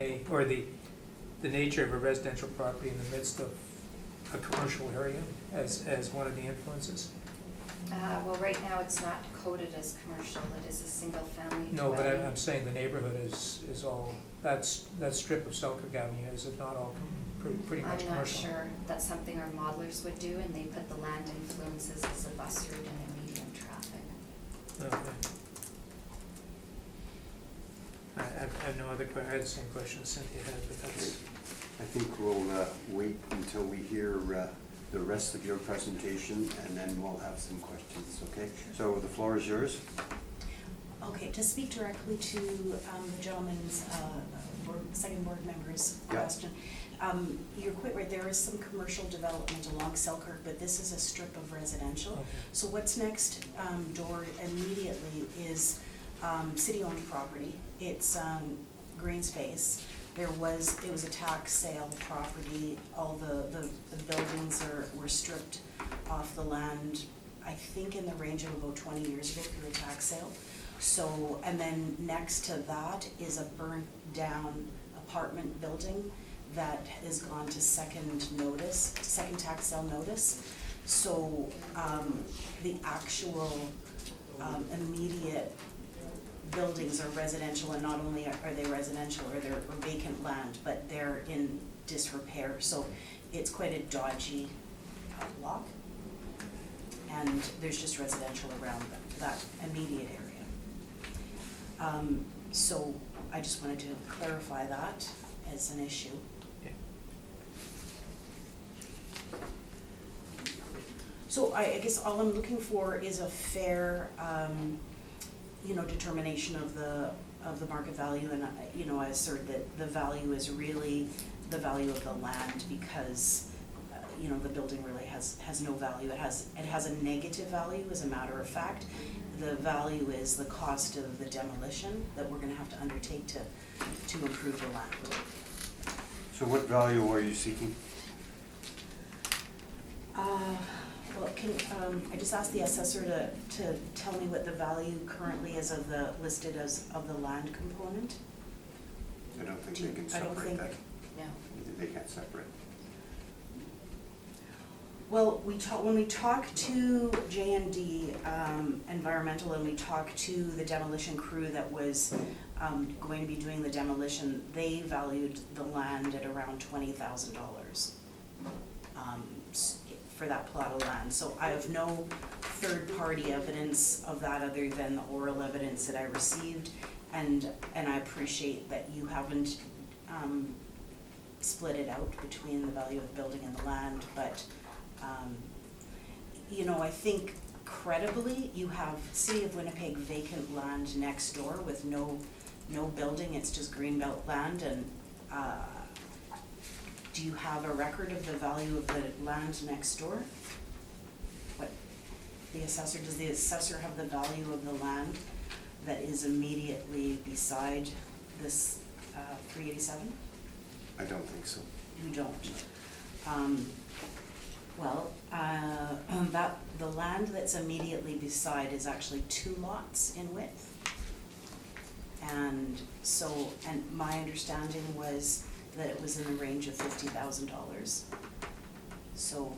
or the nature of a residential property in the midst of a commercial area as one of the influences? Well, right now it's not coded as commercial, it is a single family No, but dwelling. I'm saying the neighborhood is all, that strip of Selkirk Avenue, is it not all pretty much commercial? I'm not sure, that's something our modelers would do, and they put the land influences as a bus route and a medium traffic. Okay. I have no other I had the same question Cynthia had, but that's. I think we'll wait until we hear the rest of your presentation, and then we'll have some questions, okay? So the floor is yours. Okay, to speak directly to the gentleman's second board member's Yeah. question. You're quite right, there is some commercial development along Selkirk, but this is a strip of residential. Okay. So what's next door immediately is city-owned property. It's green space. It was a tax sale property. All the buildings were stripped off the land, I think in the range of about 20 years ago through a tax sale. So, and then next to that is a burnt down apartment building that has gone to second tax sale notice. So the actual immediate buildings are residential, and not only are they residential or they're vacant land, but they're in disrepair. So it's quite a dodgy block, and there's just residential around that immediate area. So I just wanted to clarify that as an issue. Yeah. So I guess all I'm looking for is a fair determination of the market value, and I assert that the value is really the value of the land, because the building really has no value. It has a negative value, as a matter of fact. The value is the cost of the demolition that we're going to have to undertake to improve the land. So what value are you seeking? Well, I just asked the assessor to tell me what the value currently is of the listed as of the land component. I don't think they can separate that. No. They can't separate. Well, when we talk to J&D Environmental, and we talk to the demolition crew that was going to be doing the demolition, they valued the land at around $20,000 for that plot of land. So I have no third-party evidence of that other than the oral evidence that I received, and I appreciate that you haven't split it out between the value of the building and the land, but I think credibly you have City of Winnipeg vacant land next door with no building. It's just greenbelt land, and do you have a record of the value of the land next door? Does the assessor have the value of the land that is immediately beside this 387? I don't think so. You don't. The land that's immediately beside is actually 2 lots in width. And my understanding was that it was in the range of $50,000. So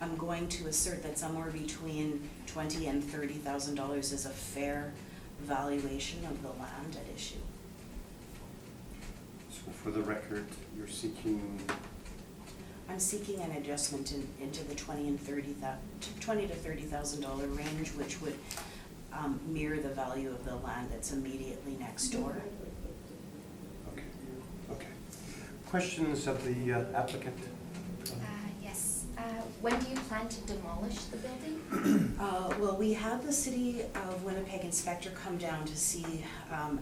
I'm going to assert that somewhere between $20,000 and $30,000 is a fair valuation of the land at issue. So for the record, you're seeking. I'm seeking an adjustment into the $20,000 to $30,000 range, which would mirror the value of the land that's immediately next door. Okay. Questions of the applicant? Yes. When do you plan to demolish the building? Well, we had the City of Winnipeg inspector come down to see,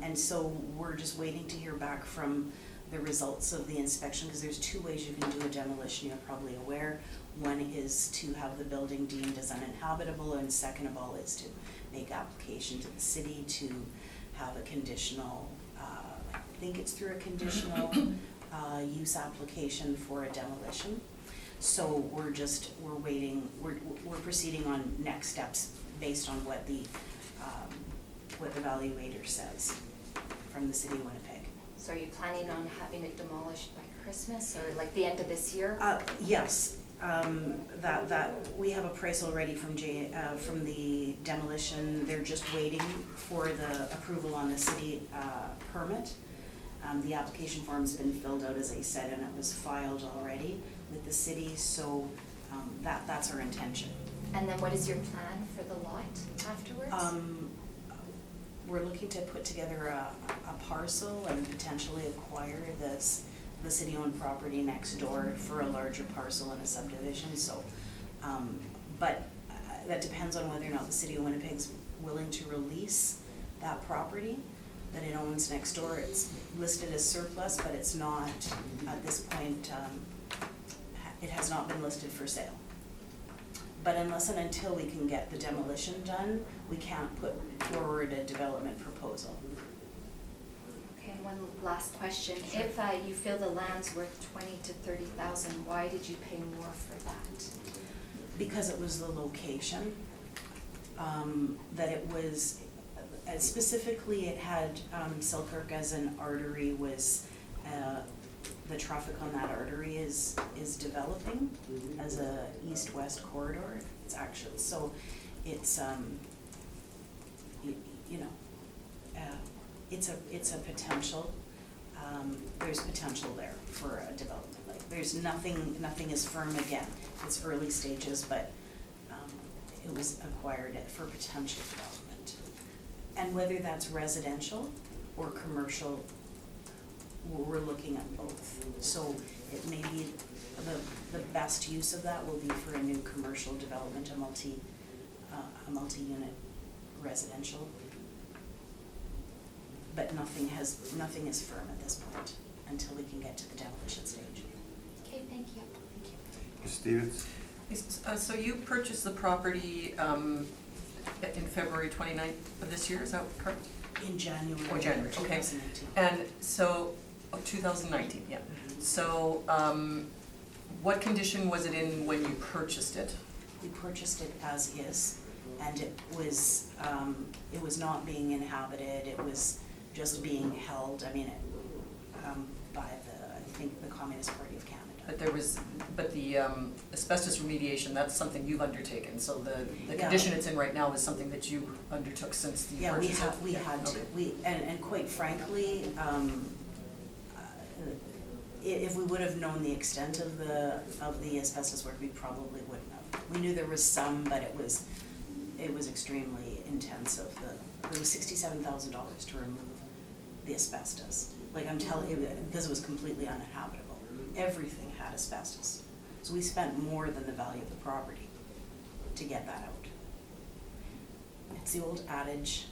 and so we're just waiting to hear back from the results of the inspection, because there's 2 ways you can do a demolition, you're probably aware. One is to have the building deemed as uninhabitable, and second of all is to make application to the city to have a conditional, I think it's through a conditional use application for a demolition. So we're waiting, we're proceeding on next steps based on what the evaluator says from the City of Winnipeg. So are you planning on having it demolished by Christmas or like the end of this year? Yes, that, we have a price already from from the demolition. They're just waiting for the approval on the city, permit. The application form's been filled out, as I said, and it was filed already with the city, so, that's our intention. And then what is your plan for the lot afterwards? We're looking to put together a parcel and potentially acquire the city-owned property next door for a larger parcel and a subdivision, so, but that depends on whether or not the city of Winnipeg's willing to release that property that it owns next door. It's listed as surplus, but it's not, at this point, it has not been listed for sale. But unless and until we can get the demolition done, we can't put forward a development proposal. Okay, and one last question. Sure. If you feel the land's worth 20 to 30,000, why did you pay more for that? Because it was the location, that it was, specifically it had Selkirk as an artery was, the traffic on that artery is developing as a east-west corridor. It's actually, so it's, it's a potential, there's potential there for a development. Like, there's nothing is firm again. It's early stages, but it was acquired for potential development. And whether that's residential or commercial, we're looking at both. So it may be, the best use of that will be for a new commercial development, a multi-unit residential. But nothing is firm at this point until we can get to the demolition stage. Okay, thank you. Thank you. Ms. Stevens? So you purchased the property in February 29th of this year, is that correct? In January. Oh, January, okay. 2019. And so, 2019, yeah. So, what condition was it in when you purchased it? We purchased it as is, and it was not being inhabited, it was just being held, I mean, by I think the Communist Party of Canada. But the asbestos remediation, that's something you've undertaken, so the Yeah. condition it's in right now is something that you undertook since you Yeah, purchased it? we had to, Okay. and quite frankly, if we would have known the extent of the asbestos work, we probably wouldn't have. We knew there was some, but it was extremely intensive. It was $67,000 to remove the asbestos. Like, I'm telling you, because it was completely uninhabitable. Everything had asbestos. So we spent more than the value of the property to get that out. It's the old adage,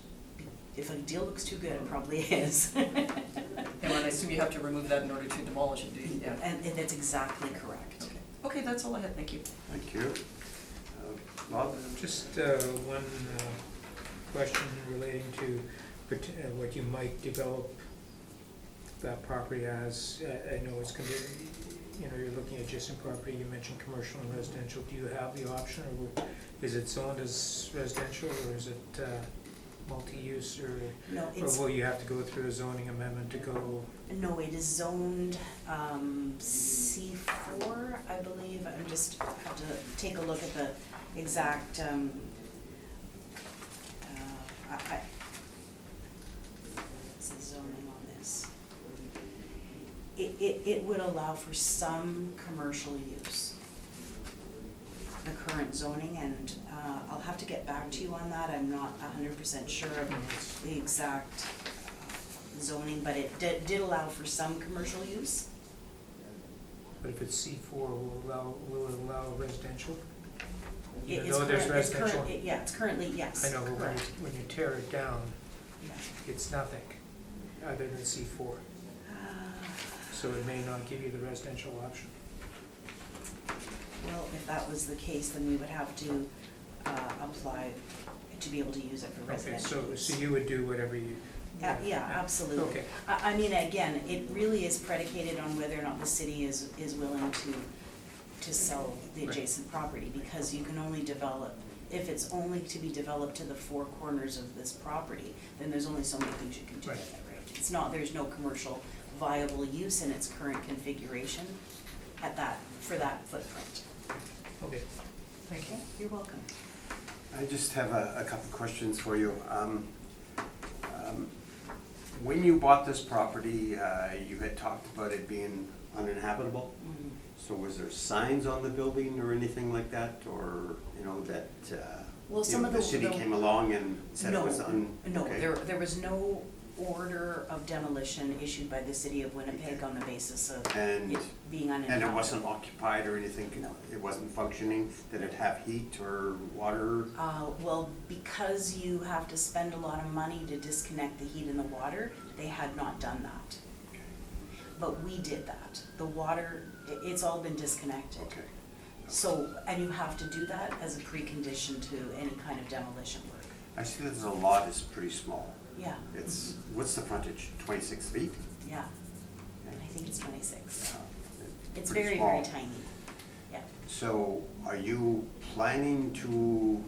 if a deal looks too good, it probably is. And I assume you have to remove that in order to demolish it, do you? Yeah. And that's exactly correct. Okay. Okay, that's all I had, thank you. Thank you. Bob? Just one question relating to what you might develop that property as. I know it's going to be, you're looking at adjacent property, you mentioned commercial and residential. Do you have the option, or is it zoned as residential, or is it multi-use, or will you have to go through a zoning amendment to go? No, it is zoned C4, I believe. I just have to take a look at the exact, what's the zoning on this? It would allow for some commercial use, the current zoning, and I'll have to get back to you on that. I'm not 100% sure of the exact zoning, but it did allow for some commercial use. But if it's C4, will it allow residential? Even It's though there's current- it's current- residential? Yeah, it's currently, yes. I know, but correct. when you tear it down, Yeah. it's nothing other than C4. So it may not give you the residential option. Well, if that was the case, then we would have to apply to be able to use it for Okay, residential use. so you would do whatever you. Yeah, absolutely. Okay. I mean, again, it really is predicated on whether or not the city is willing to sell the Right. adjacent property, because you can only develop, if it's only to be developed to the four corners of this property, then there's only so many things you can do Right. with it, right? It's not, there's no commercial viable use in its current configuration for that footprint. Okay, thank you. You're welcome. I just have a couple questions for you. When you bought this property, you had talked about it being uninhabitable. Mhm. So was there signs on the building or anything like that, or, that, Well, some of the city came along and said it was No, okay. there was no order of demolition issued by the city of Winnipeg on the basis of And- it being And uninhabitable. it wasn't occupied or anything? No. It wasn't functioning? Did it have heat or water? Well, because you have to spend a lot of money to disconnect the heat and the water, they had not done that. But we did that. The water, it's all been disconnected. Okay. So, and you have to do that as a precondition to any kind of demolition work. I see that the lot is pretty small. Yeah, What's the frontage, 26 feet? yeah. I think it's 26. Uh, It's pretty very, small. very tiny. Yeah. So are you planning to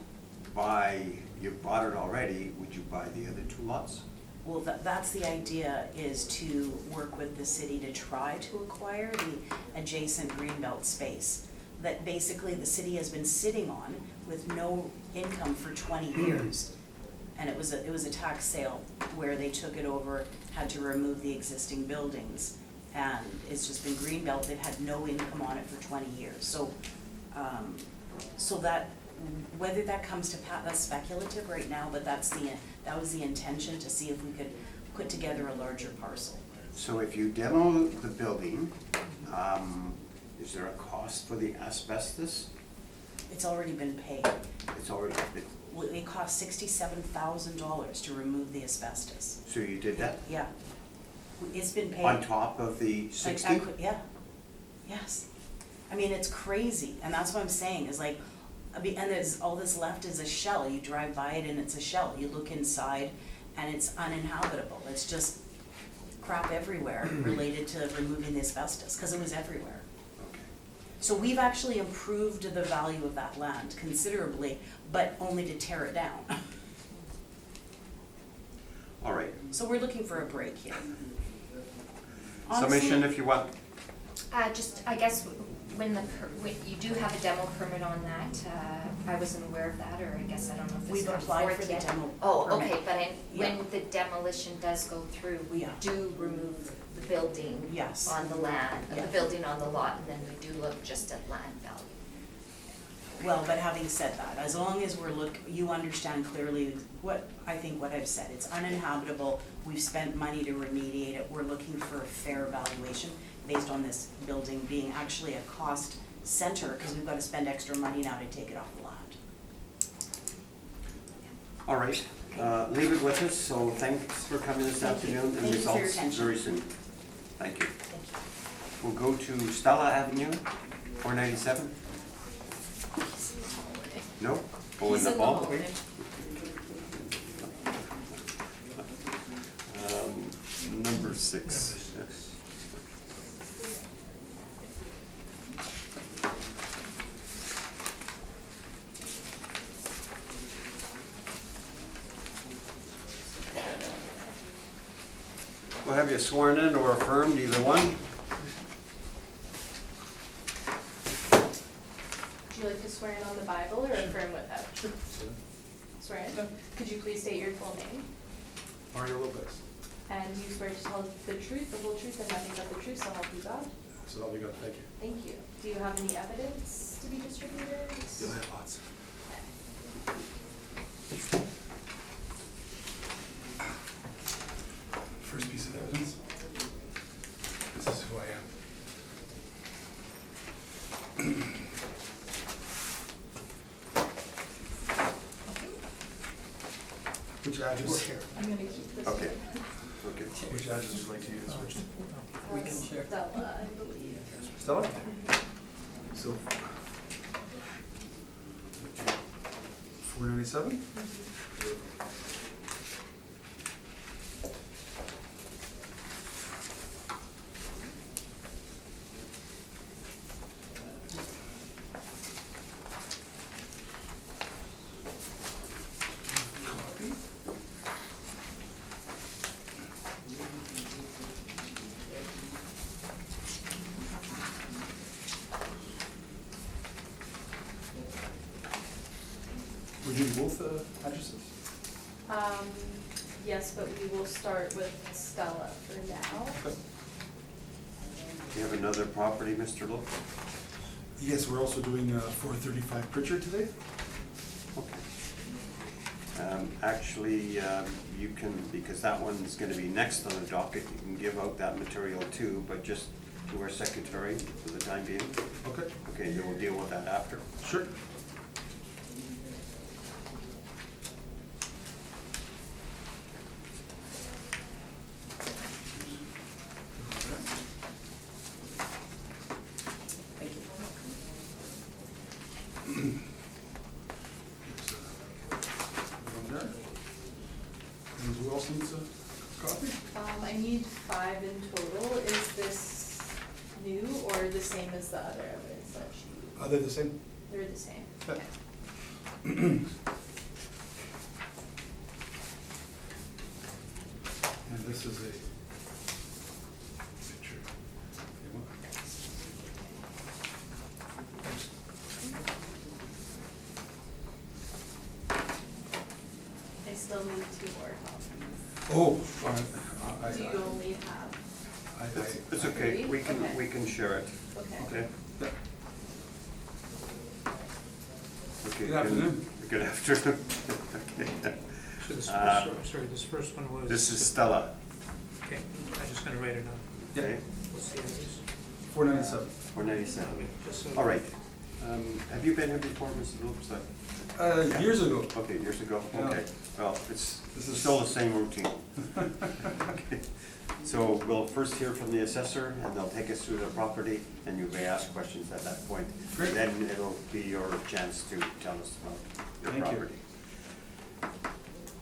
buy, you bought it already, would you buy the other two lots? Well, that's the idea, is to work with the city to try to acquire the adjacent greenbelt space that basically the city has been sitting on with no income for 20 years. And it was a tax sale where they took it over, had to remove the existing buildings, and it's just been greenbelt. They've had no income on it for 20 years. So that, whether that comes to pass, that's speculative right now, but that was the intention, to see if we could put together a larger parcel. So if you demo the building, is there a cost for the asbestos? It's already been paid. It's already, It cost $67,000 to remove the asbestos. so you did that? Yeah. It's been paid. On top of the 60? Yeah, yes. I mean, it's crazy, and that's what I'm saying, is like, and there's, all that's left is a shell. You drive by it and it's a shell. You look inside and it's uninhabitable. It's just crap everywhere related to removing the asbestos, because it was everywhere. Okay. So we've actually improved the value of that land considerably, but only to tear it down. All right. So we're looking for a break here. Submission if you want. Just, I guess, when you do have a demo permit on that, I wasn't aware of that, or I guess I don't know if it's We've come applied forth for the yet. demo Oh, permit. okay, but Yeah. when the demolition does go through, we Yeah. do remove the building Yes. on the land, Yeah. the building on the lot, and then we do look just at land value. Well, but having said that, as long as you understand clearly what I've said, it's uninhabitable, we've spent money to remediate it, we're looking for a fair valuation based on this building being actually a cost center, because we've got to spend extra money now to take it off the land. All right. Leave it with us, so thanks for coming this Thank you. afternoon. And Thank you for your results attention. very soon. Thank you. Thank you. We'll go to Stella Avenue, 497. No? Oh, in the ball? Number 6. Yes. We'll have you sworn in or affirmed, either one. Would you like to swear in on the Bible or affirm without? Swear in. Could you please state your full name? Mario Lopez. And you swear to tell the truth, the whole truth, and nothing but the truth, so help you God? So help me God, thank you. Thank you. Do you have any evidence to be distributed? You'll have lots. First piece of evidence. This is who I am. Which address? I'm gonna keep this Okay. one. Okay. Which address would you like to use? We can share. Stella, I believe. Stella? So. 497? Copy. both addresses? Yes, but we will start with Stella for now. Okay. Do you have another property, Mr. Lowe? Yes, we're also doing 435 Pritchard today. Okay. Actually, you can, because that one's gonna be next on the docket, you can give out that material too, but just to our secretary for the time being. Okay. Okay, then we'll deal with that after. Sure. Thank you. From there. And who else needs a copy? I need 5 in total. Is this new or the same as the other evidence that she, Are they the same? they're the same? Yeah. Okay. And this is a picture. I still need 2 more copies. Oh, fine. Do you only have? It's okay, we can share it, Okay. okay? Yeah. Okay, Good afternoon. Good afternoon. Okay. So this Uh, first, sorry, this first one was. This is Stella, Okay, I'm just gonna write it down. okay? What's the others? 497. 497. Just so- All right. Have you been here before, Mr. Lopes? Years ago. Okay, years ago, Yeah. okay. Well, it's This is- still the same routine. Okay. So we'll first hear from the assessor, and they'll take us through the property, and you may ask questions at that point. Great. Then it'll be your chance to tell us about your Thank you. property.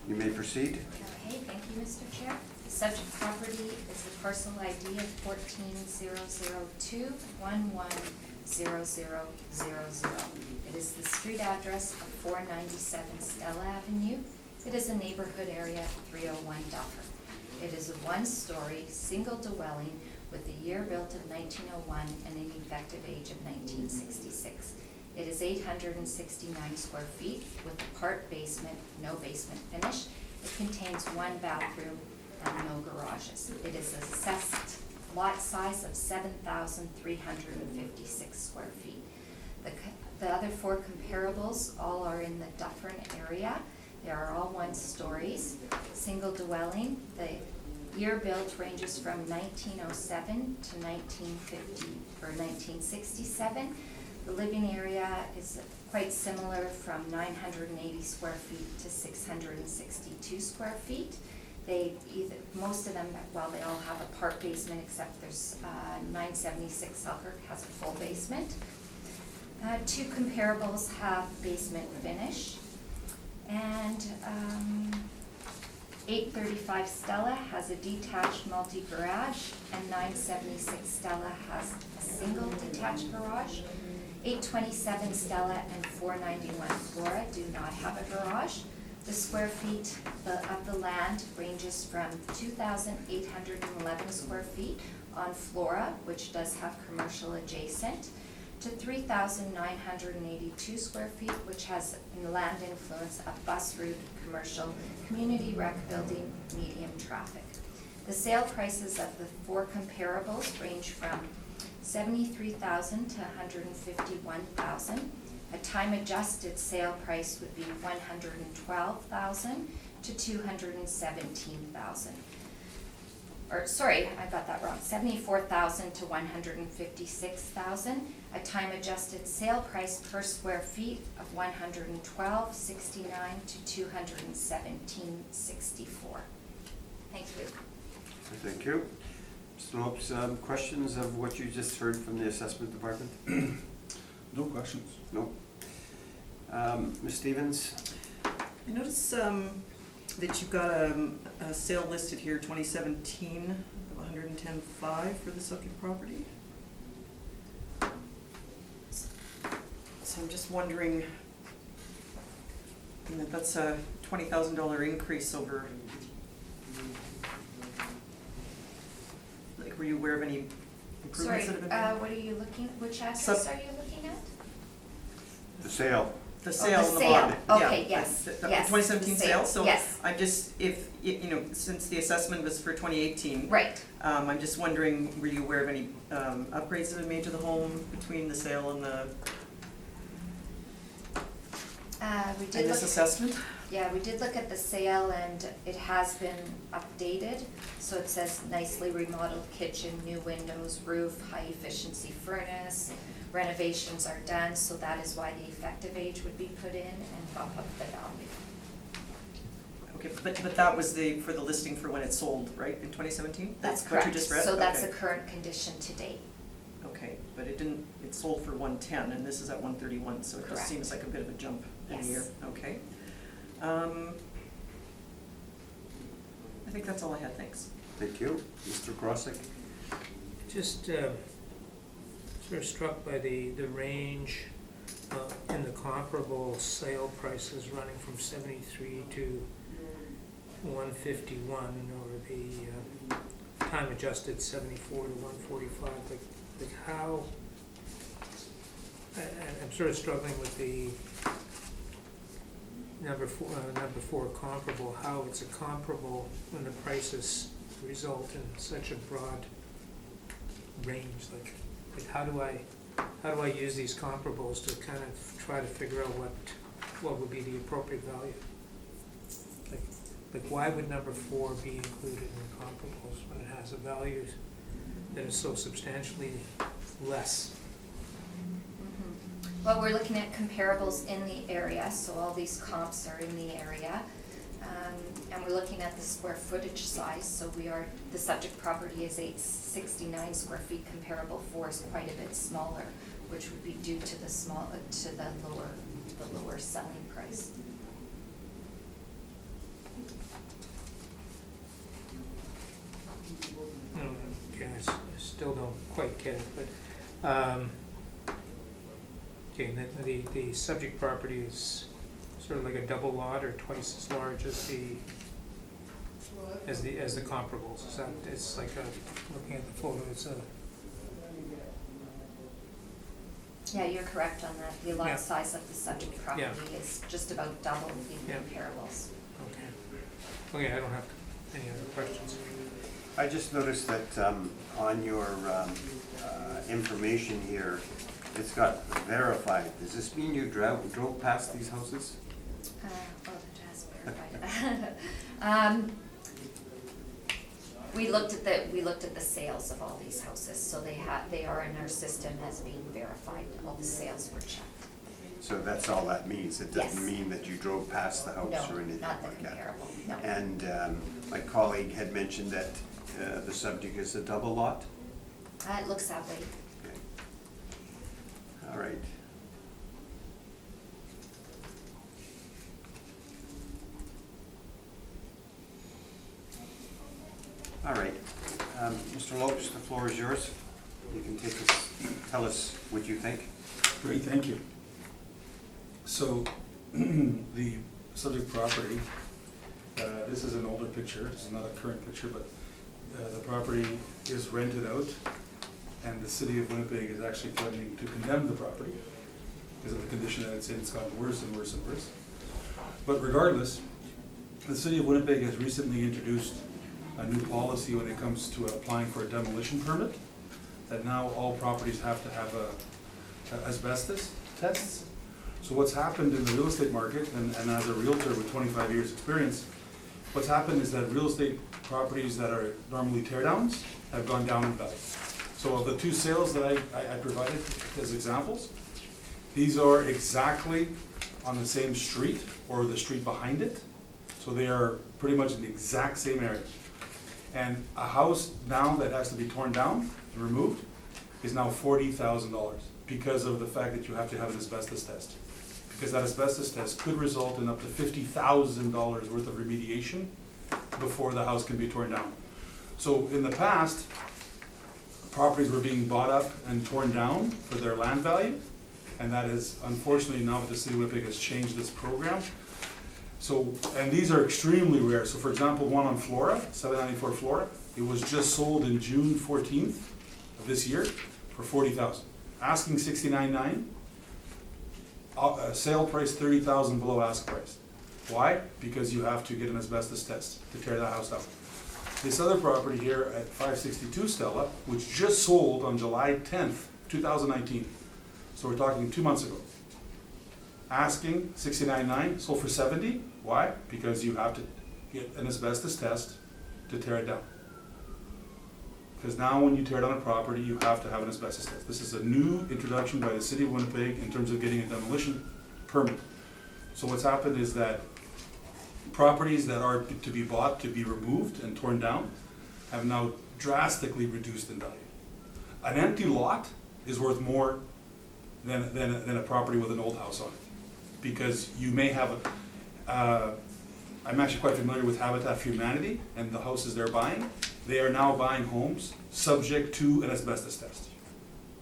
You may proceed. Okay, thank you, Mr. Chair. The subject property is the parcel ID of 14,002-110000. It is the street address of 497 Stella Avenue. It is a neighborhood area of 301 Duffer. It is a one-story, single dwelling with a year built of 1901 and an effective age of 1966. It is 869 square feet with a part basement, no basement finish. It contains 1 bathroom and no garages. It is assessed lot size of 7,356 square feet. The other 4 comparables all are in the Dufferin area. They are all 1 stories, single dwelling. The year built ranges from 1907 to 1950 or 1967. The living area is quite similar, from 980 square feet to 662 square feet. Most of them, well, they all have a part basement, except there's 976 Selkirk has a full basement. 2 comparables have basement finish. And 835 Stella has a detached multi-garage, and 976 Stella has a single detached garage. 827 Stella and 491 Flora do not have a garage. The square feet of the land ranges from 2,811 square feet on Flora, which does have commercial adjacent, to 3,982 square feet, which has land influence of bus route, commercial, community rec building, medium traffic. The sale prices of the 4 comparables range from $73,000 to $151,000. A time-adjusted sale price would be $112,000 to $217,000. Or, sorry, I got that wrong, $74,000 to $156,000. A time-adjusted sale price per square feet of $112.69 to $217.64. Thank you. Thank you. Mr. Lopes, questions of what you just heard from the assessment department? No questions. No? Ms. Stevens? I notice that you've got a sale listed here, 2017, of 110.5 for the subject property. So I'm just wondering, that's a $20,000 increase over, like, were you aware of any improvements Sorry, that have been made? what are you looking, which address Sub- are you looking at? The sale. The sale the in the sale. bottom. Yeah, Okay, yes, the yes, 2017 the sale, sale, so yes. I'm just, if, you know, since the assessment was for 2018. Right. I'm just wondering, were you aware of any upgrades that have been made to the home between the sale and We did this look, assessment? yeah, we did look at the sale and it has been updated. So it says nicely remodeled kitchen, new windows, roof, high efficiency furnace. Renovations are done, so that is why the effective age would be put in and bump up the value. Okay, but that was for the listing for when it sold, right, in 2017? That's What correct. you just read? So that's the Okay. current condition to date. Okay, but it sold for 110, and this is at 131, so it just Correct. seems like a bit of a jump in a Yes. year. Okay. I think that's all I had, thanks. Thank you. Mr. Grosick? Just sort of struck by the range in the comparable sale prices running from 73 to 151, or the time adjusted 74 to 145. Like how, I'm sort of struggling with the number four comparable, how it's a comparable when the prices result in such a broad range. Like how do I use these comparables to kind of try to figure out what would be the appropriate value? Like why would number 4 be included in the comparables when it has a value that is so substantially less? Well, we're looking at comparables in the area, so all these comps are in the area. And we're looking at the square footage size, so the subject property is 869 square feet, comparable 4 is quite a bit smaller, which would be due to the lower selling price. Okay, I still don't quite get it, but, okay, and then the subject property is sort of like a double lot or twice as large as the comparables. Is that, it's like looking at the photo, it's a, Yeah, you're correct on that. The Yeah. lot size of the subject property Yeah. is just about double the Yeah. comparables. okay. Okay, I don't have any other questions. I just noticed that on your information here, it's got verified. Does this mean you drove past these houses? Oh, it has verified. We looked at the sales of all these houses, so they are in our system as being verified. All the sales were checked. So that's all that means. It doesn't Yes. mean that you drove past the house or anything No, not the like that. comparable, no. And my colleague had mentioned that the subject is a double lot? It looks that way. Okay. All right. All right. Mr. Lopes, the floor is yours. You can tell us what you think. Great, thank you. So, the subject property, this is an older picture, this is not a current picture, but the property is rented out, and the city of Winnipeg is actually threatening to condemn the property because of the condition that it's in. It's gotten worse and worse and worse. But regardless, the city of Winnipeg has recently introduced a new policy when it comes to applying for a demolition permit, that now all properties have to have asbestos tests. So what's happened in the real estate market, and as a realtor with 25 years experience, what's happened is that real estate properties that are normally tear downs have gone down in value. So of the two sales that I provided as examples, these are exactly on the same street or the street behind it. So they are pretty much in the exact same area. And a house now that has to be torn down and removed is now $40,000 because of the fact that you have to have an asbestos test. Because that asbestos test could result in up to $50,000 worth of remediation before the house can be torn down. So in the past, properties were being bought up and torn down for their land value, and that is unfortunately now that the city of Winnipeg has changed this program. So, and these are extremely rare. So for example, one on Flora, 794 Flora, it was just sold in June 14th of this year for $40,000. Asking $69,900. sale price 30,000 below ask price. Why? Because you have to get an asbestos test to tear that house down. This other property here at 562 Stella, which just sold on July 10th, 2019. So we're talking 2 months ago. Asking 69.9, sold for 70. Why? Because you have to get an asbestos test to tear it down. Because now when you tear down a property, you have to have an asbestos test. This is a new introduction by the city of Winnipeg in terms of getting a demolition permit. So what's happened is that properties that are to be bought, to be removed and torn down, have now drastically reduced in value. An empty lot is worth more than a property with an old house on it. Because you may have I'm actually quite familiar with Habitat for Humanity and the houses they're buying. They are now buying homes subject to an asbestos test.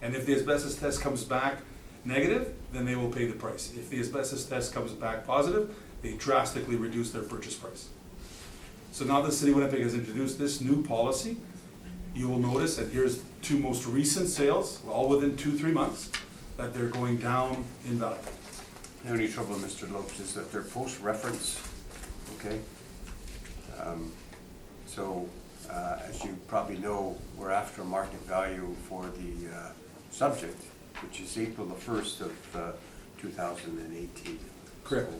And if the asbestos test comes back negative, then they will pay the price. If the asbestos test comes back positive, they drastically reduce their purchase price. So now the city of Winnipeg has introduced this new policy. You will notice, and here's 2 most recent sales, all within 2-3 months, that they're going down in value. The only trouble, Mr. Lopes, is that they're post-reference, okay? As you probably know, we're after market value for the subject, which is April the 1st of 2018. Correct.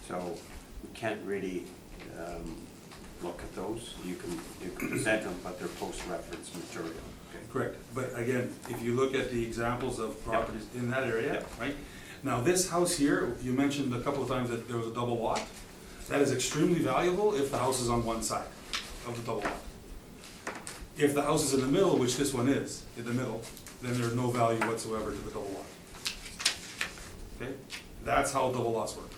So we can't really look at those. You can present them, but they're post-reference material, okay? Correct, but again, if you look at the examples of properties in that area, Yep. right? Now, this house here, you mentioned a couple of times that there was a double lot. That is extremely valuable if the house is on one side of the double lot. If the house is in the middle, which this one is, in the middle, then there's no value whatsoever to the double lot. Okay? That's how double lots work.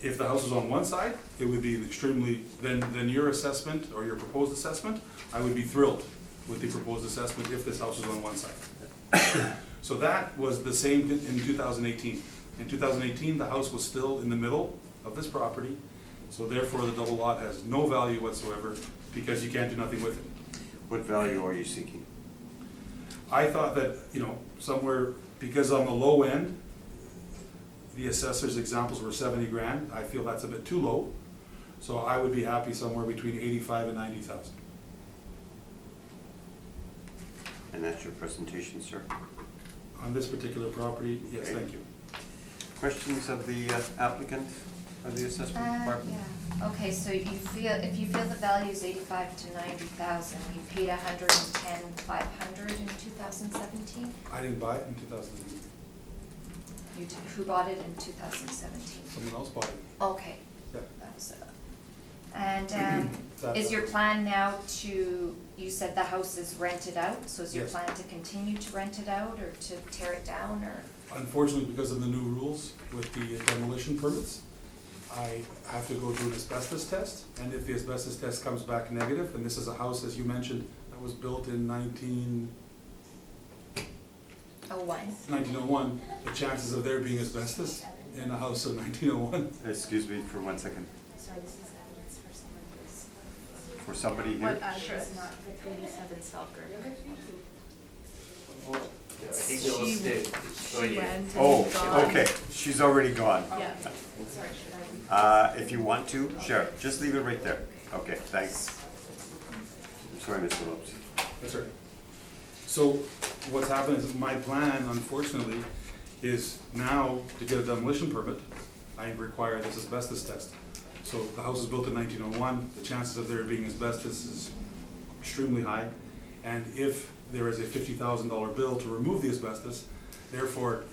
If the house is on one side, it would be an extremely, then your assessment or your proposed assessment, I would be thrilled with the proposed assessment if this house was on one side. So that was the same in 2018. In 2018, the house was still in the middle of this property, so therefore the double lot has no value whatsoever because you can't do nothing with it. What value are you seeking? I thought that, somewhere, because on the low end, the assessor's examples were 70 grand, I feel that's a bit too low, so I would be happy somewhere between 85 and 90,000. And that's your presentation, sir. On this particular property, yes, Okay. thank you. Questions of the applicant or the assessment department? Yeah, okay, so if you feel the value is 85 to 90,000, you paid 110,500 in 2017? I didn't buy it in 2018. Who bought it in 2017? Someone else bought it. Okay. Yeah. That was it. And That- is your plan now to, you said the house is rented out, so is your Yes. plan to continue to rent it out or to tear it down or? Unfortunately, because of the new rules with the demolition permits, I have to go through an asbestos test, and if the asbestos test comes back negative, and this is a house, as you mentioned, that was built in 1901, the chances of there being asbestos in a house of 1901, Excuse me for 1 second. Sorry, this is evidence for someone who's. For somebody here? What address? Not 87 Selkirk. She went and Oh, gone. okay, she's already gone. Yeah. Sorry, should I? If you want to, sure, just leave it right there. Okay, thanks. I'm sorry, Mr. Lopes. that's right. So what's happened is my plan, unfortunately, is now to get a demolition permit, I require this asbestos test. So the house was built in 1901, the chances of there being asbestos is extremely high. And if there is a $50,000 bill to remove the asbestos, therefore,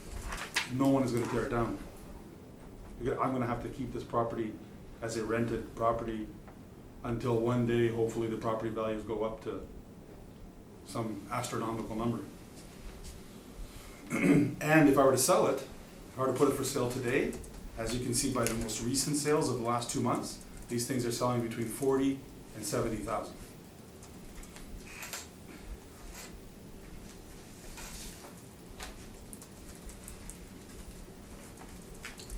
no one is gonna tear it down. I'm gonna have to keep this property as a rented property until one day, hopefully, the property values go up to some astronomical number. And if I were to sell it, if I were to put it for sale today, as you can see by the most recent sales of the last 2 months, these things are selling between 40 and 70,000.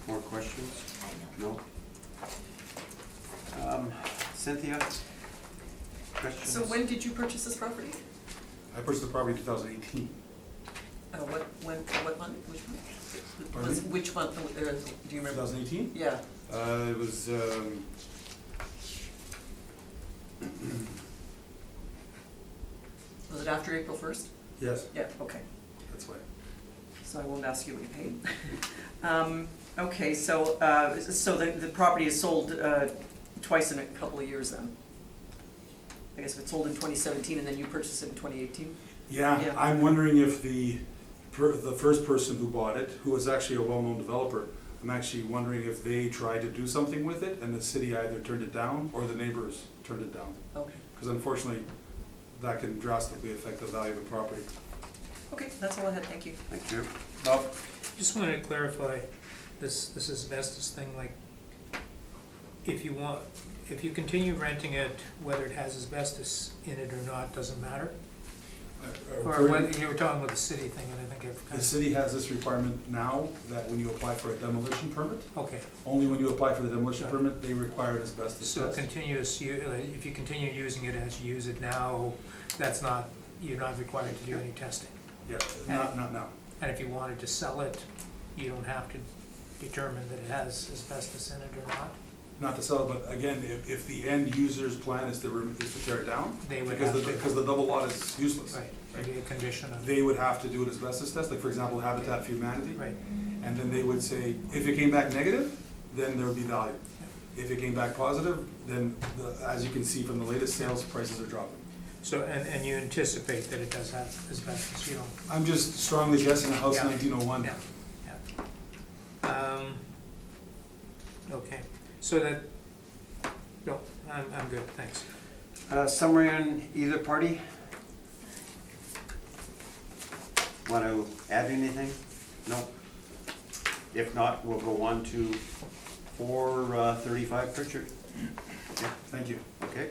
More questions? No? Cynthia? Questions? So when did you purchase this property? I purchased the property in 2018. What month, which month? Pardon me? Which month, do you remember? 2018? Yeah, It was, was it after April 1st? yes, Yeah, okay, that's why. so I won't ask you what you paid. Okay, so the property is sold twice in a couple of years then? I guess if it's sold in 2017 and then you purchased it in 2018? Yeah, Yeah. I'm wondering if the first person who bought it, who was actually a well-known developer, I'm actually wondering if they tried to do something with it and the city either turned it down or the neighbors turned it down. Okay, Because unfortunately, that can drastically affect the value of the property. okay, that's all I had, thank you. Thank you. Bob? Just wanted to clarify, this asbestos thing, like, if you continue renting it, whether it has asbestos in it or not, doesn't matter? Or whether, you were talking about the city thing, and I think I've kind The of, city has this requirement now that when you apply for a demolition permit, okay. only when you apply for the demolition Right. permit, they require an asbestos So test. if you continue using it as you use it now, that's not, you're not required to do any testing. Yeah, not now. And if you wanted to sell it, you don't have to determine that it has asbestos in it or not. Not to sell it, but again, if the end user's plan is to tear it down, They would because have to. because the double lot is useless. Right, maybe a condition of, They would have to do an asbestos test, like for example, Habitat for Humanity. right, And then they would say, if it came back negative, then there would be value. If it came back positive, then, as you can see from the latest sales, prices are dropping. so, and you anticipate that it does have asbestos, you don't? I'm just strongly guessing a house Yeah. 1901. Yeah, yeah. Okay, so that, no, I'm good, thanks. Summary on either party? Want to add anything? No? If not, we'll go on to 435 Pritchard. Okay, Thank you. okay.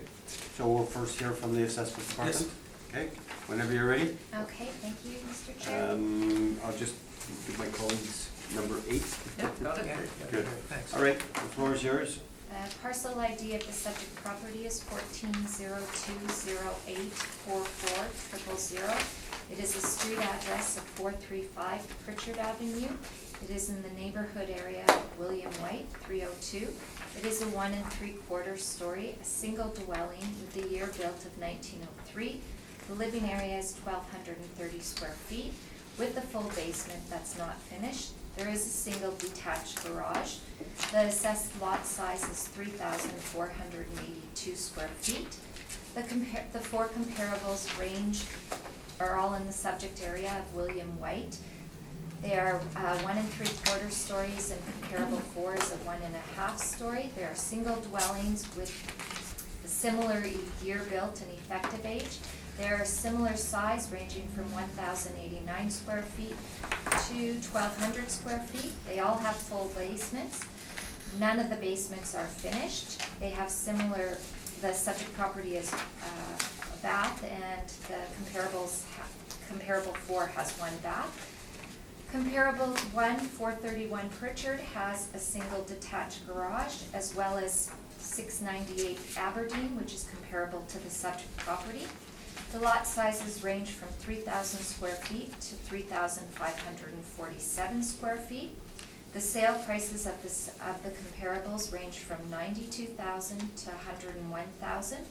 So we'll first hear from the assessment department. Yes. Okay, whenever you're ready. Okay, thank you, Mr. Chair. I'll just give my colleagues number 8. Yeah, got it. Yeah, Good. Thanks. All right, the floor is yours. Parcel ID of the subject property is 1402084400. It is a street address of 435 Pritchard Avenue. It is in the neighborhood area of William White, 302. It is a 1 3/4 story, a single dwelling with the year built of 1903. The living area is 1,230 square feet with a full basement that's not finished. There is a single detached garage. The assessed lot size is 3,482 square feet. The four comparables are all in the subject area of William White. They are 1 3/4 stories, and comparable 4 is a 1.5 story. They are single dwellings with a similar year built and effective age. They are similar size, ranging from 1,089 square feet to 1,200 square feet. They all have full basements. None of the basements are finished. They have the subject property is a bath, and the comparable 4 has 1 bath. Comparable 431 Pritchard has a single detached garage, as well as 698 Aberdeen, which is comparable to the subject property. The lot sizes range from 3,000 square feet to 3,547 square feet. The sale prices of the comparables range from $92,000 to $101,000.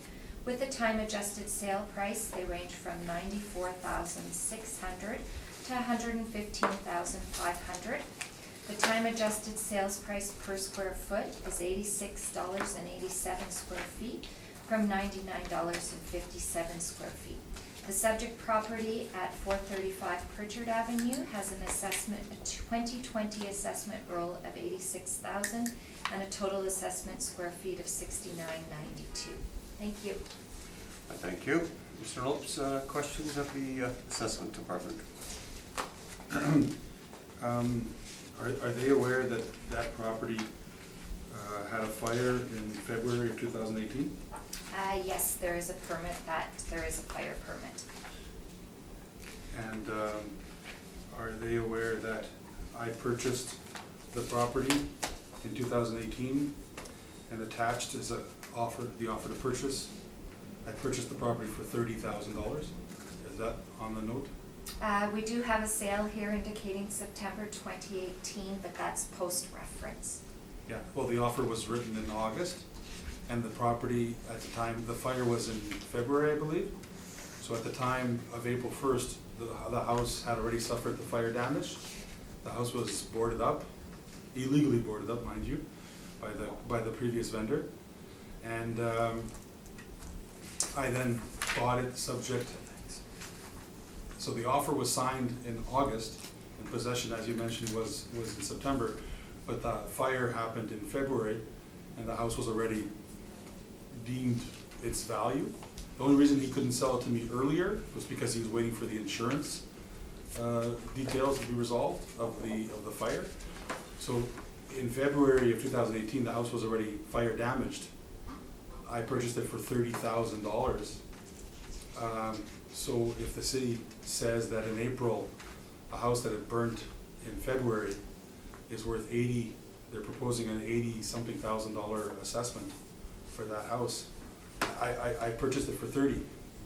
With the time-adjusted sale price, they range from $94,600 to $115,500. The time-adjusted sales price per square foot is $86.87 square feet from $99.57 square feet. The subject property at 435 Pritchard Avenue has an assessment, a 2020 assessment roll of $86,000 and a total assessment square feet of 6992. Thank you. Thank you. Mr. Lopes, questions of the assessment department? Are they aware that that property had a fire in February of 2018? Yes, there is a permit there is a fire permit. And are they aware that I purchased the property in 2018 and attached as the offer to purchase? I purchased the property for $30,000. Is that on the note? We do have a sale here indicating September 2018, but that's post-reference. Yeah, well, the offer was written in August, and the property at the time, the fire was in February, I believe. So at the time of April 1st, the house had already suffered the fire damage. The house was boarded up, illegally boarded up, mind you, by the previous vendor. And I then bought it subject. So the offer was signed in August, and possession, as you mentioned, was in September. But the fire happened in February, and the house was already deemed its value. The only reason he couldn't sell it to me earlier was because he was waiting for the insurance details to be resolved of the fire. So in February of 2018, the house was already fire damaged. I purchased it for $30,000. So if the city says that in April, a house that had burnt in February is worth they're proposing an $80-something thousand assessment for that house. I purchased it for $30,000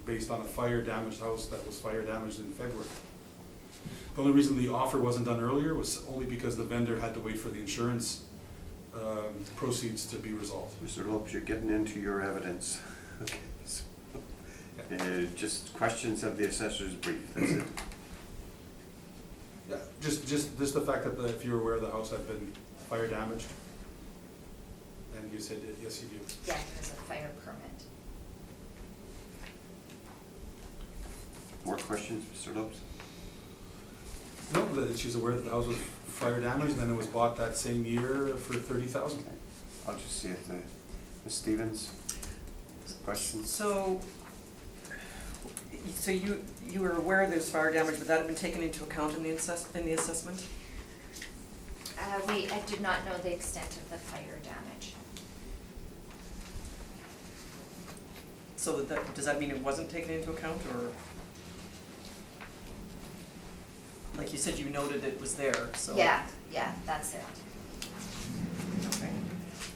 based on a fire damaged house that was fire damaged in February. The only reason the offer wasn't done earlier was only because the vendor had to wait for the insurance proceeds to be resolved. Mr. Lopes, you're getting into your evidence. Okay. So, just questions of the assessor's brief, that's it. Yeah, just the fact that if you were aware the house had been fire damaged, and you said yes, you do. Yeah, there's a fire permit. More questions, Mr. Lopes? No, that she's aware that the house was fire damaged, and then it was bought that same year for $30,000. Okay. I'll just see if Ms. Stevens, questions? So you were aware there's fire damage, but that had been taken into account in the assessment? I did not know the extent of the fire damage. So does that mean it wasn't taken into account, or? Like you said, you noted it was there, so. Yeah, that's it. Okay,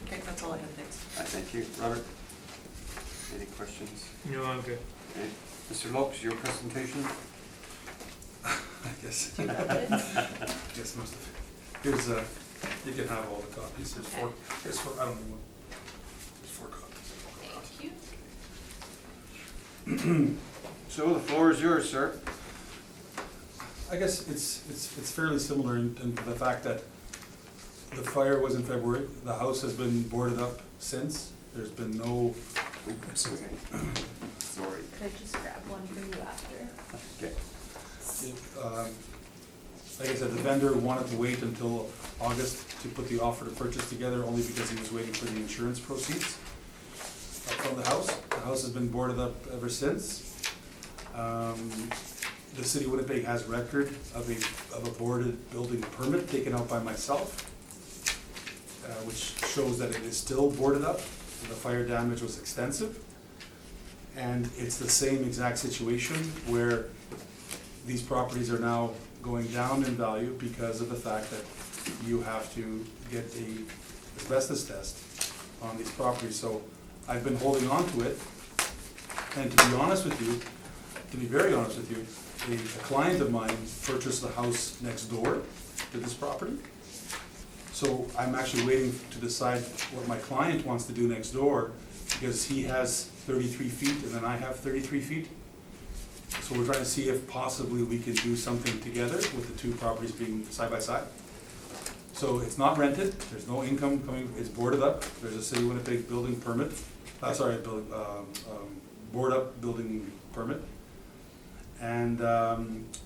okay, that's all I have, thanks. Thank you. Robert? Any questions? No, I'm good. Okay. Mr. Lopes, your presentation? I guess. Yes, most of it. Here's you can have all the copies. There's four. There's four. I don't know. There's 4 copies. Thank you. So the floor is yours, sir. I guess it's fairly similar in the fact that the fire was in February. The house has been boarded up since. There's been no. Sorry. Could I just grab one for you after? Okay. Like I said, the vendor wanted to wait until August to put the offer to purchase together, only because he was waiting for the insurance proceeds from the house. The house has been boarded up ever since. The city of Winnipeg has record of a boarded building permit taken out by myself, which shows that it is still boarded up. The fire damage was extensive. And it's the same exact situation where these properties are now going down in value because of the fact that you have to get a asbestos test on these properties. So I've been holding on to it, and to be honest with you, to be very honest with you, a client of mine purchased the house next door to this property. So I'm actually waiting to decide what my client wants to do next door, because he has 33 feet and then I have 33 feet. So we're trying to see if possibly we can do something together with the two properties being side by side. So it's not rented, there's no income coming, it's boarded up, there's a City of Winnipeg building permit, board up building permit. And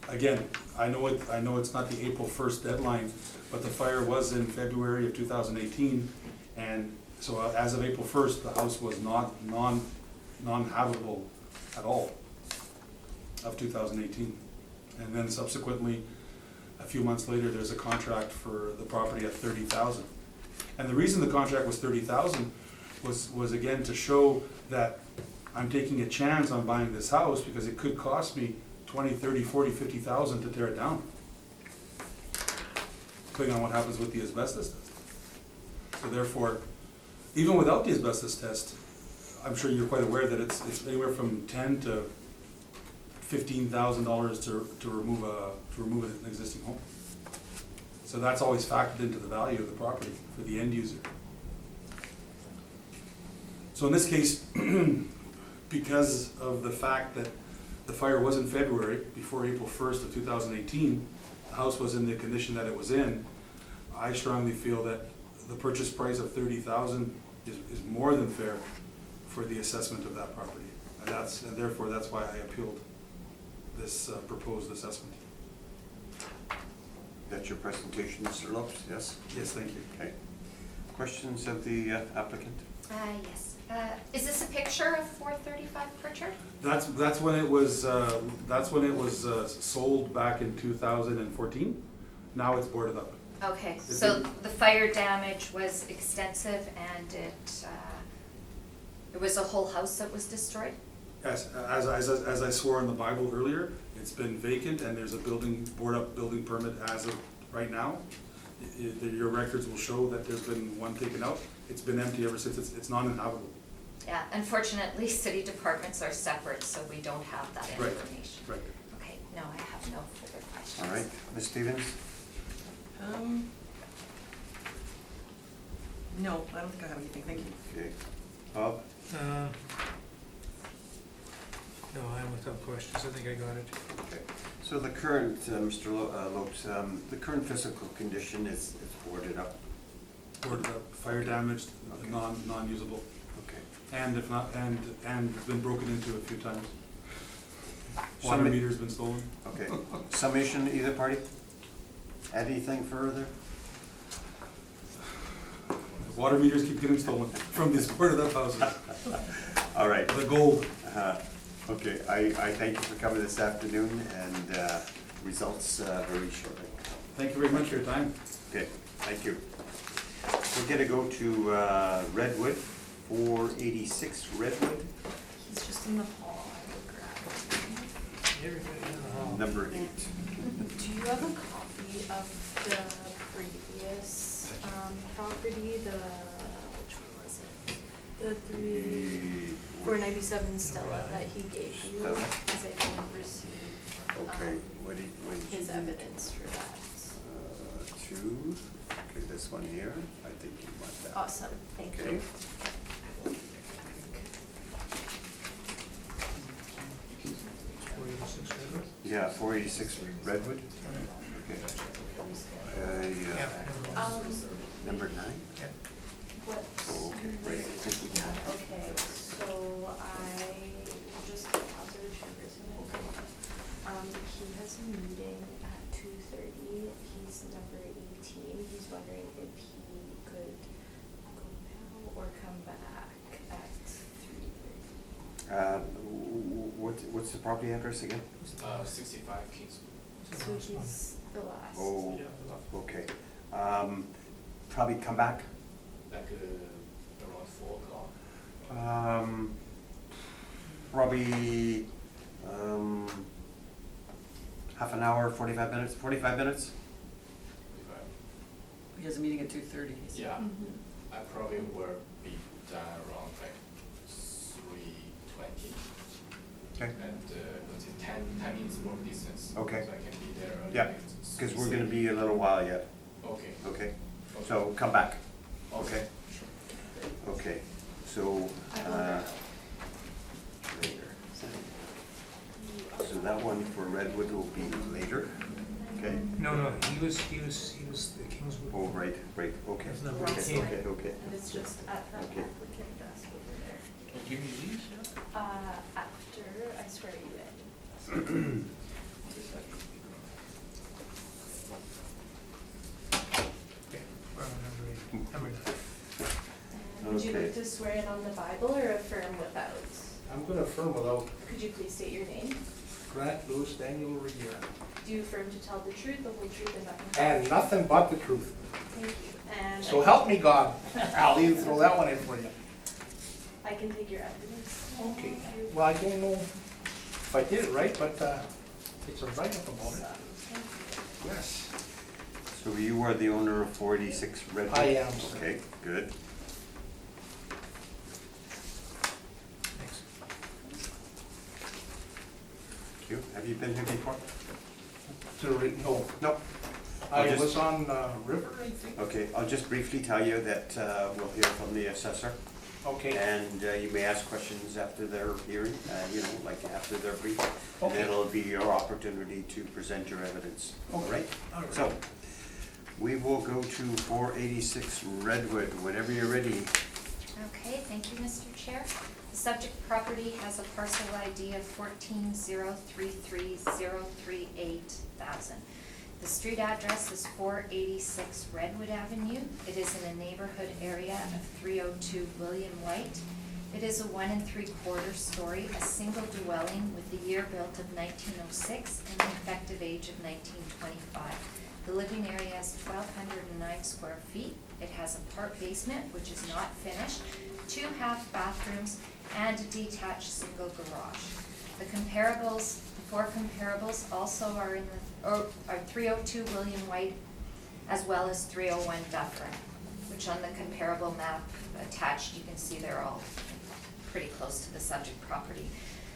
again, I know it's not the April 1st deadline, but the fire was in February of 2018, and so as of April 1st, the house was not non-habitable at all of 2018. And then subsequently, a few months later, there's a contract for the property at $30,000. And the reason the contract was $30,000 was again to show that I'm taking a chance on buying this house because it could cost me $20,000, $30,000, $40,000, $50,000 to tear it down, depending on what happens with the asbestos test. So therefore, even without the asbestos test, I'm sure you're quite aware that it's anywhere from $10,000 to $15,000 to remove an existing home. So that's always factored into the value of the property for the end user. So in this case, because of the fact that the fire was in February, before April 1st of 2018, the house was in the condition that it was in, I strongly feel that the purchase price of $30,000 is more than fair for the assessment of that property. And therefore, that's why I appealed this proposed assessment. That's your presentation, Mr. Lopes, yes? Yes, thank you. Okay. Questions of the applicant? Yes. Is this a picture of 435 Pritchard? That's when it was sold back in 2014. Now it's boarded up. Okay, Is so it- the fire damage was extensive and it was a whole house that was destroyed? Yes, as I swore in the Bible earlier, it's been vacant and there's a board up building permit as of right now. Your records will show that there's been one taken out. It's been empty ever since. It's non-inhabitable. Yeah, unfortunately, city departments are separate, so we don't have that Right. information. Right. Okay, no, I have no further questions. All right, Ms. Stevens? No, I don't think I have anything, thank you. Okay. Bob? No, I'm without questions, I think I got it. Okay. So the current, Mr. Lopes, the current physical condition is boarded up? Boarded up, fire damaged, Okay. non-usable, Okay. and if not, and been broken into a few times. Water Some- meter's been stolen. Okay. Summation, either party? Add anything further? Water meters keep getting stolen from these boarded up houses. All right. The gold. Okay, I thank you for coming this afternoon, and results very shortly. Thank you very much for your time. Okay, thank you. We're gonna go to Redwood, 486 Redwood, He's just in the hall, I will grab Everybody in the hall. number 8. him. Do you have a copy of the previous, property, which one was it? The 497 Stella that he gave you, Stella. because I didn't receive, Okay, what did his you? evidence for that. 2, okay, this one here, I think you want that. Awesome, thank Okay. you. 486 Redwood? Yeah, 486 Redwood, okay. Yeah. Number 9? Yeah. What? Oh, okay, right. Okay, so I just deposited Trevor's he has a meeting at 2:30, he's number 18, he's wondering if he could go now or come back at 3:30. What's the property address again? 65 Kingswood. So he's the last. Oh, Yeah, okay. Probably come back? like around 4 o'clock. Probably half an hour, 45 minutes, 45 minutes? If I, He has a meeting at 2:30. yeah, Mhm. I probably will be done around like 3:20. Okay. And let's say 10 minutes walk distance. Okay. So I can be there early. Yeah, because we're gonna be a little while yet, Okay. okay? So come back, Okay. okay? So, later. So that one for Redwood will be later, okay? No, he was the Kingswood. Oh, right, okay. That's number Okay, 18. okay. And it's just at that Okay. applicant desk over there. Give me these, After I swear you in. Okay, we're on number 9. Would you Okay. like to swear in on the Bible or affirm without? I'm gonna affirm without Could you please state your name? Grant Louis Daniel Rivera. Do you affirm to tell the truth, the whole truth, and nothing but And nothing but the truth. Thank you. And So help me God. I'll even throw that one in for you. I can take your evidence. Okay. Thank you. Well, I don't know if I did it right, but it's a write-up about it. Yes. So you are the owner of 486 Redwood? I am, sir. Okay, good. Thanks. Thank you. you been here before? No, No. I I'll just- was on River, I think. Okay, I'll just briefly tell you that we'll hear from the assessor, Okay, and you may ask questions after their hearing, like after their brief. And Okay. it'll be your opportunity to present your evidence, all Okay. right? all right. So, we will go to 486 Redwood, whenever you're ready. Okay, thank you, Mr. Chair. The subject property has a parcel ID of 14,033,038,000. The street address is 486 Redwood Avenue. It is in a neighborhood area of 302 William White. It is a 1 3/4 story, a single dwelling with the year built of 1906 and the effective age of 1925. The living area is 1,209 square feet. It has a part basement, which is not finished, 2 half bathrooms, and a detached single garage. The comparables, the 4 comparables also are in are 302 William White, as well as 301 Dufferin, which on the comparable map attached, you can see they're all pretty close to the subject property.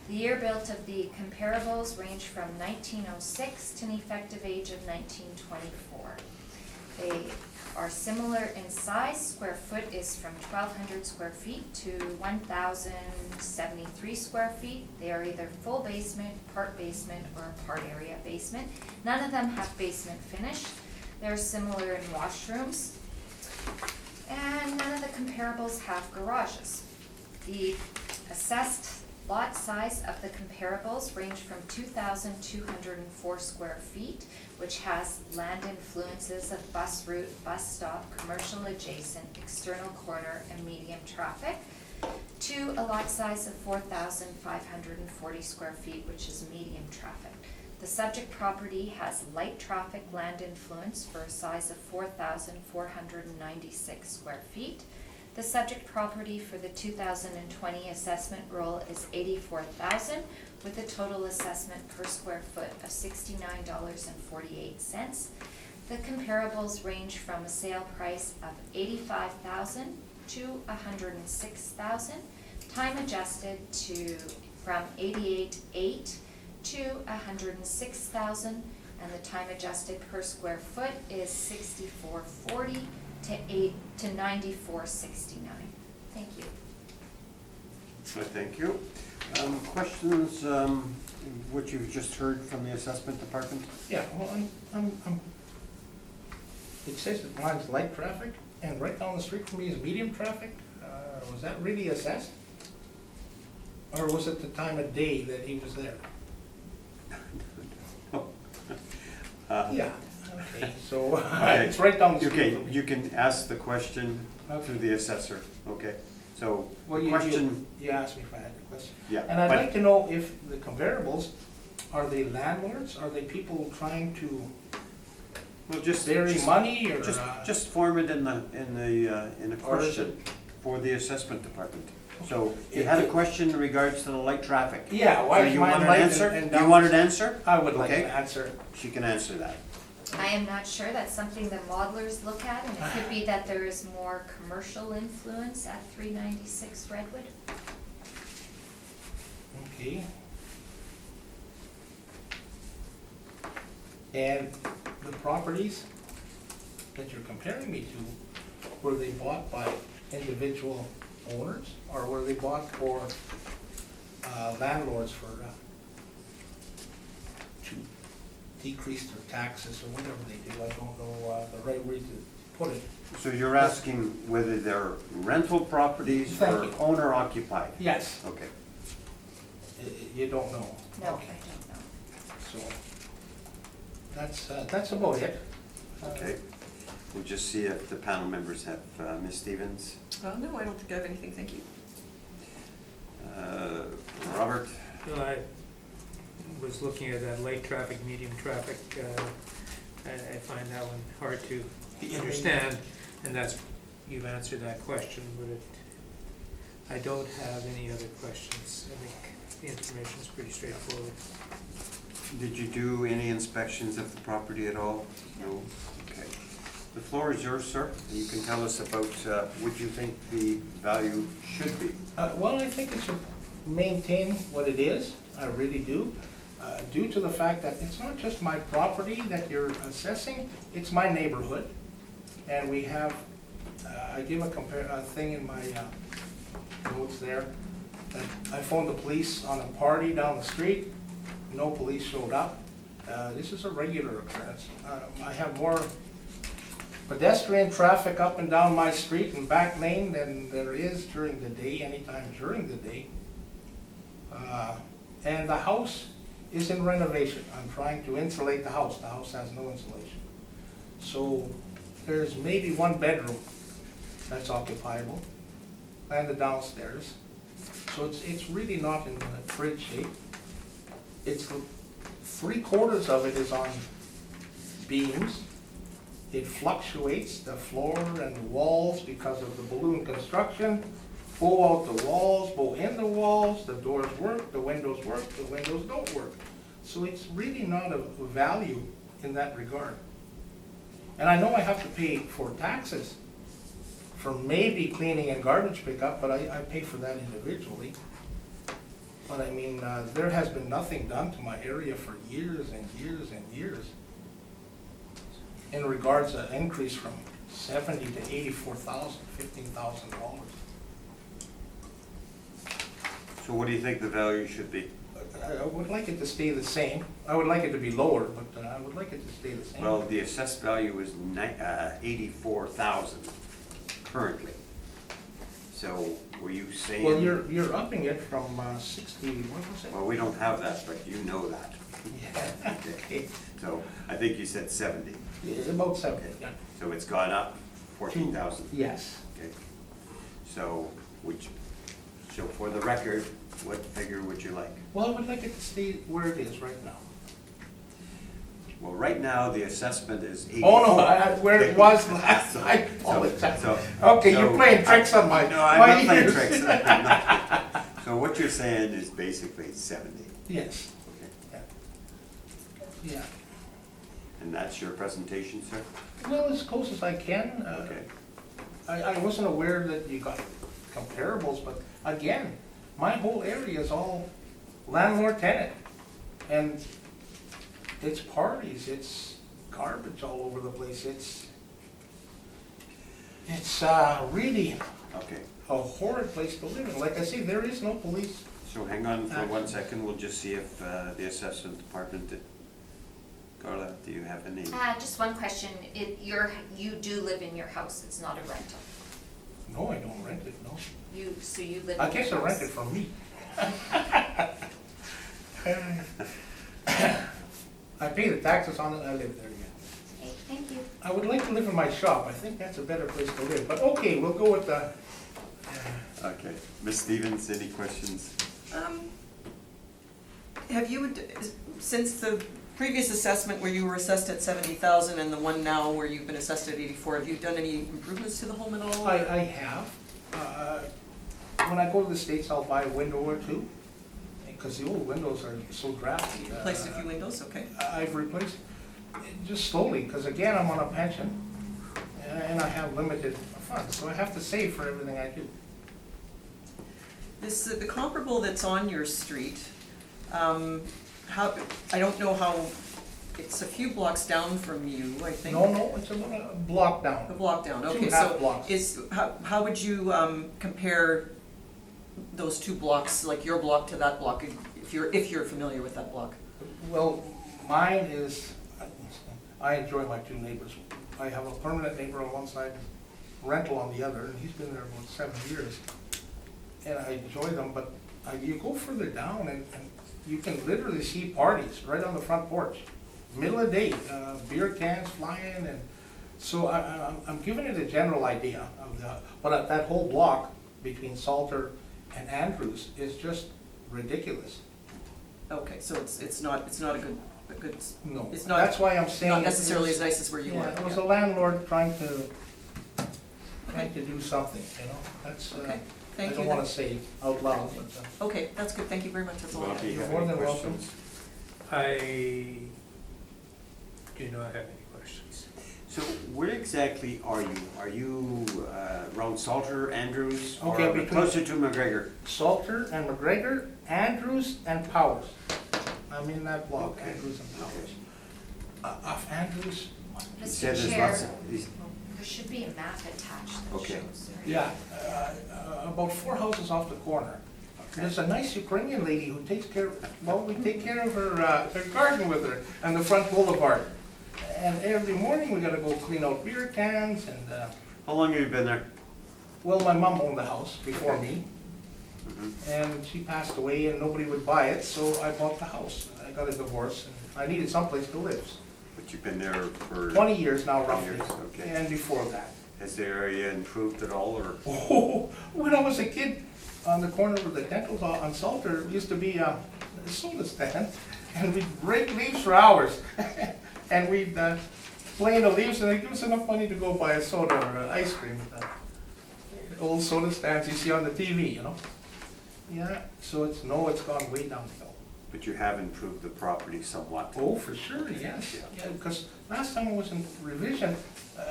The year built of the comparables range from 1906 to an effective age of 1924. They are similar in size. Square foot is from 1,200 square feet to 1,073 square feet. They are either full basement, part basement, or a part area basement. None of them have basement finish. They're similar in washrooms. And none of the comparables have garages. The assessed lot size of the comparables range from 2,204 square feet, which has land influences of bus route, bus stop, commercial adjacent, external corner, and medium traffic, to a lot size of 4,540 square feet, which is medium traffic. The subject property has light traffic land influence for a size of 4,496 square feet. The subject property for the 2020 assessment roll is $84,000, with a total assessment per square foot of $69.48. The comparables range from a sale price of $85,000 to $106,000, time adjusted to from $88,800 to $106,000, and the time adjusted per square foot is $64.40 to $94.69. Thank you. Thank you. Questions, what you've just heard from the assessment department? Yeah, well, it says that mine's light traffic, and right down the street from me is medium traffic. Was that really assessed? Or was it the time of day that he was there? Yeah, okay, so it's right down the street from me. You can ask the question to the assessor, okay? So, Well, the you question, asked me if I had a question. yeah. And I'd but- like to know if the comparables, are they landlords? Are they people trying to Well, just, bury money or? just form it in a Or is question for the assessment department. So, you had a question in regards to the light traffic. Yeah, why So is you mine want an light answer? and You down- want an answer? I would like Okay. an answer. She can answer that. I am not sure, that's something the modelers look at, and it could be that there is more commercial influence at 396 Redwood. Okay. And the properties that you're comparing me to, were they bought by individual owners, or were they bought for landlords for, to decrease their taxes or whatever they do? I don't know the right way to put it. So you're asking whether they're rental properties Thank or you. owner occupied? Yes, Okay. you don't know. No, I Okay. don't know. So, that's about it. Okay. We'll just see if the panel members have, Ms. Stevens, No, I don't think I have anything, thank you. Robert? Well, I was looking at that light traffic, medium traffic, I find that one hard to understand, and that's, you've answered that question, but I don't have any other questions. I think the information is pretty straightforward. Did you do any inspections of the property at all? No? Okay. The floor is yours, sir. You can tell us about what you think the value should be. Well, I think it should maintain what it is, I really do. due to the fact that it's not just my property that you're assessing, it's my neighborhood. And we have, I give a thing in my notes there, that I phoned the police on a party down the street, no police showed up. This is a regular occurrence. I have more pedestrian traffic up and down my street and back lane than there is during the day, anytime during the day. And the house is in renovation. I'm trying to insulate the house. The house has no insulation. So there's maybe one bedroom that's occupiable and the downstairs. So it's really not in great shape. It's 3/4 of it is on beams. It fluctuates, the floor and the walls because of the balloon construction. Bow out the walls, bow in the walls, the doors work, the windows don't work. So it's really not of value in that regard. And I know I have to pay for taxes for maybe cleaning and garbage pickup, but I pay for that individually. But I mean, there has been nothing done to my area for years and years and years in regards to increase from 70 to 84,000, $15,000. So what do you think the value should be? I would like it to stay the same. I would like it to be lower, but I would like it to stay the same. Well, the assessed value is 84,000 currently. So were you saying? Well, you're upping it from 60, what was it? Well, we don't have that, but you know that. Yeah, okay. So I think you said 70. It's about 70, yeah. So it's gone up 14,000. Yes. Okay. So so for the record, what figure would you like? Well, I would like it to stay where it is right now. Well, right now, the assessment is 84. Oh, no, where it was last, I apologize. Okay, you're playing tricks on my. No, I'm not playing tricks. I'm not. So what you're saying is basically 70. Yes. Okay. Yeah. And that's your presentation, sir? Well, as close as I can. Okay. I wasn't aware that you got comparables, but again, my whole area is all landlord-tenant. And it's parties, it's garbage all over the place. It's really Okay. a horrid place to live in. Like I say, there is no police. So hang on for 1 second. We'll just see if the assessment department did. Carla, do you have any? Just one question, you do live in your house, it's not a rental? No, I don't rent it, no. So you live in your I house? guess I rent it from me. I pay the taxes on it, and I live there, yeah. Okay, thank you. I would like to live in my shop. I think that's a better place to live, but okay, we'll go with the, Okay. Ms. Stevens, any questions? Have you, since the previous assessment where you were assessed at 70,000 and the one now where you've been assessed at 84, have you done any improvements to the home at all? I have. When I go to the States, I'll buy a window or two, because the old windows are so drafty. Replaced a few windows, okay. I've replaced, just slowly, because again, I'm on a pension, and I have limited funds, so I have to save for everything I do. This, the comparable that's on your street, how, I don't know how, it's a few blocks down from you, I think. No, it's a block A down. block down, okay, 2 so half blocks. how would you compare those 2 blocks, like your block to that block, if you're familiar with that block? Well, mine is, I enjoy my 2 neighbors. I have a permanent neighbor on one side, rental on the other, and he's been there about 7 years. And I enjoy them, but you go further down and you can literally see parties right on the front porch. Middle of the day, beer cans flying, and so I'm giving it a general idea of but that whole block between Salter and Andrews is just ridiculous. Okay, so it's not a good, No, it's not, that's why I'm saying. not necessarily as nice as where you Yeah, are. it was yeah. a landlord trying to do something, you know, that's, Okay, I thank you. don't wanna say out loud, but, Okay, that's good, thank you very much, that's all I have. Robbie, you You're have more any than welcome. questions? I do not have any questions. So where exactly are you? Are you around Salter, Andrews, or Okay, between- closer to McGregor? Salter and McGregor, Andrews and Powers. I'm in that block, Andrews and Powers. Off Andrews, You Mr. said there's Chair, lots of these- there should be a map attached that Okay. shows. yeah, about 4 houses off the corner. There's a nice Ukrainian lady who takes care, we take care of her garden with her on the front boulevard. And every morning we gotta go clean out beer cans and, How long have you been there? well, my mom owned the house before Okay. me. Mhm. And she passed away and nobody would buy it, so I bought the house. I got a divorce and I needed someplace to live. But you've been there for... 20 years now 20 roughly, years, okay. and before that. Has the area improved at all, or? Oh, when I was a kid, on the corner of the dental on Salter, used to be a soda stand, and we'd rake leaves for hours. And we'd play in the leaves, and they'd give us enough money to go buy a soda or an ice cream at the old soda stands you see on the TV, you know? Yeah, so it's gone way downhill. But you have improved the property somewhat. Oh, for sure, yes. Yeah, because last time I was in revision,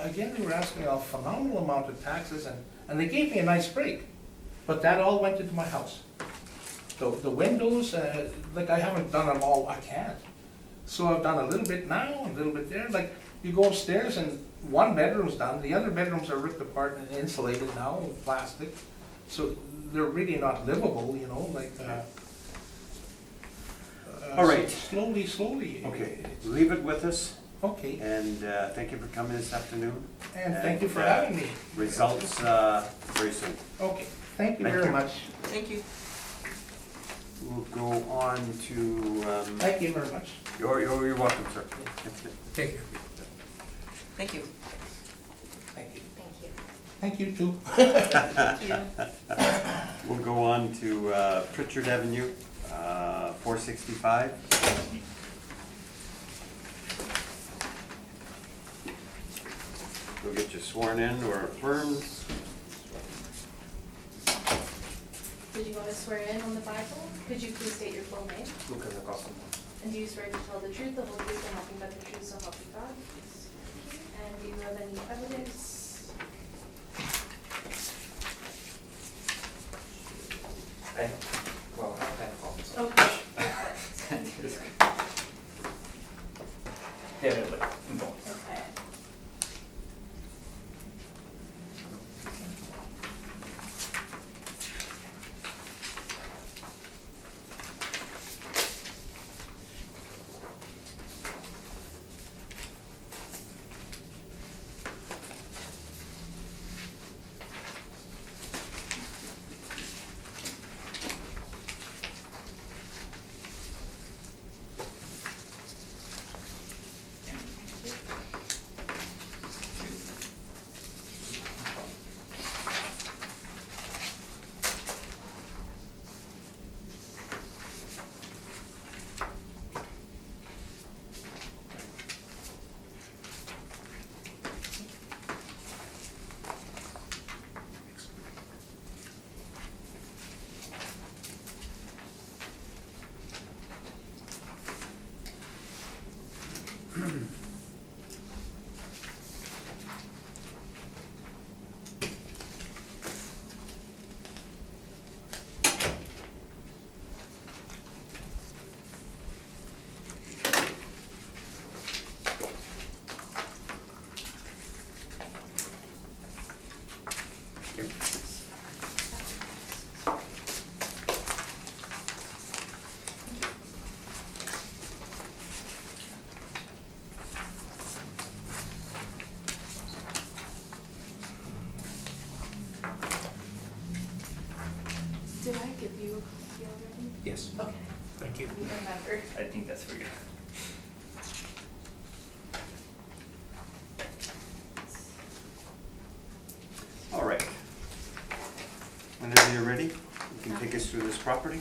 again, they were asking a phenomenal amount of taxes, and they gave me a nice break. But that all went into my house. The windows, like I haven't done them all, I can't. So I've done a little bit now, a little bit there. Like, you go upstairs and one bedroom's done, the other bedrooms are ripped apart and insulated now with plastic. So they're really not livable, you know, like, All right. so slowly. Okay, leave it with us, Okay, and thank you for coming this afternoon. and thank you for having me. Results very soon. Okay, thank you Thank very you. much. Thank you. We'll go on to, Thank you very much. you're welcome, sir. Take care. Thank you. Thank you. Thank you. Thank you too. Thank you. We'll go on to Pritchard Avenue, 465. We'll get you sworn in or affirmed. Did you want to swear in on the Bible? Could you please state your full name? Lucas Acosta. And do you swear to tell the truth, the whole truth, and nothing but the truth, so help you God? And do you have any evidence? Well, I have that problem. So. Okay, perfect. Yeah, no. Okay. Did I give you a copy already? Yes, Okay, thank you. you remember. I think that's for you. All right. Whenever you're ready, you can take us through this property.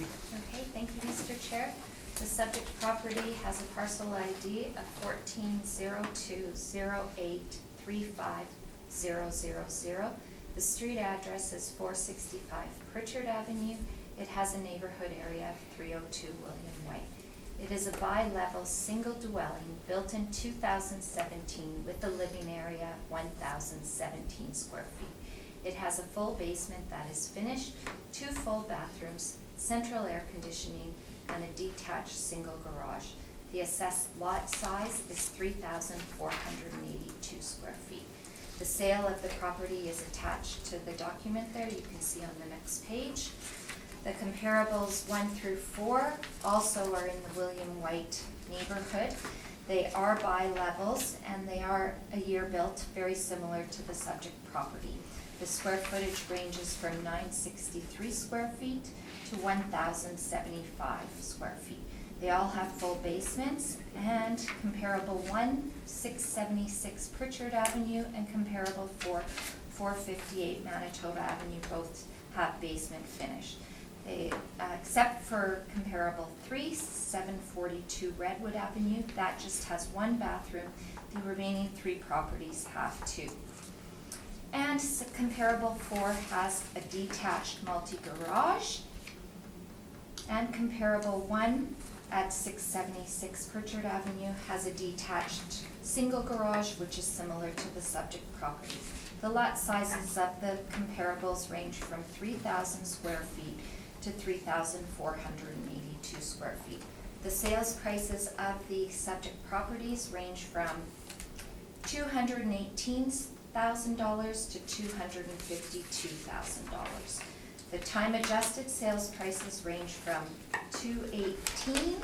Okay, thank you, Mr. Chair. The subject property has a parcel ID of 1402083500. The street address is 465 Pritchard Avenue. It has a neighborhood area of 302 William White. It is a bi-level, single dwelling built in 2017 with a living area of 1,017 square feet. It has a full basement that is finished, 2 full bathrooms, central air conditioning, and a detached single garage. The assessed lot size is 3,482 square feet. The sale of the property is attached to the document there, you can see on the next page. The comparables 1 through 4 also are in the William White neighborhood. They are by levels and they are a year built, very similar to the subject property. The square footage ranges from 963 square feet to 1,075 square feet. They all have full basements, and comparable 1, 676 Pritchard Avenue, and comparable 4, 458 Manitoba Avenue, both have basement finish. They, except for comparable 3, 742 Redwood Avenue, that just has 1 bathroom. The remaining 3 properties have 2. And comparable 4 has a detached multi-garage. And comparable 1 at 676 Pritchard Avenue has a detached single garage, which is similar to the subject property. The lot sizes of the comparables range from 3,000 square feet to 3,482 square feet. The sales prices of the subject properties range from $218,000 to $252,000. The time-adjusted sales prices range from $218,000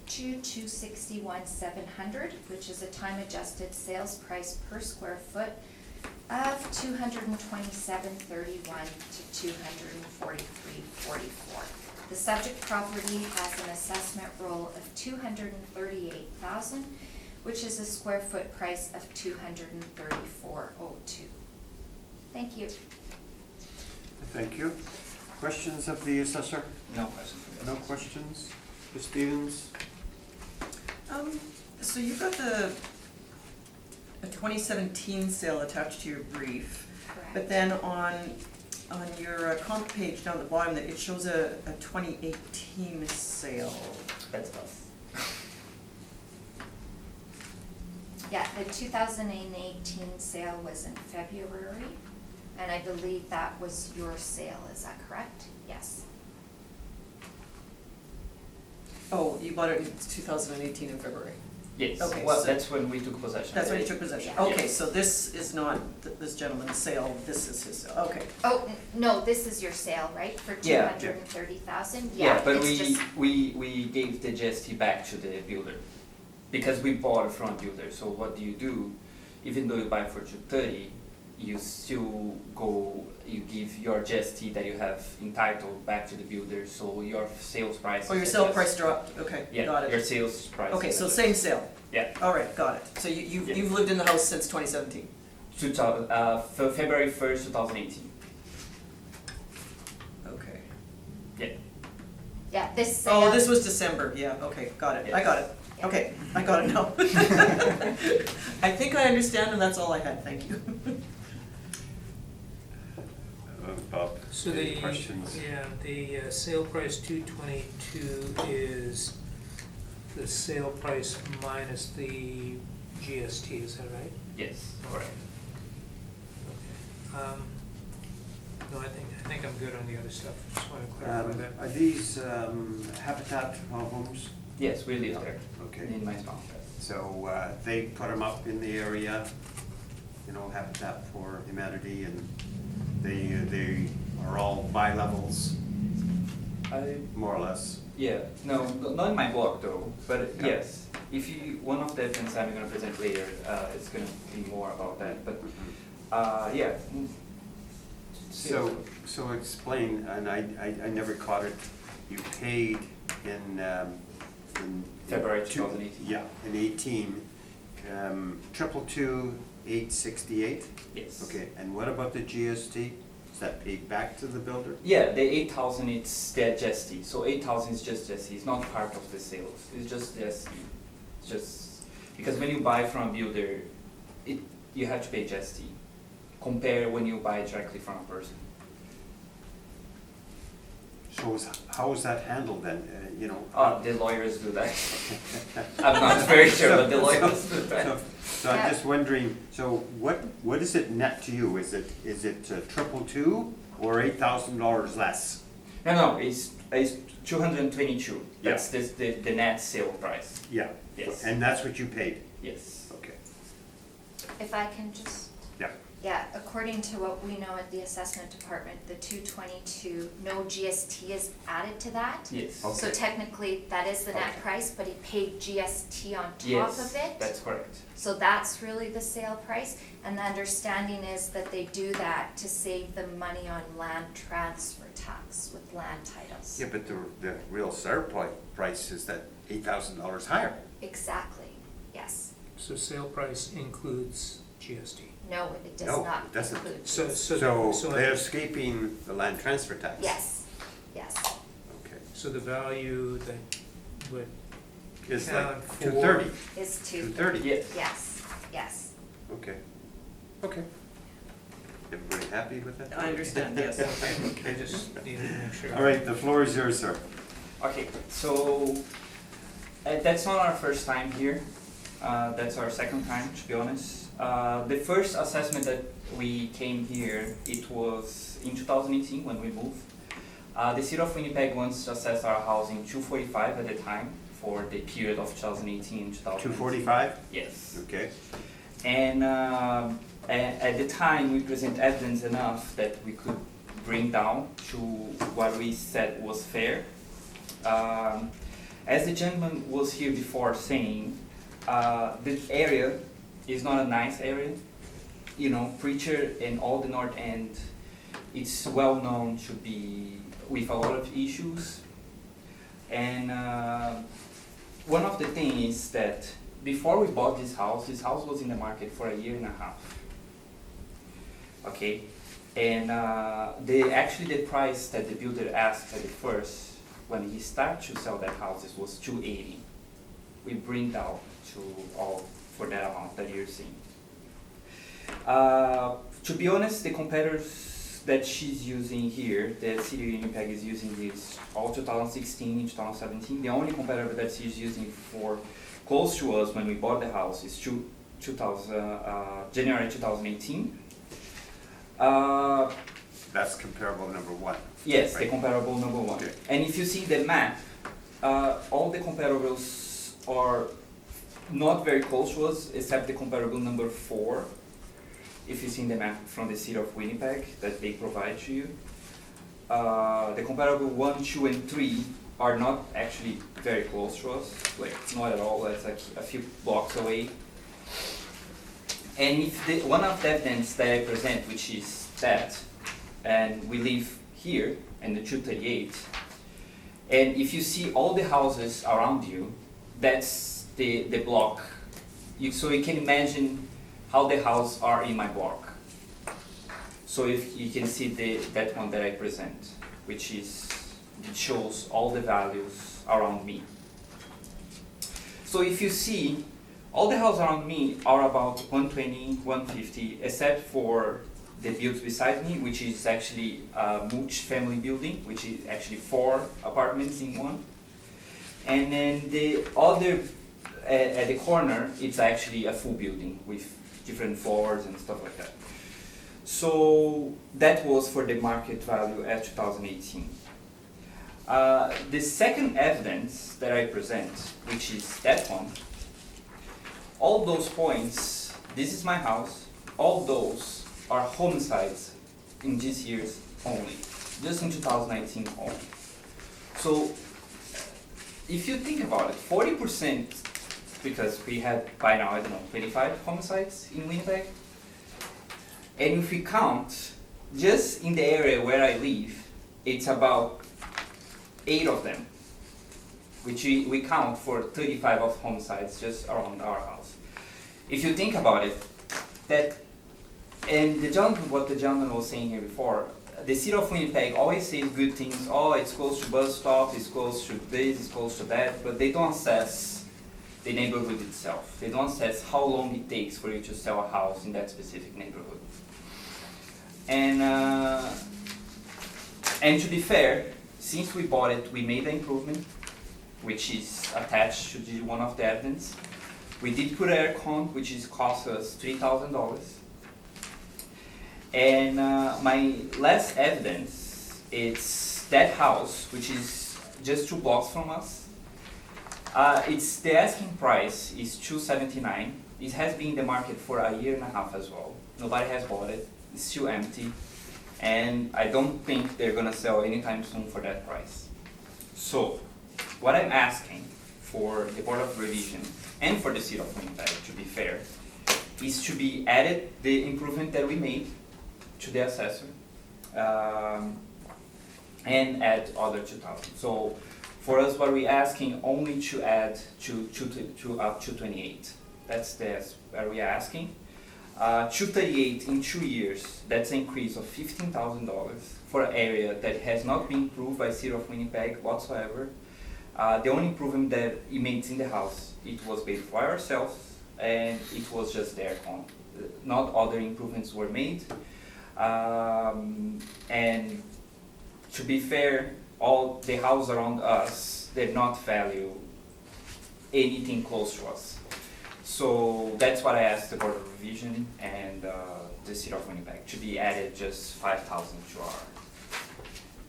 to $261,700, which is a time-adjusted sales price per square foot of $227.31 to $243.44. The subject property has an assessment roll of $238,000, which is a square foot price of $234.02. Thank you. Thank you. Questions of the assessor? No question. No questions? Ms. Stevens? So you've got a 2017 sale attached to your brief, but then on your comp page down at the bottom, it shows a 2018 sale. That's us. Yeah, the 2018 sale was in February, and I believe that was your sale, is that correct? Yes. Oh, you bought it in 2018 in February? Yes, Okay, well, so- that's when we took possession. That's when you took possession? Yeah. Okay, Yes. so this is not this gentleman's sale, this is his sale, okay. Oh, no, this is your sale, right, for Yeah. 230,000? Yeah, but it's just, we gave the GST back to the builder, because we bought it from builder, so what do? Even though you buy for 230, you still you give your GST that you have entitled back to the builder, so your sales price. Oh, your is sale adjusted. price dropped, okay, Yeah, got your it. sales price. Okay, is so adjusted. same sale, Yeah, all right, got it. So Yeah. you've lived in the house since 2017? February 1st, 2018. Okay. yeah, this sale. Oh, this was December, yeah, okay, got it, I got it. Yeah. Okay, I got it now. I think I understand, and that's all I had, thank you. Bob, So any the, questions? yeah, the sale price 222 is the sale price minus the GST, is that right? Yes, correct. Okay. No, I think I'm good on the other stuff, just wanna clarify that. Are these Habitat homes? Yes, we live there, Okay. in my town. So they put them up in the area, Habitat for Humanity, and they are all by levels, more or less. Yeah, no, not in my blog though, but Okay. yes, if you, one of the things I'm gonna present later, is gonna be more about that, but, yeah. So explain, and I never caught it, you paid in February two- 2018. Yeah, in 18, 222,868? Yes. Okay, and what about the GST? Is that paid back to the builder? Yeah, the 8,000, it's their GST, so 8,000 is just GST, it's not part of the sales, it's just GST. It's just, because when you buy from a builder, you have to pay GST, compare when you buy directly from a person. So how is that handled then, The lawyers do that. I'm not very sure, but the lawyers do that. So I'm just wondering, so what is it net to you? Is it 222 or $8,000 less? No, it's 222. That's the net sale price. Yeah, Yes. and that's what you paid, Yes. okay. If I can just. Yeah. Yeah, according to what we know at the assessment department, the 222, no GST is added to that. Yes. Okay. So technically, that is the net Okay. price, but he paid GST on top Yes, of it. that's correct. So that's really the sale price, and the understanding is that they do that to save them money on land transfer tax with land titles. Yeah, but the real price is that $8,000 higher. Exactly, yes. So sale price includes GST. No, it does No, not it doesn't. include So, GST. So they're escaping the land transfer tax? Yes, yes. Okay. So the value that would It's Account like for- 230, Is two. 230? Yes. Yes, yes. Okay, okay. Everybody happy with that? I understand, yes. I just needed to make sure. All right, the floor is yours, sir. Okay, so that's not our first time here. That's our second time, to be honest. The first assessment that we came here, it was in 2018 when we moved. The city of Winnipeg wants to assess our house in 245 at the time for the period of 2018 and 2019. 245? Yes. Okay. And at the time, we present evidence enough that we could bring down to what we said was fair. As the gentleman was here before saying, the area is not a nice area. You know, Pritchard and all the north end, it's well known to be with a lot of issues. And one of the things is that before we bought this house was in the market for a year and a half. Okay, and the price that the builder asked at the first, when he started to sell that house, was $280. We bring down to all for that amount that you're seeing. To be honest, the competitors that she's using here, the city of Winnipeg is using is all 2016 and 2017. The only competitor that she's using for close to us when we bought the house is January 2018. That's comparable number one. Yes, the Right. comparable number one. Okay. And if you see the map, all the comparables are not very close to us, except the comparable number 4. If you see the map from the city of Winnipeg that they provide to you. The comparable 1, 2, and 3 are not actually very close to us, like not at all, it's like a few blocks away. And if one of the evidence that I present, which is that, and we live here in the 238, and if you see all the houses around you, that's the block. So you can imagine how the houses are in my block. So if you can see that one that I present, which is, it shows all the values around me. So if you see, all the houses around me are about 120, 150, except for the build beside me, which is actually a multi-family building, which is actually 4 apartments in one. And then the other, at the corner, it's actually a full building with different floors and stuff like that. So that was for the market value at 2018. The second evidence that I present, which is that one, all those points, this is my house, all those are homicides in these years only, just in 2019 only. So if you think about it, 40%, because we had by now, 25 homicides in Winnipeg. And if we count, just in the area where I live, it's about 8 of them, which we count for 35 of homicides just around our house. If you think about it, and what the gentleman was saying here before, the city of Winnipeg always says good things, oh, it's close to bus stops, it's close to this, it's close to that, but they don't assess the neighborhood itself. They don't assess how long it takes for you to sell a house in that specific neighborhood. And to be fair, since we bought it, we made an improvement, which is attached to one of the evidence. We did put air con, which is cost us $3,000. And my last evidence, it's that house, which is just 2 blocks from us. It's the asking price is $279. It has been in the market for a year and a half as well. Nobody has bought it. It's still empty, and I don't think they're gonna sell anytime soon for that price. So, what I'm asking for the Board of Revision and for the City of Winnipeg, to be fair, is to be added the improvement that we made to the assessor, and add other 2,000. So for us, what we're asking only to add to up to 28. That's what we are asking. 238 in 2 years, that's an increase of $15,000 for an area that has not been improved by City of Winnipeg whatsoever. The only improvement that it made in the house, it was paid for ourselves, and it was just the aircon. Not other improvements were made. And to be fair, all the houses around us, they not value anything close to us. So that's what I asked the Board of Revision and the City of Winnipeg, to be added just 5,000 to our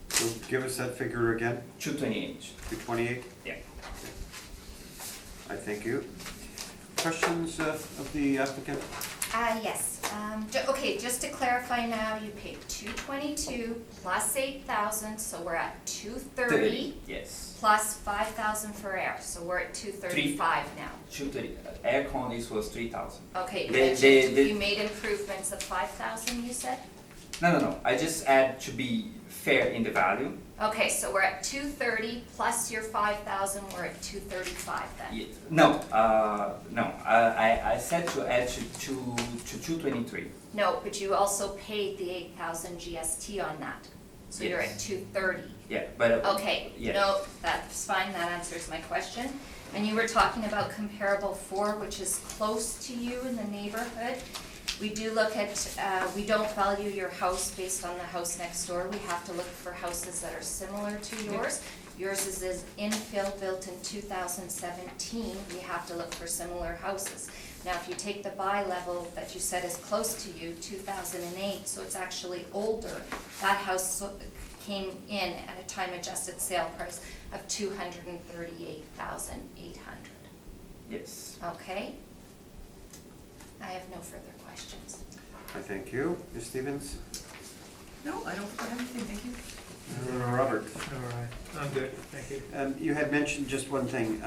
So give us that figure again, 228. 228? Yeah. I thank you. Questions of the applicant? Yes, okay, just to clarify now, you paid $222 plus $8,000, so we're at $230 Yes. plus $5,000 for air, so we're at $235 now. 230. Aircon, this was 3,000. Okay, you The- mentioned the- you made improvements of $5,000, you said? No. I just add to be fair in the value. Okay, so we're at $230 plus your $5,000, we're at $235 then? No. I said to add to 223. No, but you also paid the $8,000 GST on that, so you're at Yes. $230. Yeah, but Okay, yeah. no, that's fine, that answers my question. And you were talking about comparable 4, which is close to you in the neighborhood. We do look at, we don't value your house based on the house next door. We have to look for houses that are similar to yours. Yours is infill, built in 2017. We have to look for similar houses. Now, if you take the bi-level that you said is close to you, 2008, so it's actually older, that house came in at a time-adjusted sale price of $238,800. Yes. Okay? I have no further questions. I thank you. Ms. Stevens? No, I don't have anything, thank you. Robert? All right, I'm good, thank you. You had mentioned just one thing.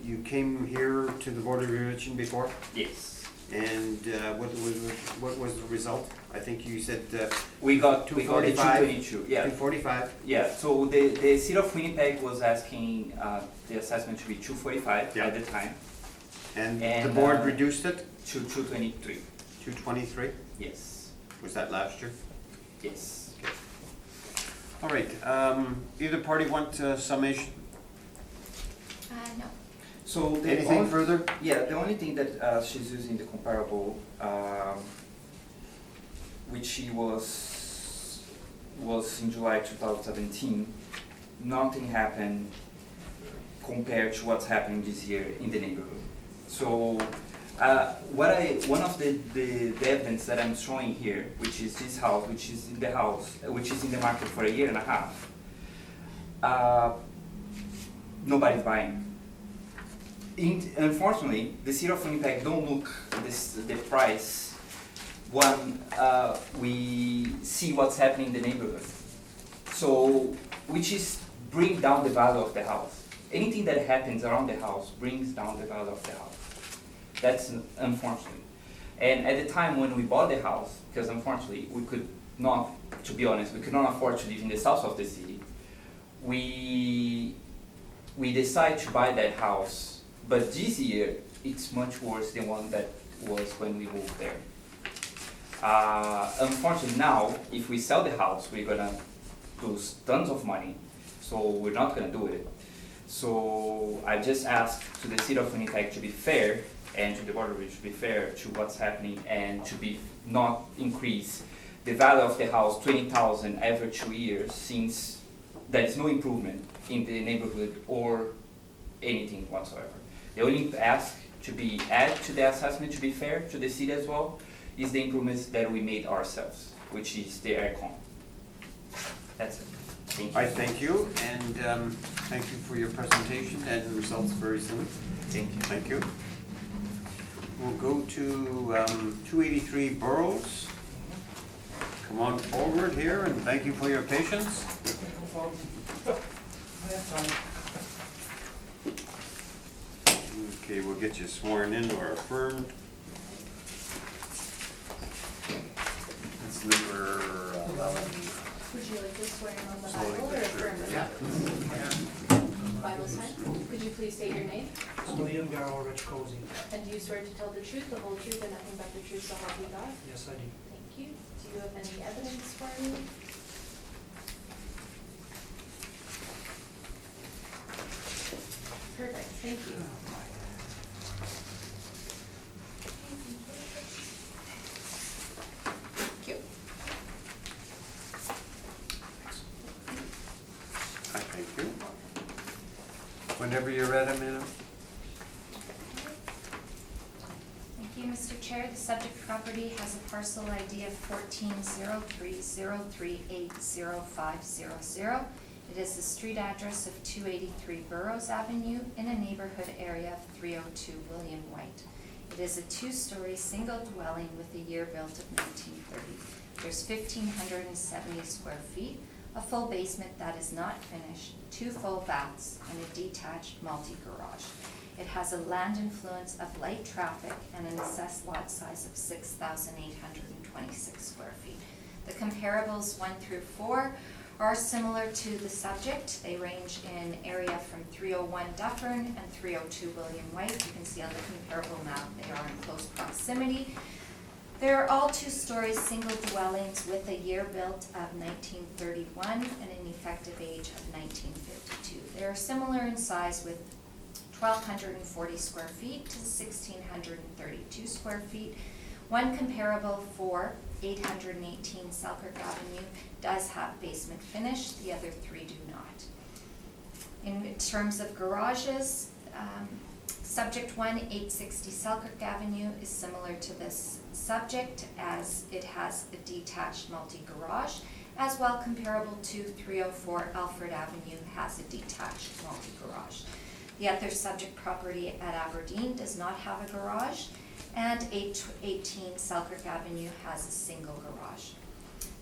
You came here to the Board of Revision before, Yes. and what was the result? I think you said We got the 245. 222. Yeah. 245. Yeah. So the City of Winnipeg was asking the assessment to be 245 Yeah. at the time And the And, board reduced it to 223. 223? Yes. Was that last year? Yes. All right, either party want summation? No. So the Anything only- further? Yeah, the only thing that she's using the comparable, which she was in July 2017, nothing happened compared to what's happening this year in the neighborhood. So one of the evidence that I'm showing here, which is this house, which is in the market for a year and a half, nobody's buying. Unfortunately, the City of Winnipeg don't look the price when we see what's happening in the neighborhood. So, which is bring down the value of the house. Anything that happens around the house brings down the value of the house. That's unfortunate. And at the time when we bought the house, because unfortunately we could not, to be honest, we could not afford to live in the south of the city, we decided to buy that house. But this year, it's much worse than one that was when we moved there. Unfortunately now, if we sell the house, we're gonna lose tons of money, so we're not gonna do it. So I just asked to the City of Winnipeg to be fair, and to the Board of Revision to be fair to what's happening, and to be not increase the value of the house 20,000 every 2 years, since there is no improvement in the neighborhood or anything whatsoever. The only ask to be added to the assessment, to be fair to the city as well, is the improvements that we made ourselves, which is the aircon. That's it. Thank you. I thank you, and thank you for your presentation, and results very soon. Thank you. Thank you. We'll go to 283 Burroughs. Come on forward here, and thank you for your patience. Okay, we'll get you sworn in or affirmed. That's number 11. Would you like to swear in on the Slowly Bible or but sure. affirm? Yeah. Bible sign. Could you please state your name? William Darrell Rich Cozy. And do you swear to tell the truth, the whole truth, and nothing but the truth, so help you God? Yes, I do. Thank you. Do you have any evidence for me? Perfect, thank you. Thank you. I thank you. Whenever you're ready, Amanda. Thank you, Mr. Chair. The subject property has a parcel ID of 140303805000. It is the street address of 283 Burroughs Avenue in a neighborhood area of 302 William White. It is a two-story single dwelling with a year built of 1930. There's 1,570 square feet, a full basement that is not finished, 2 full baths, and a detached multi-garage. It has a land influence of light traffic and an assessed lot size of 6,826 square feet. The comparables 1 through 4 are similar to the subject. They range in area from 301 Dufferin and 302 William White. You can see on the comparable map they are in close proximity. They're all two-story single dwellings with a year built of 1931 and an effective age of 1952. They are similar in size with 1,240 square feet to 1,632 square feet. One comparable for 818 Selkirk Avenue does have basement finish, the other 3 do not. In terms of garages, subject 1, 860 Selkirk Avenue is similar to this subject as it has a detached multi-garage, as well comparable to 304 Alfred Avenue has a detached multi-garage. The other subject property at Aberdeen does not have a garage, and 818 Selkirk Avenue has a single garage.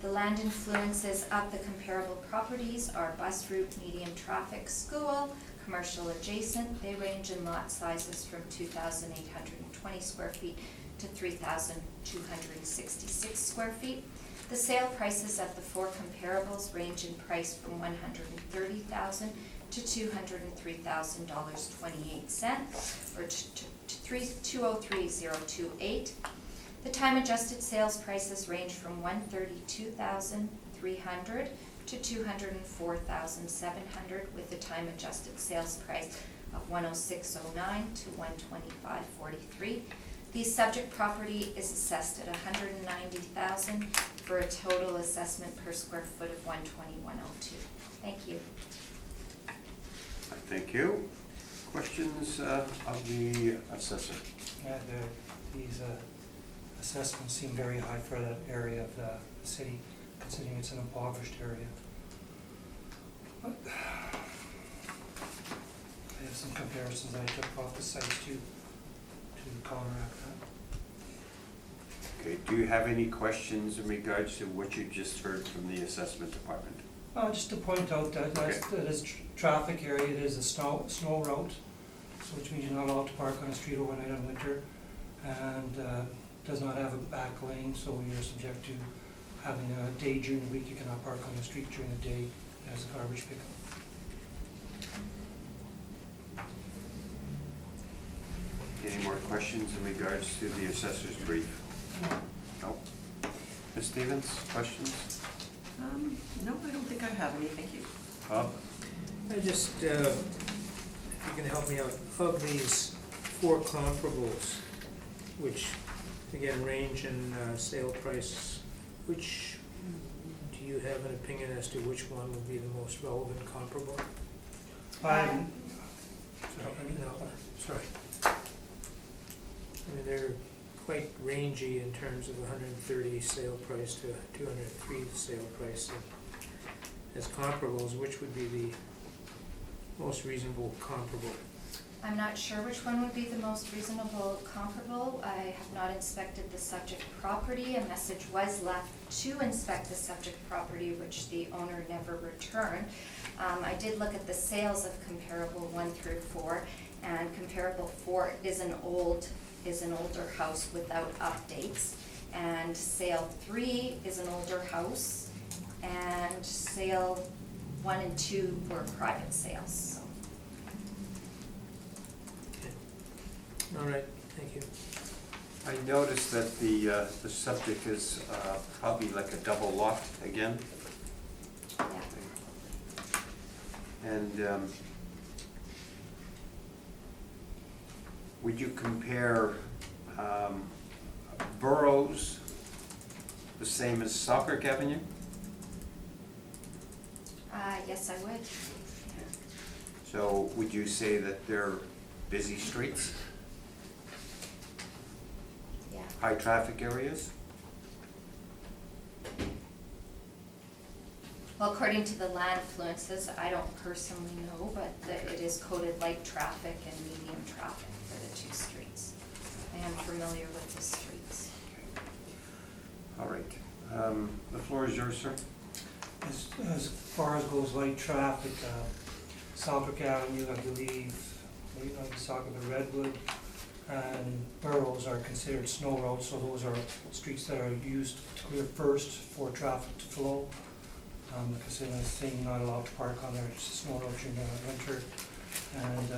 The land influences of the comparable properties are bus route, medium traffic, school, commercial adjacent. They range in lot sizes from 2,820 square feet to 3,266 square feet. The sale prices of the 4 comparables range in price from $130,000 to $203,028, or to 203,028. The time adjusted sales prices range from $132,300 to $204,700, with the time adjusted sales price of $106,09 to $125,43. The subject property is assessed at $190,000 for a total assessment per square foot of $121.02. Thank you. Thank you. Questions of the assessor? Yeah, these assessments seem very high for that area of the city, considering it's an impoverished area. But I have some comparisons I took off the sites to counteract that. Okay, do you have any questions in regards to what you just heard from the assessment department? Just to point out that Okay. that is traffic area, it is a snow route, so which means you're not allowed to park on the street overnight in winter, and does not have a back lane, so you're subject to having a day during the week. You cannot park on the street during the day as a garbage pickup. Any more questions in regards to the assessor's brief? No? Ms. Stevens, questions? No, I don't think I have any, thank you. Bob? I just, if you can help me out, of these 4 comparables, which again range in sale price, which, do you have an opinion as to which one would be the most relevant comparable? I'm- Sorry. I mean, they're quite rangy in terms of 130 sale price to 203 sale price. as comparables, which would be the most reasonable comparable? I'm not sure which one would be the most reasonable comparable. I have not inspected the subject property. A message was left to inspect the subject property, which the owner never returned. I did look at the sales of comparable 1 through 4, and comparable 4 is an older house without updates, and sale 3 is an older house, and sale 1 and 2 were private sales. All right, thank you. I noticed that the subject is probably like a double lot again. Yeah. And would you compare Burroughs the same as Selkirk Avenue? Yes, I would. So would you say that they're busy streets, Yeah. high traffic areas? Well, according to the land fluences, I don't personally know, but it is coded light traffic and medium traffic for the 2 streets. I am familiar with the streets. All right. The floor is yours, sir. As far as goes light traffic, Selkirk Avenue, I believe, maybe I'm talking about Redwood, and Burroughs are considered snow roads, so those are streets that are used to clear first for traffic to flow. Because in a thing, not allowed to park on there, it's snow road during the winter, and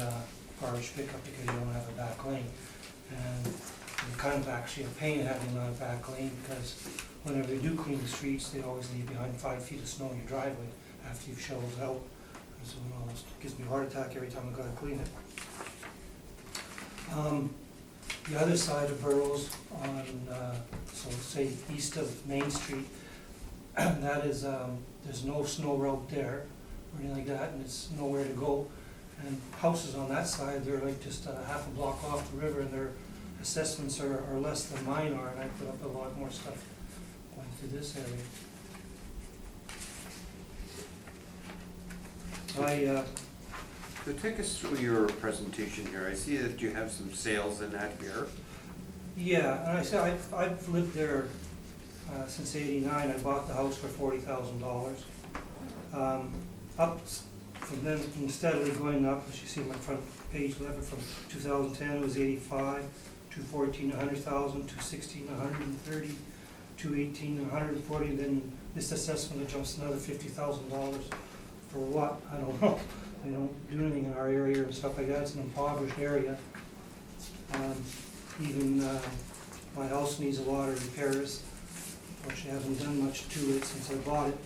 garbage pickup because you don't have a back lane. And it's kind of actually a pain having a back lane, because whenever they do clean the streets, they always leave behind 5 feet of snow in your driveway after you've shoveled it out. And so it almost gives me a heart attack every time I gotta clean it. The other side of Burroughs on, so say east of Main Street, that is, there's no snow road there or anything like that, and it's nowhere to go. And houses on that side, they're like just half a block off the river, and their assessments are less than mine are, and I put up a lot more stuff going through this area. So take us through your presentation here. I see that you have some sales in that here. Yeah, and I said, I've lived there since '89. I bought the house for $40,000. Up from then, and steadily going up, as you see on my front page, level from 2010 it was 85, 214, 100,000, 216, 130, 218, 140. Then this assessment it jumps another $50,000 for what? I don't know. They don't do anything in our area and stuff like that. It's an impoverished area. Even my house needs a lot of repairs. Unfortunately, I haven't done much to it since I bought it.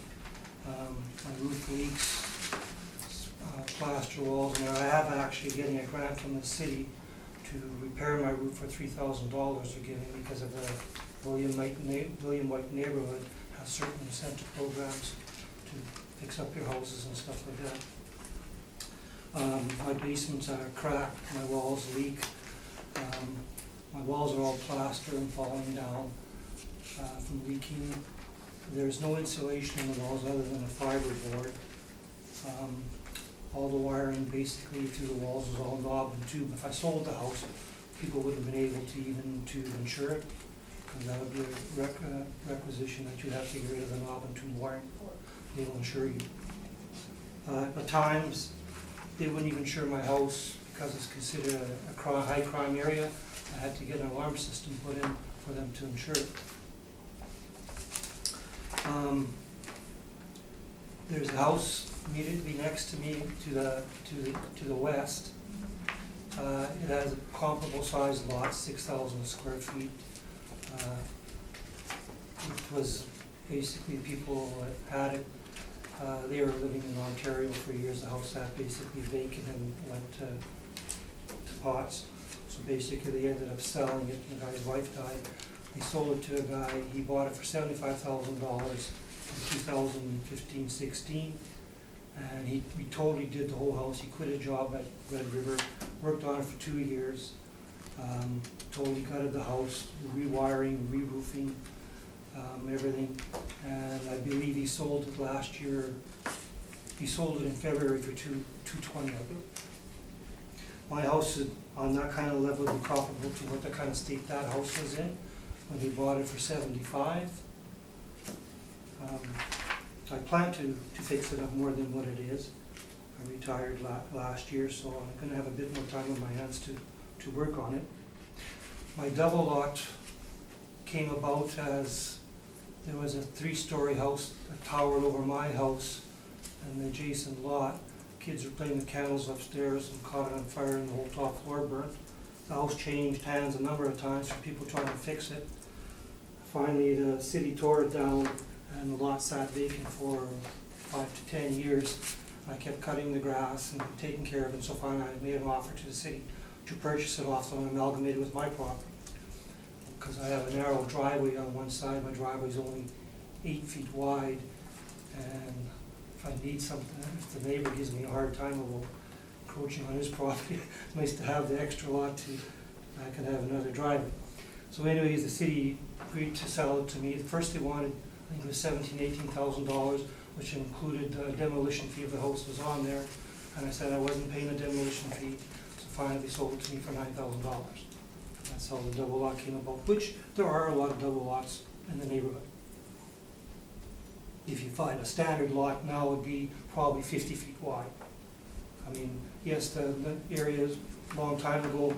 My roof leaks, plaster walls, and I have actually getting a grant from the city to repair my roof for $3,000 they're giving because of the William White neighborhood has certain incentive programs to fix up your houses and stuff like that. My basements are cracked, my walls leak. My walls are all plaster and falling down from leaking. There's no insulation in the walls other than a fiber board. All the wiring basically through the walls is all knob and tube. If I sold the house, people wouldn't have been able to even to insure it, because that would be a requisition that you'd have to get rid of the knob and tube wiring for. They will insure you. At times, they wouldn't even insure my house because it's considered a high crime area. I had to get an alarm system put in for them to insure it. There's a house immediately next to me to the west. It has a comparable sized lot, 6,000 square feet. It was basically people that had it. They were living in Ontario for years. The house sat basically vacant and went to pots. So basically they ended up selling it. The guy's wife died. They sold it to a guy. He bought it for $75,000 in 2015-16. And he totally did the whole house. He quit a job at Red River, worked on it for 2 years, totally gutted the house, rewiring, re-roofing, everything. And I believe he sold it last year He sold it in February for $220, I believe. My house is on that kind of level, would be comparable to what the kind of state that house was in when he bought it for $75. I plan to fix it up more than what it is. I retired last year, so I'm gonna have a bit more time on my hands to work on it. My double lot came about as there was a 3-story house that towered over my house and the adjacent lot. Kids were playing with candles upstairs and caught it on fire and the whole top floor burnt. The house changed hands a number of times for people trying to fix it. Finally, the city tore it down and the lot sat vacant for 5 to 10 years. I kept cutting the grass and taking care of it, so finally I made an offer to the city to purchase it off so I'm amalgamated with my property. Because I have a narrow driveway on one side, my driveway's only 8 feet wide, and if I need something, if the neighbor gives me a hard time about encroaching on his property, it's nice to have the extra lot to, I can have another driveway. So anyways, the city agreed to sell it to me. First they wanted, I think it was $18,000, which included the demolition fee of the house was on there, and I said I wasn't paying the demolition fee, so finally they sold it to me for $9,000. That's how the double lot came about, which there are a lot of double lots in the neighborhood. If you find a standard lot now, would be probably 50 feet wide. I mean, yes, the areas, a long time ago,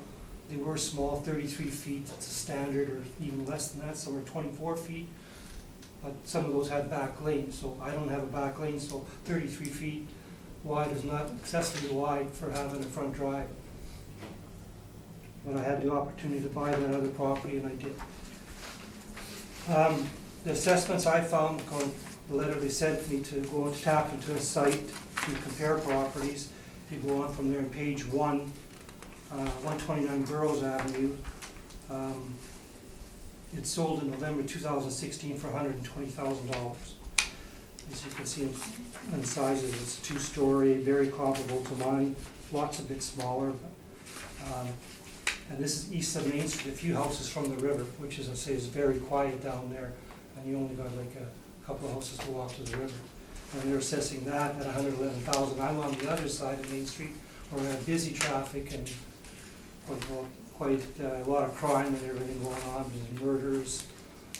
they were small, 33 feet, that's a standard, or even less than that, some are 24 feet. But some of those had back lanes, so I don't have a back lane, so 33 feet wide is not excessively wide for having a front drive. But I had the opportunity to buy that other property, and I did. The assessments I found, the letter they sent me to go and tap into a site to compare properties. If you go on from there on page 1, 129 Burroughs Avenue. It sold in November 2016 for $120,000. As you can see in sizes, it's 2-story, very comparable to mine, lots a bit smaller. And this is east of Main Street, a few houses from the river, which, as I say, is very quiet down there. And you only got like a couple of houses to walk to the river. And they're assessing that at $111,000. I'm on the other side of Main Street, where we have busy traffic and quite a lot of crime and everything going on. There's murders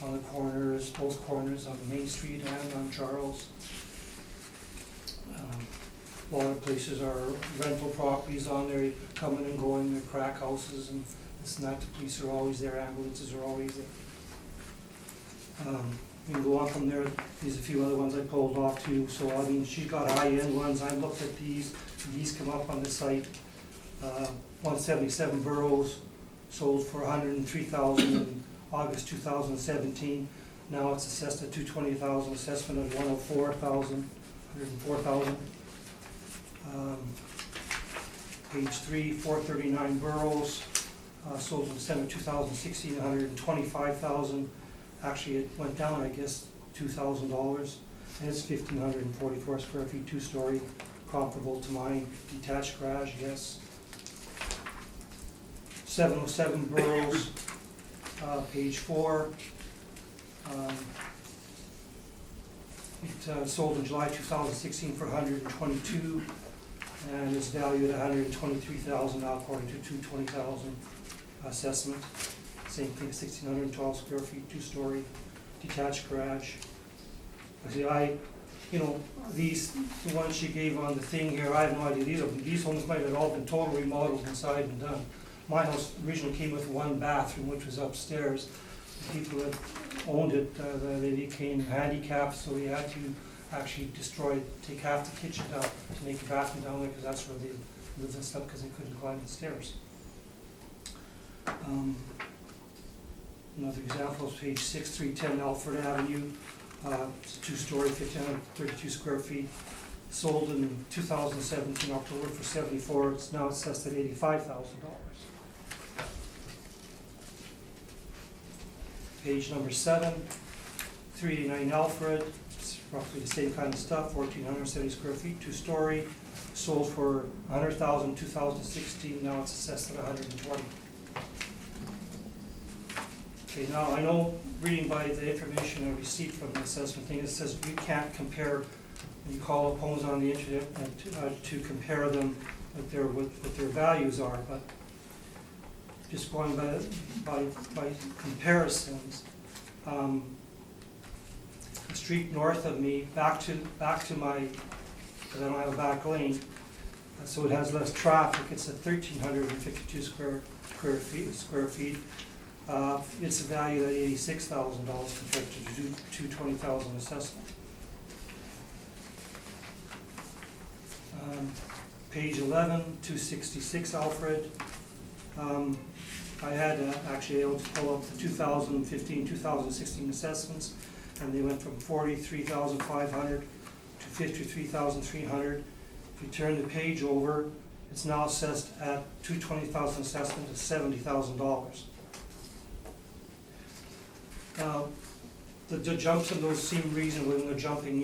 on the corners, both corners on Main Street and on Charles. A lot of places are rental properties on there, coming and going, they're crack houses and this and that. The police are always there, ambulances are always there. We can go on from there. There's a few other ones I pulled off too. So I mean, she's got high-end ones. I looked at these. These come up on the site. 177 Burroughs sold for $103,000 in August 2017. Now it's assessed at $220,000. Assessment of $104,000. Page 3, 439 Burroughs sold in December 2016, $125,000. Actually, it went down, I guess, $2,000, and it's 1,544 square feet, 2-story, comparable to mine. Detached garage, yes. 707 Burroughs, page 4. It sold in July 2016 for $122,000, and it's valued at $123,000 now, according to $220,000 assessment. Same thing, 1,612 square feet, 2-story, detached garage. These, the ones she gave on the thing here, I have no idea. These homes might have all been totally remodeled inside and done. My house originally came with 1 bathroom, which was upstairs. The people that owned it, they became handicapped, so we had to actually take half the kitchen out to make a bathroom down there, because that's where they lived and stuff, because they couldn't climb the stairs. Another example is page 6, 310 Alfred Avenue. It's a 2-story, 1,532 square feet. Sold in 2017 October for $74,000. It's now assessed at $85,000. Page number 7, 389 Alfred. It's roughly the same kind of stuff. 1,470 square feet, 2-story. Sold for $100,000 in 2016. Now it's assessed at $120,000. Okay, now I know, reading by the information I received from the assessment thing, it says you can't compare You call up homes on the internet and to compare them with what their values are, but just going by comparisons, the street north of me, back to my, because I don't have a back lane, so it has less traffic, it's at 1,352 square feet. It's valued at $86,000 compared to $220,000 assessment. Page 11, 266 Alfred. I had actually able to pull up the 2015, 2016 assessments, and they went from 43,500 to 53,300. If you turn the page over, it's now assessed at 220,000 assessment to $70,000. Now, the jumps in those seem reasonable when they're jumping,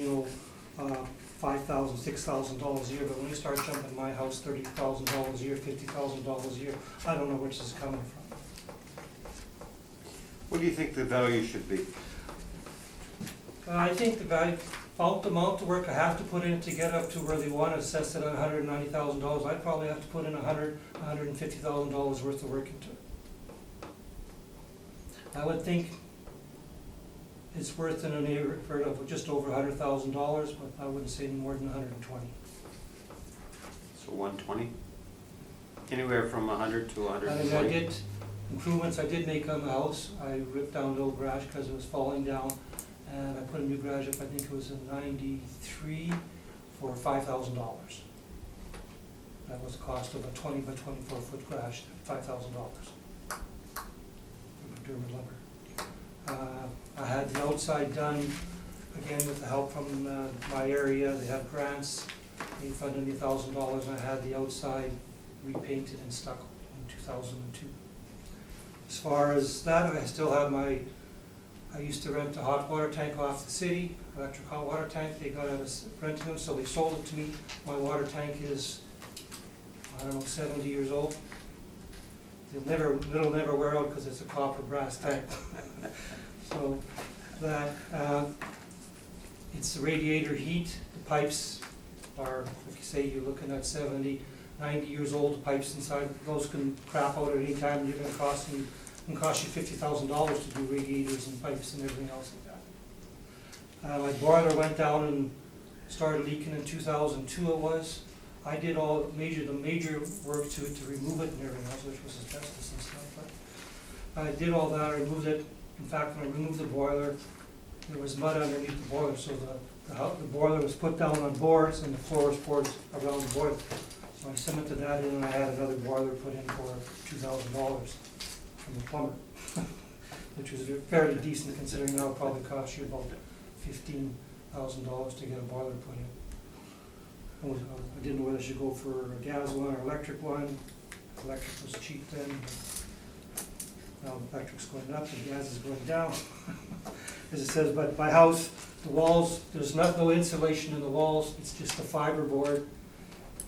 $5,000, $6,000 a year, but when you start jumping my house $30,000 a year, $50,000 a year, I don't know which this is coming from. What do you think the value should be? I think the value, about the amount of work I have to put in to get up to where they want to assess it at $190,000, I'd probably have to put in $150,000 worth of work into it. I would think it's worth in a neighborhood of just over $100,000, but I wouldn't say any more than 120. So 120? Anywhere from 100 to I mean, 120? I did improvements I did make on the house. I ripped down the old garage because it was falling down, and I put a new garage up, I think it was in '93, for $5,000. That was the cost of a 20 by 24 foot garage, $5,000. Durham lumber. I had the outside done, again with the help from my area. They have grants. They funded me $1,000, and I had the outside repainted and stucco in 2002. As far as that, I still have I used to rent a hot water tank off the city, electric hot water tank. They got out of renting them, so they sold it to me. My water tank is, 70 years old. It'll never wear out because it's a copper brass tank. So that, it's the radiator heat. The pipes are, if you say you're looking at 70, 90 years old, the pipes inside, those can crap out at any time, and you're gonna cost you $50,000 to do radiators and pipes and everything else like that. My boiler went down and started leaking in 2002 it was. I did the major work to it, to remove it and everything else, which was asbestos and stuff, but I did all that, I removed it. In fact, when I removed the boiler, there was mud underneath the boiler, so the boiler was put down on boards and the floor was poured around the boiler. So I cemented that in, and I had another boiler put in for $2,000 from the plumber, which was fairly decent considering that would probably cost you about $15,000 to get a boiler put in. I didn't know whether I should go for a gas one or electric one. Electric was cheap then. Now electric's going up and gas is going down. As it says, but my house, the walls, there's no insulation in the walls, it's just a fiber board.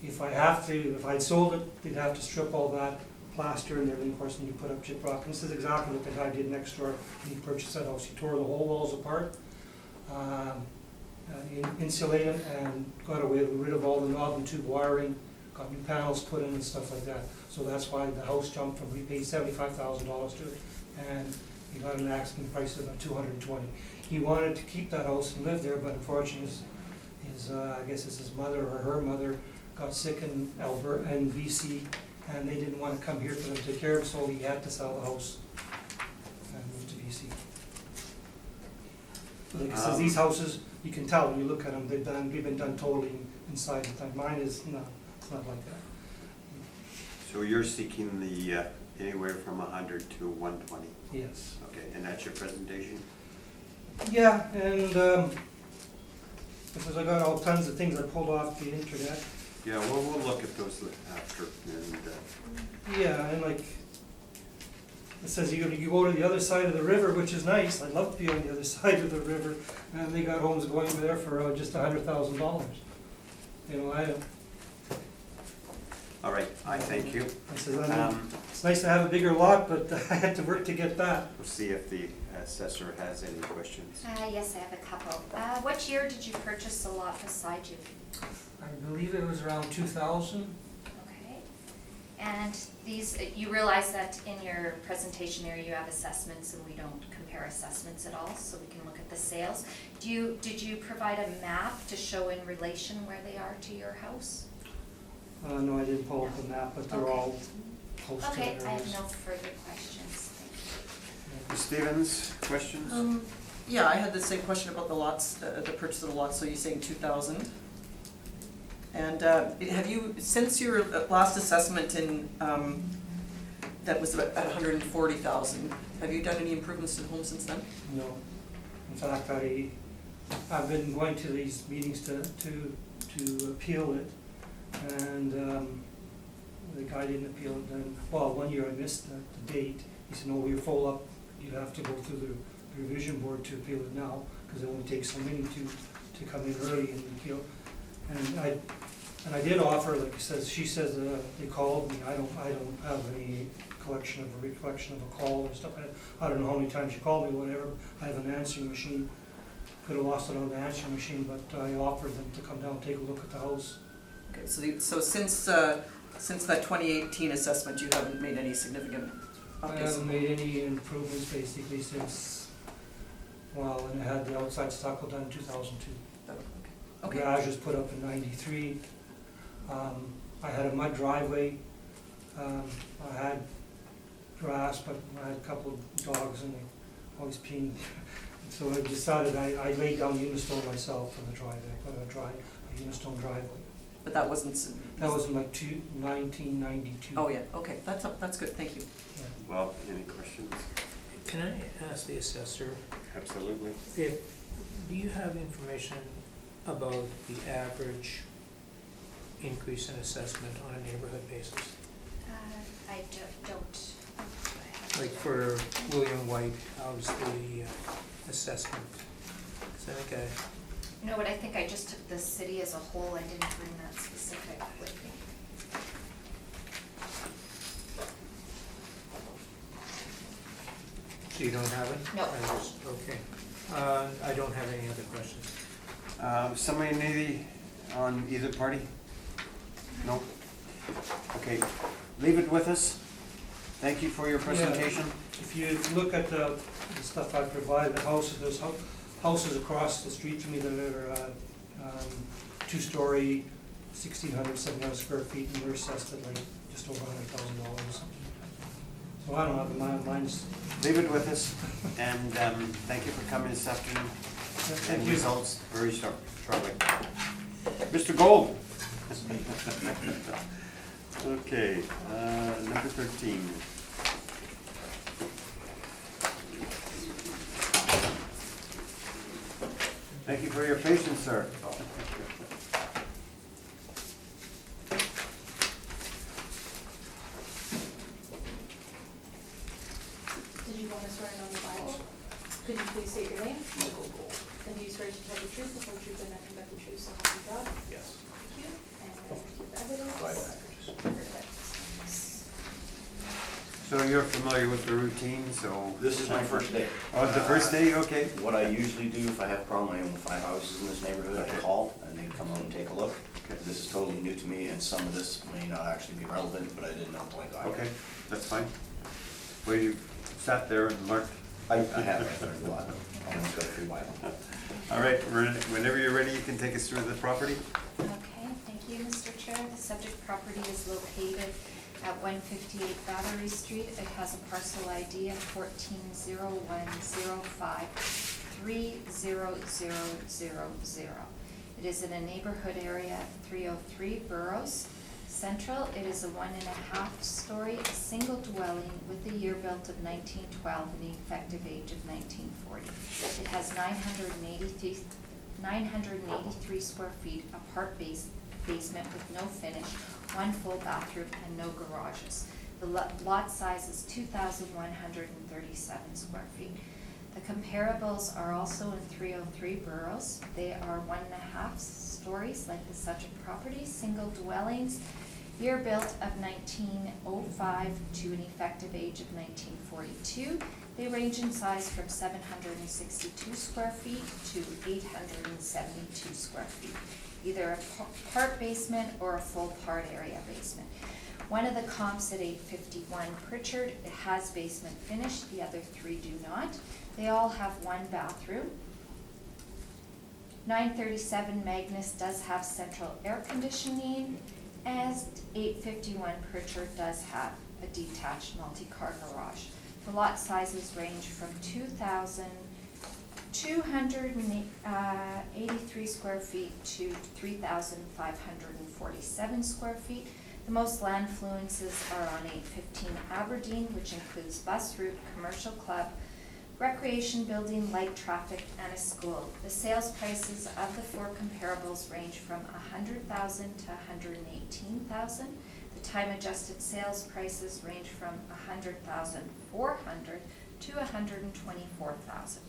If I'd sold it, they'd have to strip all that plaster and everything, of course, and you put up gyprock. And this is exactly what the guy did next door when he purchased that house. He tore the whole walls apart, insulated, and got rid of all the knob and tube wiring, got new panels put in and stuff like that. So that's why the house jumped from, we paid $75,000 to it, and he got an asking price of about $220,000. He wanted to keep that house and live there, but unfortunately I guess it's his mother or her mother got sick in Alberta and BC, and they didn't want to come here for them to take care of, so he had to sell the house and move to BC. Like I said, these houses, you can tell when you look at them, they've been done totally inside the time. Mine is not, it's not like that. So you're seeking the anywhere from 100 to 120? Yes. Okay, and that's your presentation? Yeah, and because I got all tons of things I pulled off the internet. Yeah, well, we'll look at those after, and Yeah, and like, it says you go to the other side of the river, which is nice. I'd love to be on the other side of the river, and they got homes going there for just $100,000. all right, I thank you. I says, It's nice to have a bigger lot, but I had to work to get that. We'll see if the assessor has any questions. Yes, I have a couple. What year did you purchase the lot beside you? I believe it was around 2000. Okay. And these, you realize that in your presentation area you have assessments and we don't compare assessments at all, so we can look at the sales. Did you provide a map to show in relation where they are to your house? No, I didn't pull up the map, but they're Okay. all close to Okay, areas. I have no further questions. Thank Ms. Stevens, questions? Yeah, I had the same question about the lots, the purchase of the lots, so you're saying 2,000? And have you, since your last assessment in, that was at 140,000, have you done any improvements to the home since then? No. In fact, I've been going to these meetings to appeal it, and the guy didn't appeal it then. Well, one year I missed the date. He said, no, we're full up, you have to go through the revision board to appeal it now, because it only takes so many to come in early and appeal. And I did offer, like he says, she says, they called me. I don't have any recollection of a call or stuff. I don't know how many times you called me, whatever. I have an answering machine. Could have lost it on the answering machine, but I offered them to come down and take a look at the house. Okay, so since that 2018 assessment, you haven't made any significant I updates? haven't made any improvements basically since, well, and I had the outside stucco done in 2002. Oh, The okay. garage was put up in '93. I had a mud driveway. I had grass, but I had a couple of dogs and they always peeing. So I decided I laid down Unistone myself for the driveway. I put a Unistone driveway. But that wasn't, That was in like 1992. oh yeah, okay, that's good, thank you. Yeah. Well, any questions? Can I ask the assessor, Absolutely. do you have information about the average increase in assessment on a neighborhood basis? I don't. Like for William White, how's the assessment? 'Cause I think You know what, I think I just took the city as a whole, I didn't bring that specific with me. so you don't have it? No. Okay. I don't have any other questions. Somebody need on either party? No? Okay, leave it with us. Thank you for your presentation. If you look at the stuff I provided, the houses, there's houses across the street from me that are two-story, 1,600, 700 square feet, and they're assessed at like just over $100,000. So I don't know, mine's, Leave it with us, and thank you for coming this afternoon. thank And you. results very shortly. Mr. Gold. Okay, number 13. Thank you for your patience, sir. Did you want to swear in on the Bible? Could you please state your name? Michael Gold. And do you swear to tell the truth, the whole truth, and nothing but the truth, so help you God? Yes. Thank you. And give evidence. By packages. Perfect. So you're familiar with the routine, so. This is my first day. Oh, it's the first day, okay. What I usually do if I have a problem, I own 5 houses in this neighborhood, I call and they come out and take a look. This is totally new to me and some of this may not actually be relevant, but I didn't know until I got Okay, here. that's fine. Well, you sat there and learned. I have, I've learned a lot. I almost got a free Bible. All right, whenever you're ready, you can take us through the property. Okay, thank you, Mr. Chair. The subject property is located at 158 Battery Street. It has a parcel ID of 140105300000. It is in a neighborhood area of 303 Burroughs Central. It is a 1.5 story, a single dwelling with a year built of 1912 and the effective age of 1940. It has 983 square feet, a part basement with no finish, 1 full bathroom, and no garages. The lot size is 2,137 square feet. The comparables are also in 303 Burroughs. They are 1.5 stories like the subject property, single dwellings, Year built of 1905 to an effective age of 1942. They range in size from 762 square feet to 872 square feet, either a part basement or a full part area basement. One of the comps at 851 Pritchard, it has basement finish, the other three do not. They all have one bathroom. 937 Magnus does have central air conditioning, as 851 Pritchard does have a detached multi-car garage. The lot sizes range from 2,283 square feet to 3,547 square feet. The most land fluences are on 815 Aberdeen, which includes bus route, commercial club, recreation building, light traffic, and a school. The sales prices of the four comparables range from $100,000 to $118,000. The time adjusted sales prices range from $100,400 to $124,000.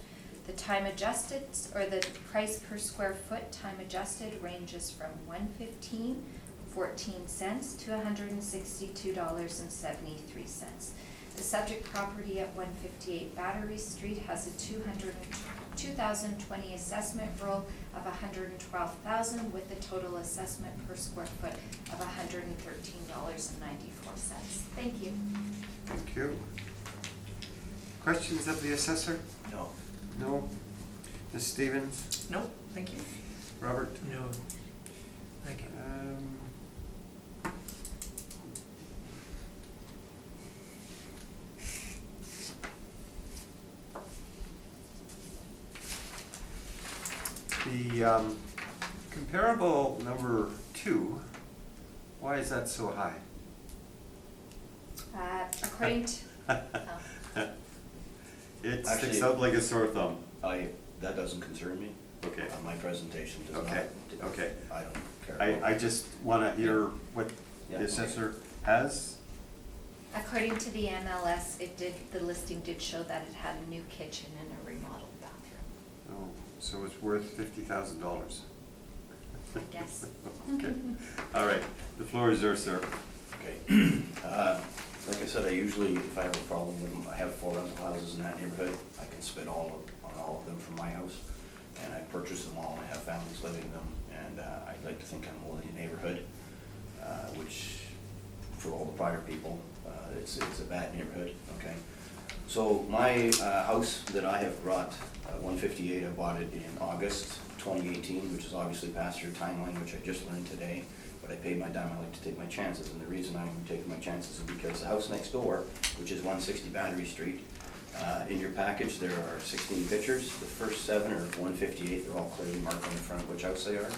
The time adjusted, or the price per square foot time adjusted, ranges from $115.14 to $162.73. The subject property at 158 Battery Street has a 2020 assessment roll of $112,000 with a total assessment per square foot of $113.94. Thank you. Thank you. Questions of the assessor? No. No? Ms. Stevens? No, thank you. Robert? No. Thank you. The comparable number 2, why is that so high? According to, It Actually- sticks out like a sore thumb. That doesn't concern me. Okay. My presentation does not. Okay, okay. I don't care. about I just wanna hear what Yeah. the assessor has. according to the MLS, the listing did show that it had a new kitchen and a remodeled bathroom, Oh, so it's worth $50,000. I guess. Okay, all right, the floor is yours, sir. Okay. Like I said, I usually, if I have a problem with them, I have 4 rental houses in that neighborhood. I can spit on all of them from my house. And I purchased them all, and I have families living in them. And I'd like to think I'm a living neighborhood, which for all the prior people, it's a bad neighborhood, okay? So my house that I have brought, 158, I bought it in August 2018, which is obviously past your timeline, which I just learned today. But I paid my dime, I like to take my chances, and the reason I'm taking my chances is because the house next door, which is 160 Battery Street, in your package, there are 16 pictures. The first 7 are 158, they're all clearly marked on the front which house they are.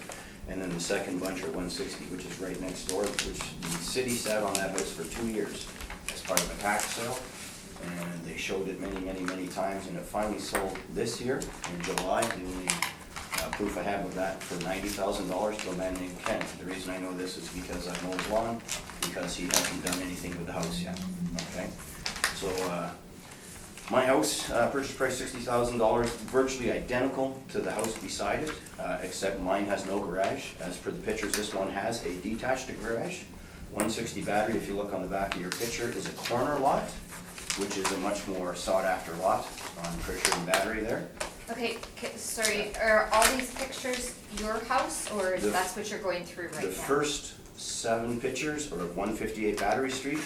And then the second bunch are 160, which is right next door, which the city sat on that house for 2 years as part of a tax sale. And they showed it many times, and it finally sold this year in July. The only proof I have of that for $90,000 to a man named Ken. The reason I know this is because I mow his lawn, because he hasn't done anything with the house yet, okay? So, my house, purchase price $60,000, virtually identical to the house beside it, except mine has no garage. As per the pictures, this one has a detached garage. 160 Battery, if you look on the back of your picture, is a corner lot, which is a much more sought-after lot on Pritchard and Battery there. Okay, sorry, are all these pictures your house, or The- that's what you're going through right now? The first 7 pictures are of 158 Battery Street,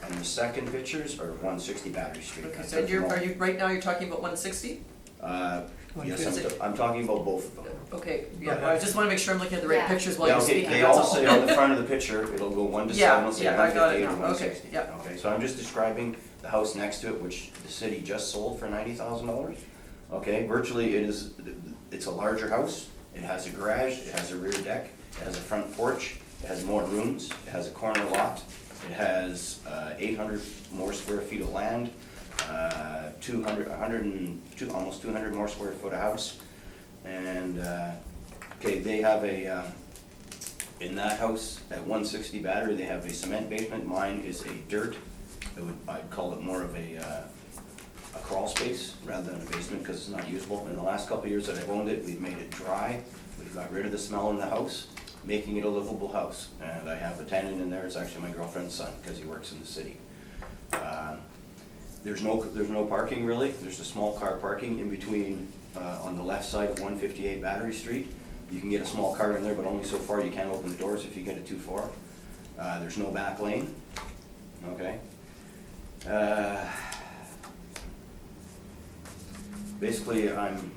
and the second pictures are of 160 Battery Street. Okay, so right now you're talking about 160? Yes, I'm talking about both of them. Okay, yeah, I just wanna make sure I'm looking at the right Yeah. pictures while Yeah, you're okay, speaking, they that's all all. say on the front of the picture, it'll go 1 to 7, Yeah, it'll say yeah, I got it 158 now. and Okay, 160. yeah. Okay, so I'm just describing the house next to it, which the city just sold for $90,000. Okay, virtually it's a larger house, it has a garage, it has a rear deck, it has a front porch, it has more rooms, it has a corner lot, it has 800 more square feet of land, 102, almost 200 more square foot of house. And, okay, they have in that house at 160 Battery, they have a cement basement. Mine is a dirt. I'd call it more of a crawl space rather than a basement because it's not usable. In the last couple of years that I've owned it, we've made it dry. We've got rid of the smell in the house. making it a livable house. And I have a tenant in there, it's actually my girlfriend's son, because he works in the city. There's no parking really, there's a small car parking in between, on the left side of 158 Battery Street. You can get a small car in there, but only so far, you can't open the doors if you get it too far. There's no back lane, okay? Basically, I'm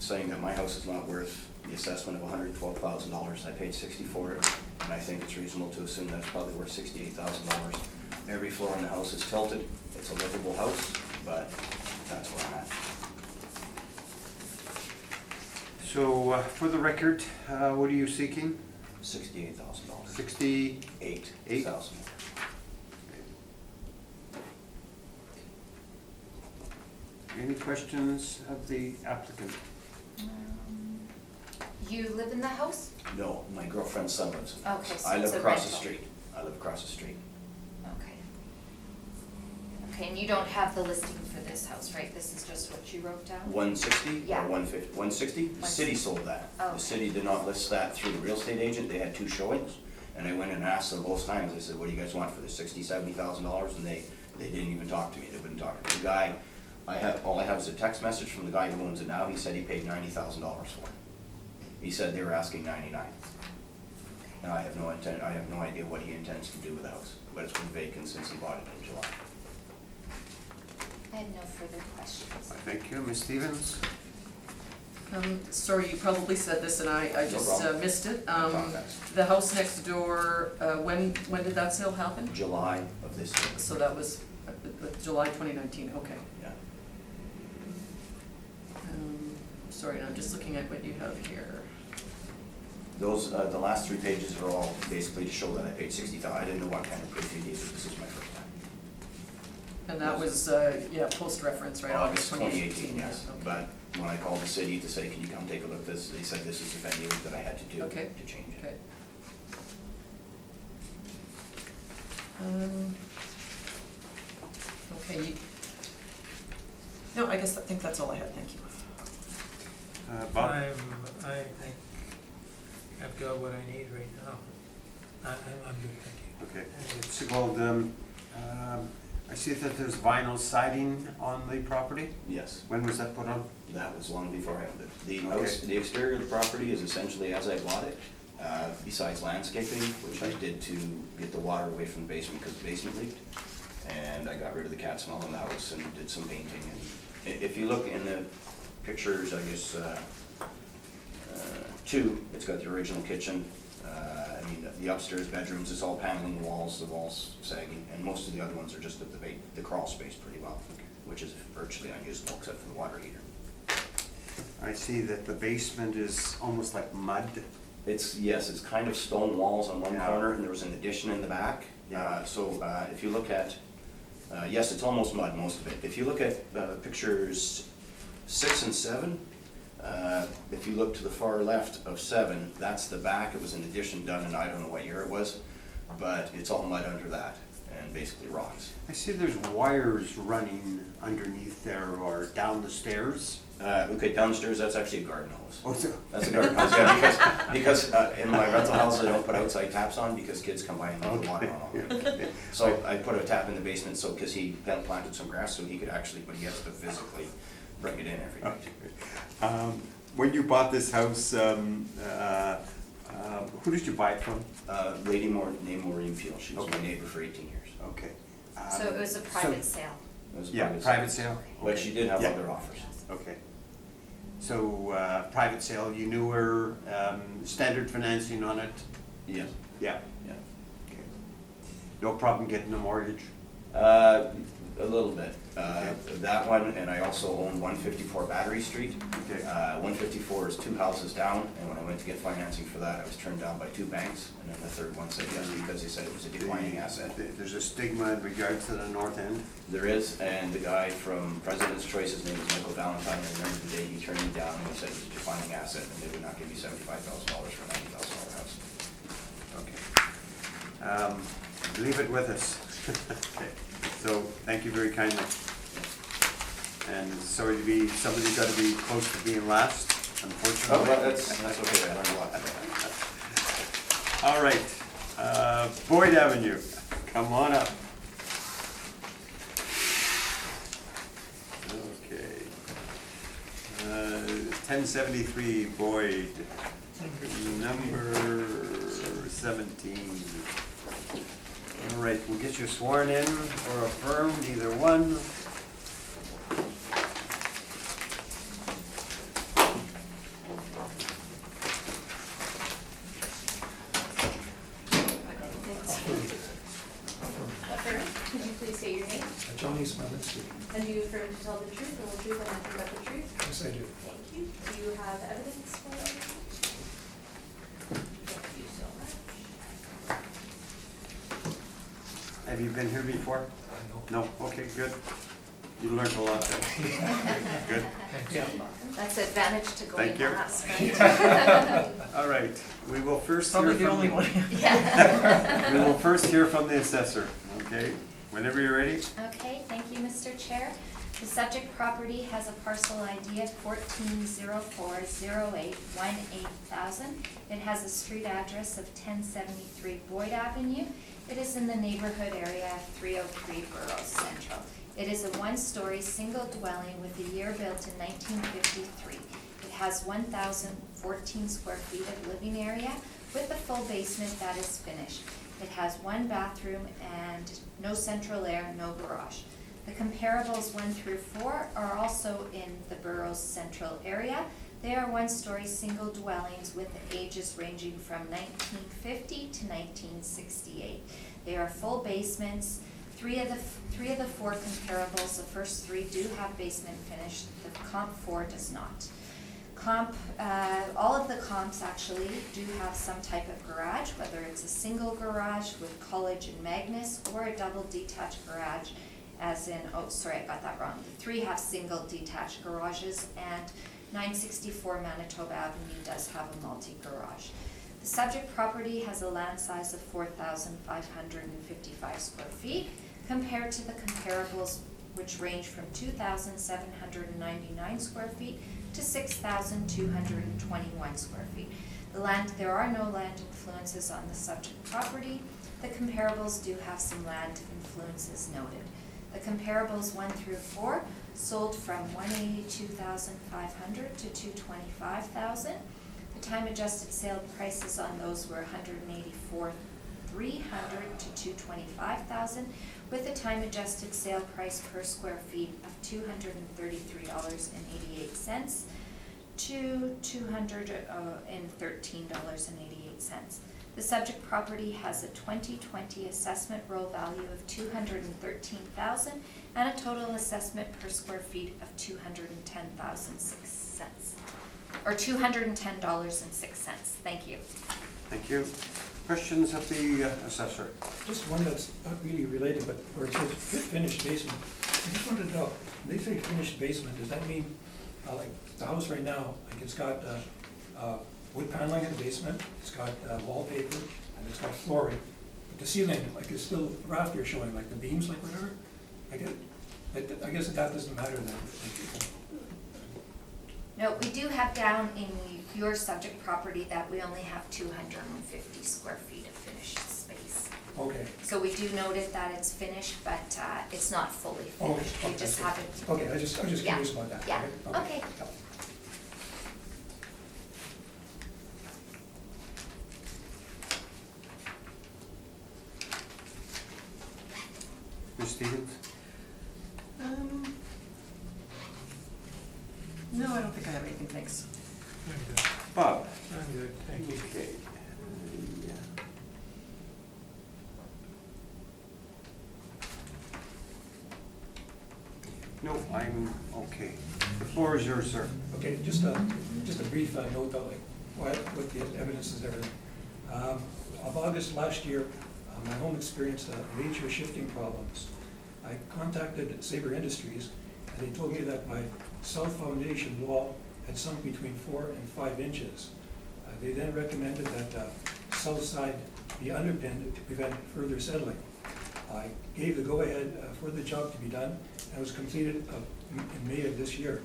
saying that my house is not worth the assessment of $112,000. I paid $60,000 for it, and I think it's reasonable to assume that it's probably worth $68,000. Every floor in the house is tilted. It's a livable house, but that's where I'm at. So, for the record, what are you seeking? $68,000. 68,000. Any questions of the applicant? You live in the house? No, my girlfriend's son lives in the house. Okay, so I it's live a across the rental. street. I live across the street. Okay. Okay, and you don't have the listing for this house, right? This is just what you wrote down? 160 Yeah. or 150? 160? The city sold that. Oh, okay. The city did not list that through the real estate agent. They had 2 showings. And I went and asked them both times. I said, what do you guys want for this, $60,000, $70,000? And they didn't even talk to me. They wouldn't talk to me. The guy, all I have is a text message from the guy who owns it now. He said he paid $90,000 for it. He said they were asking $99,000. And I have no idea what he intends to do with the house. But it's been vacant since he bought it in July. I have no further questions. Thank you, Ms. Stevens. Sorry, you probably said this and I No just problem. missed it. Apologize. The house next door, when did that sale happen? July of this year. So that was July 2019, okay. Yeah. Sorry, I'm just looking at what you have here. Those, the last 3 pages are all basically to show that I paid $60,000. I didn't know what kind of proof you needed. This is my first time. And that was, post-reference, right, August 2018? Yes. Okay. But when I called the city to say, can you come take a look at this, they said this is the venue that I had to do Okay. to change it. Okay. Okay, no, I think that's all I had, thank you. Bob? I think I've got what I need right now. I'm good, thank you. Okay. Sigvald, I see that there's vinyl siding on the property. Yes, When was that put on? that was long before I owned it. The Okay. house, the exterior of the property is essentially as I bought it, besides landscaping, which I did to get the water away from the basement because the basement leaked. And I got rid of the cat smell in the house and did some painting. And if you look in the pictures, I guess, 2, it's got the original kitchen. I mean, the upstairs bedrooms, it's all paneling walls, the walls sagging, and most of the other ones are just at the crawl space pretty well, which is virtually unusable except for the water heater. I see that the basement is almost like mud. Yes, it's kind of stone walls on one Yeah. corner, and there was an addition in the back. Yeah. So if you look at, yes, it's almost mud, most of it. If you look at pictures 6 and 7, if you look to the far left of 7, that's the back. It was an addition done, and I don't know what year it was, but it's all mud under that, and basically rocks. I see there's wires running underneath there or down the stairs. Okay, downstairs, that's actually a garden hose. Oh, so- That's a garden hose, yeah, because in my rental houses, I don't put outside taps on because kids come by and leave the water on all day. So I put a tap in the basement, so, because he planted some grass, so he could actually, but he has to physically bring it in every night. When you bought this house, who did you buy it from? Lady named Maureen Peel, she was my neighbor for 18 years. Okay. So it was a private sale? It was a Yeah, private sale. But she did have Yeah. other offers. Okay. So, private sale, you knew her, standard financing on it? Yes. Yeah. Yeah. Okay. No problem getting a mortgage? A little bit. That one, and I also own 154 Battery Street. Okay. 154 is 2 houses down, and when I went to get financing for that, I was turned down by 2 banks, and then the third one said yes because they said it was a declining asset. There's a stigma in regards to the north end? There is, and the guy from President's Choice, his name is Michael Valentine, I remember the day he turned me down, and he said it was a declining asset, and they would not give me $75,000 for a $90,000 house. Okay. Leave it with us. Okay. So, thank you very kindly. And sorry to be, somebody's got to be close to being last, Oh, unfortunately. well, that's okay, I learned a lot. All right, Boyd Avenue, come on up. Okay. 1073 Boyd, number 17. All right, we'll get you sworn in or affirmed, either one. Could you please state your name? Johnny Smolinski. And do you affirm to tell the truth, the whole truth, and nothing but the truth? Yes, I do. Thank you. Do you have evidence for that? Thank you so much. Have you been here before? No. No? Okay, good. You learned a lot then. Good. That's the advantage to going Thank you. last, right? All right, we will first hear Probably the from only one. Yeah. We will first hear from the assessor, okay? Whenever you're ready. Okay, thank you, Mr. Chair. The subject property has a parcel ID of 14040818,000. It has a street address of 1073 Boyd Avenue. It is in the neighborhood area of 303 Burroughs Central. It is a one-story single dwelling with a year built in 1953. It has 1,014 square feet of living area with a full basement that is finished. It has one bathroom and no central air, no garage. The comparables 1 through 4 are also in the Burroughs Central area. They are one-story single dwellings with ages ranging from 1950 to 1968. They are full basements. Three of the 4 comparables, the first 3 do have basement finish. The comp 4 does not. All of the comps actually do have some type of garage, whether it's a single garage with College and Magnus or a double detached garage, as in, oh, sorry, I got that wrong. The 3 have single detached garages, and 964 Manitoba Avenue does have a multi-garage. The subject property has a land size of 4,555 square feet, compared to the comparables, which range from 2,799 square feet to 6,221 square feet. There are no land influences on the subject property. The comparables do have some land influences noted. The comparables 1 through 4 sold from $182,500 to $225,000. The time adjusted sale prices on those were $184,300 to $225,000, with a time adjusted sale price per square feet of $233.88 to $213.88. The subject property has a 2020 assessment roll value of $213,000 and a total assessment per square feet of $210,006, or $210.06. Thank you. Thank you. Questions of the assessor? Just one that's not really related, but where it says finished basement. I just wanted to know, when they say finished basement, does that mean, like the house right now, like it's got wood paneling in the basement, it's got wallpaper, and it's got flooring, but the ceiling, like it's still rafter showing, like the beams, like whatever? I guess that doesn't matter then. No, we do have down in your subject property that we only have 250 square feet of finished space. Okay. So we do note it that it's finished, but it's not fully finished. We just have it. Okay, I'm just Yeah. curious about that. Yeah, okay. Ms. Stevens? No, I don't think I have anything, thanks. I'm good. Bob? I'm good, thank you. Okay. No, I'm okay. The floor is yours, sir. Okay, just a brief note though, like what the evidence is there. Of August last year, my home experienced major shifting problems. I contacted Sabre Industries, and they told me that my south foundation wall had sunk between 4 and 5 inches. They then recommended that south side be underpinned to prevent further settling. I gave the go-ahead for the job to be done, and it was completed in May of this year.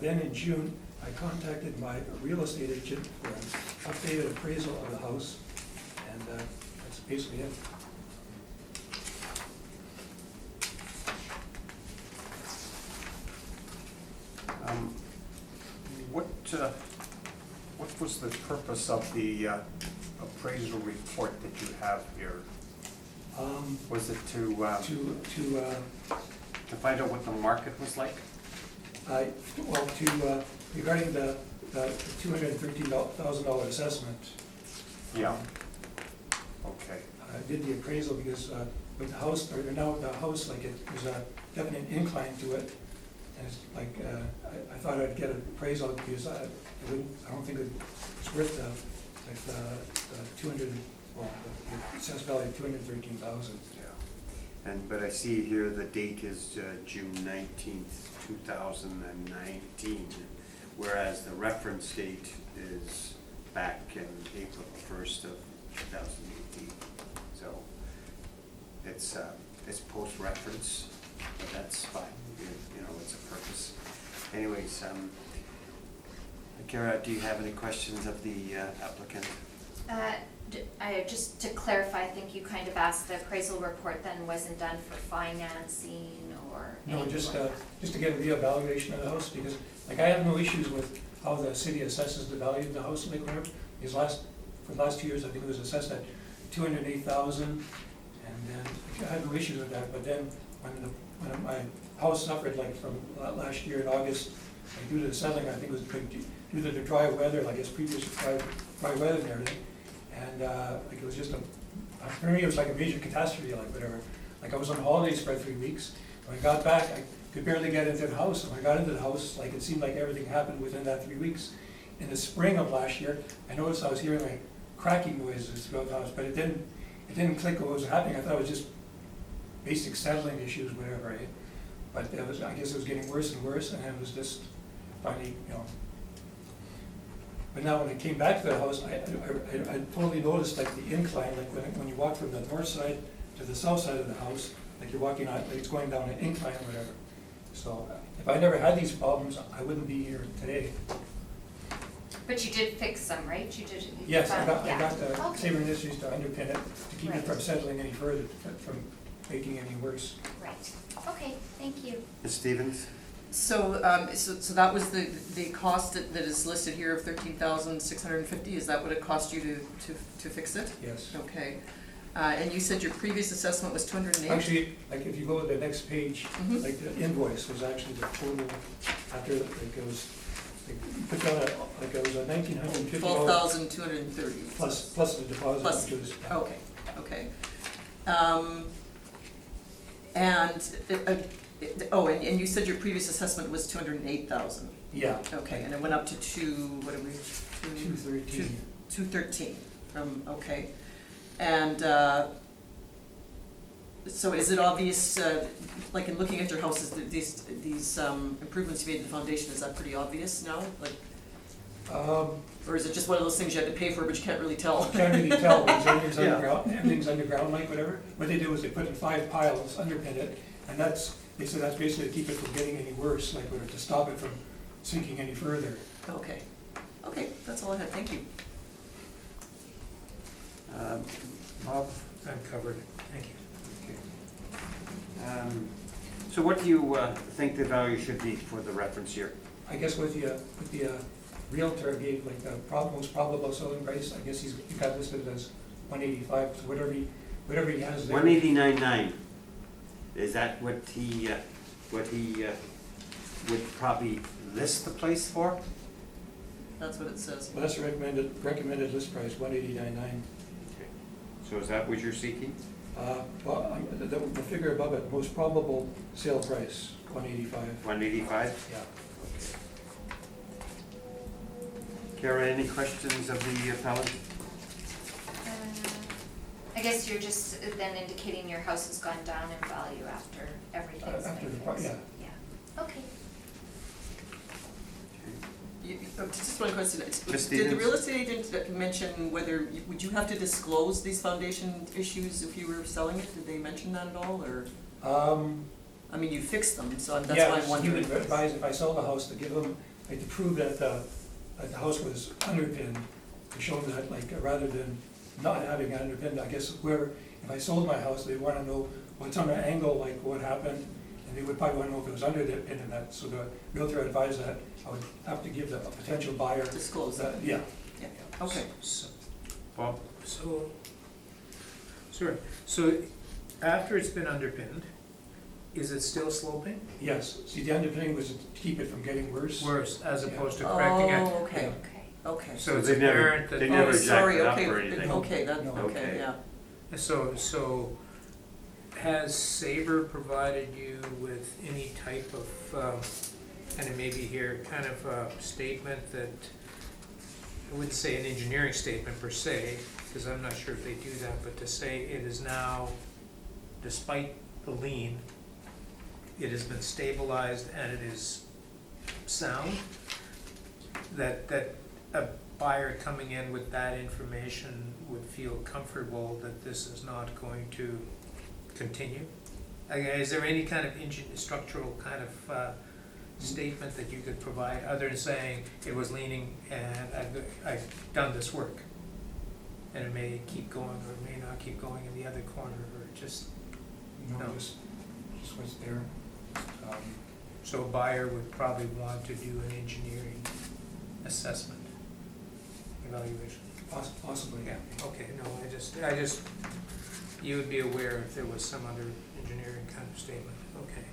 Then in June, I contacted my real estate agent for an updated appraisal of the house, and that's basically it. What was the purpose of the appraisal report that you have here? Was it to find out what the market was like? Regarding the $213,000 assessment. Yeah. Okay. I did the appraisal because with the house, or now the house, like there's a definite incline to it. And it's like, I thought I'd get an appraisal because I don't think it's worth the 200, well, the assessed value of 213,000. Yeah. But I see here the date is June 19th, 2019, whereas the reference date is back in April 1st of 2018. So it's post-reference, but that's fine. You know, it's a purpose. Anyways, Kara, do you have any questions of the applicant? Just to clarify, I think you kind of asked, the appraisal report then wasn't done for financing or No, anything just like to get a reevaluation of the house, because like I have no issues with how the city assesses the value of the house, like whatever. For the last 2 years, I think it was assessed at 208,000, and then I had no issues with that. But then when my house suffered, like from last year in August, like due to the settling, I think it was due to the dry weather, like it's previous dry weather and everything, and like it was just for me it was like a major catastrophe, like whatever. Like I was on holidays for 3 weeks. When I got back, I could barely get into the house. And when I got into the house, like it seemed like everything happened within that 3 weeks. In the spring of last year, I noticed I was hearing like cracking noises throughout the house, but it didn't click what was happening. I thought it was just basic settling issues, whatever. Right? But I guess it was getting worse and worse, and it was just finally, you know. But now when I came back to the house, I totally noticed like the incline, like when you walk from the north side to the south side of the house, like you're walking on, like it's going down an incline or whatever. So if I never had these problems, I wouldn't be here today. But you did fix them, right? You did. Yes, I got yeah. the Okay. Sabre Industries to underpin it, to keep it from settling any further, from making it any worse. Right. Okay, thank you. Ms. Stevens? So, so that was the cost that is listed here of $13,650, is that what it cost you to fix it? Yes. Okay, and you said your previous assessment was 208? Actually, like if you go to the next page, Mhm. like the invoice was actually the total after, like it was, like you put down like it was a $1,950. $12,230. Plus the deposit, Plus- which was. Okay. And you said your previous assessment was 208,000. Yeah. Okay, and it went up to 213. 213 from, okay. And so is it obvious, like in looking at your houses, that these improvements you made to the foundation, is that pretty obvious now? Like, or is it just one of those things you had to pay for but you can't really tell? Can't really tell, because everything's Yeah. underground, everything's underground, like whatever. What they do is they put in 5 piles, underpin it, and they said that's basically to keep it from getting any worse, like whatever, to stop it from sinking any further. Okay, that's all I had, thank you. Bob? I'm covered, thank you. Okay. So what do you think the value should be for the reference year? I guess with the realtor gave like the most probable selling price, I guess he got listed as 185, so whatever he has there. 189.9. Is that what he would probably list the place for? That's what it says. Well, that's the recommended list price, 189.9. So is that what you're seeking? Well, the figure above it, most probable sale price, 185. 185? Yeah. Kara, any questions of the appellant? I guess you're just then indicating your house has gone down in value after everything's been After the fixed. yeah. Yeah, okay. Just one question. Ms. Did the Stevens? real estate agent mention whether, would you have to disclose these foundation issues if you were selling it? Did they mention that at all, or? I mean, you fixed them, so that's why I'm He wondering. would advise if I sell the house to give them, like to prove that the house was underpinned, to show that like rather than not having it underpinned, I guess where, if I sold my house, they wanna know what's on an angle, like what happened, and they would probably wanna know if it was under the pin and that, so the realtor advised that I would have to give a potential buyer Disclose that, that. yeah. Yeah, okay. So, Bob? so, sorry, so after it's been underpinned, is it still sloping? Yes, see, the underpinning was to keep it from getting worse. Worse, as opposed to correcting it? Oh, okay, Okay. okay. So it's they never- apparent that. they Oh, never sorry, jacked it up okay, or anything. okay, that, No. okay, Okay. yeah. So has Sabre provided you with any type of, and it may be here, kind of a statement that, I wouldn't say an engineering statement per se, because I'm not sure if they do that, but to say it is now, despite the lien, it has been stabilized and it is sound, that a buyer coming in with that information would feel comfortable that this is not going to continue? Is there any kind of structural kind of statement that you could provide, other than saying it was leaning and I've done this work? And it may keep going or it may not keep going in the other corner, or just, No, No. just what's there. so a buyer would probably want to do an engineering assessment, evaluation. Possibly, yeah. Okay, no, I just, you would be aware if there was some other engineering kind of statement, okay.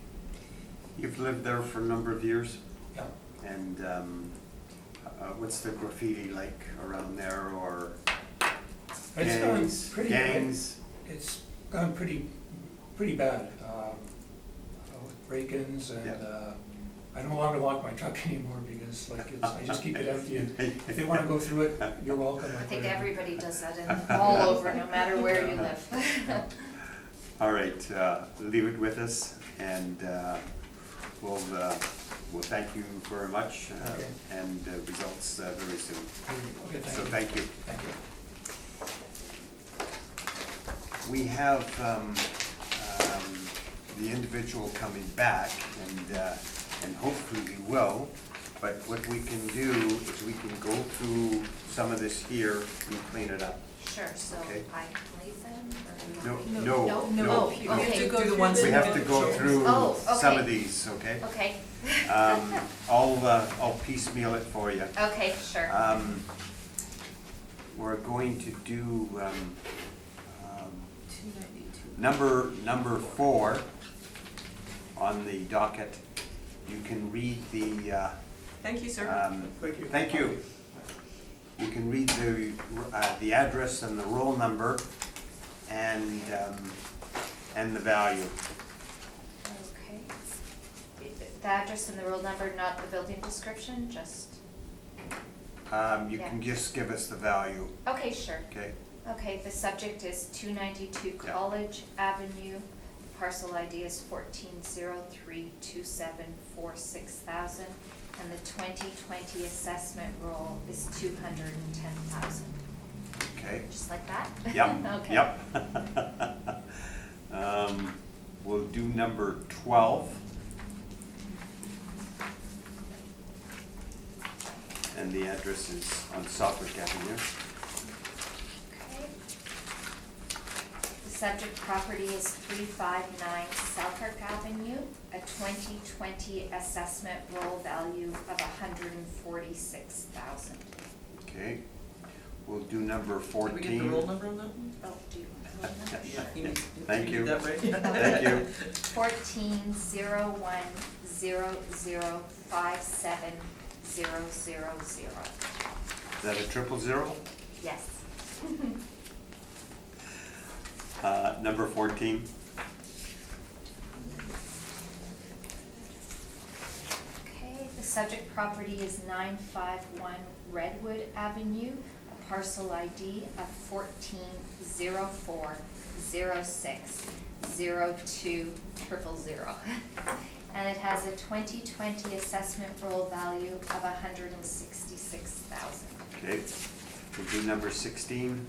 You've lived there for a number of years, Yeah. and what's the graffiti like around there, or It's gone gangs? pretty bad. Gangs? It's gone pretty bad, with break-ins and, Yeah. I don't want to walk my truck anymore because like I just keep it empty and if they want to go through it, you're welcome. I think everybody does that all over, no matter where you live. All right, leave it with us, and we'll thank you very much, Okay. and results very soon. Okay, So thank you. thank you. Thank you. We have the individual coming back, and hopefully he will, but what we can do is we can go through some of this here and clean it up. Sure, so Okay. I can leave them, or? No, No, no, no. You have Okay. to go through the ones. We have to go through Oh, some okay. of these, okay? Okay, I'll piecemeal it for you. okay, sure. We're going to do 292. number 4 on the docket. You can read the, Thank you, sir. thank you. You can read the address and the roll number and the value. Okay. The address and the roll number, not the building description, just, You can just give us the value, okay, sure. okay? Okay, the subject is 292 Yeah. College Avenue. Parcel ID is 14032746,000, and the 2020 assessment roll is 210,000. Okay, Just like that? yep, Okay. yep. We'll do number 12. And the address is on Selkirk Avenue. Okay. The subject property is 359 Selkirk Avenue, a 2020 assessment roll value of 146,000. Okay, we'll do number Did 14. we get the roll number on that one? Oh, do you want the roll number? Yeah, Sure. you need, Thank you you. need that right? Thank you. 1401005700. Is that a 000? Yes. Number 14. Okay, the subject property is 951 Redwood Avenue, a parcel ID of 1404060200. And it has a 2020 assessment roll value of 166,000. Okay, we'll do number 16.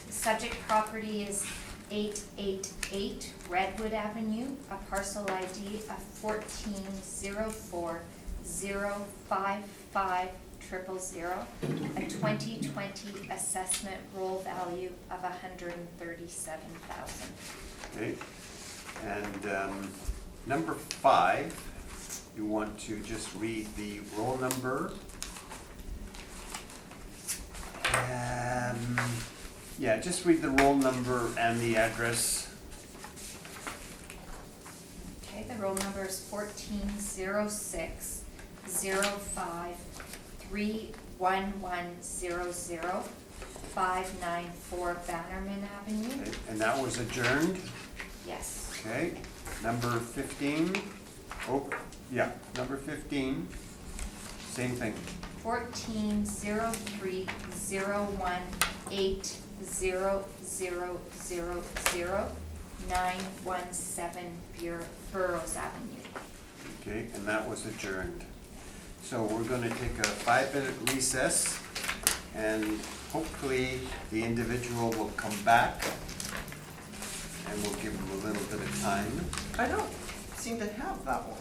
The subject property is 888 Redwood Avenue, a parcel ID of 1404055000, a 2020 assessment roll value of 137,000. Okay, and number 5, you want to just read the roll number. Yeah, just read the roll number and the address. Okay, the roll number is 14060531100594 Bannerman Avenue. Okay, and that was adjourned. Yes. Okay, number 15. Oh, yeah, number 15. Same thing. 1403-0180000917 Burroughs Avenue. Okay, and that was adjourned. So we're going to take a 5-minute recess, and hopefully the individual will come back, and we'll give them a little bit of time. I don't seem to have that one.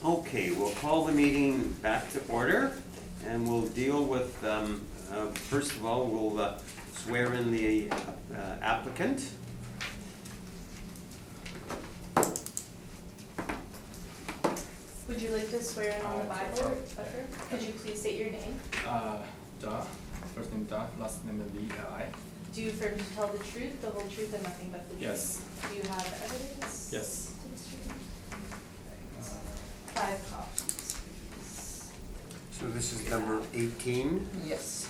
Okay, we'll call the meeting back to order, and we'll deal with, first of all, we'll swear in the applicant. Would you like to swear in on the Bible, Usher? Could you please state your name? Da. First name Da, last name Lee, L.I. Do you affirm to tell the truth, the whole truth, and nothing but the truth? Yes. Do you have evidence? Yes. To this truth? 5 copies, please. So this is number 18, Yes.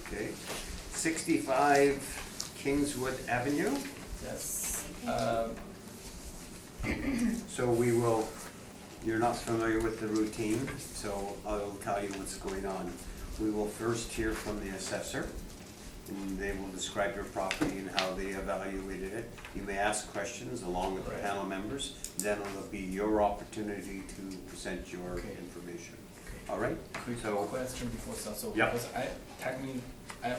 okay. 65 Kingswood Avenue. Yes. So we will, you're not familiar with the routine, so I'll tell you what's going on. We will first hear from the assessor, and they will describe your property and how they evaluated it. You may ask questions along with the Right. panel members, then it'll be your opportunity to present your Okay. information. Okay. All right? Quick So- question before start. So Yeah. because I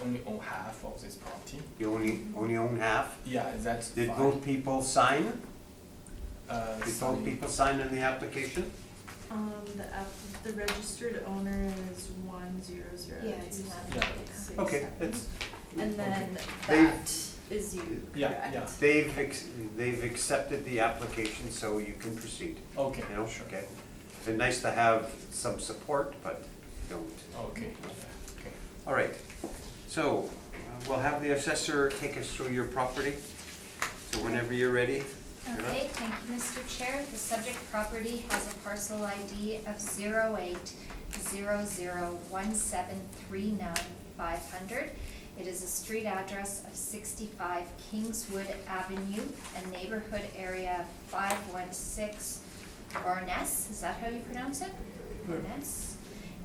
only own half of this property. You only own half? Yeah, is that Did fine? both people sign? Did both Sunny- people sign in the application? The registered owner is 1002. Yeah, it's not. Yeah. Okay, it's, And then They- that is you, Yeah, correct? yeah. they've accepted the application, so you can proceed. Okay. You know, Sure. okay. It's been nice to have some support, but you don't. Okay. Okay. All right, so we'll have the assessor take us through your property. So whenever you're ready. you're up. Okay, thank you, Mr. Chair. The subject property has a parcel ID of 08001739,500. It is a street address of 65 Kingswood Avenue, a neighborhood area of 516 Orness, is that how you pronounce it? Orness.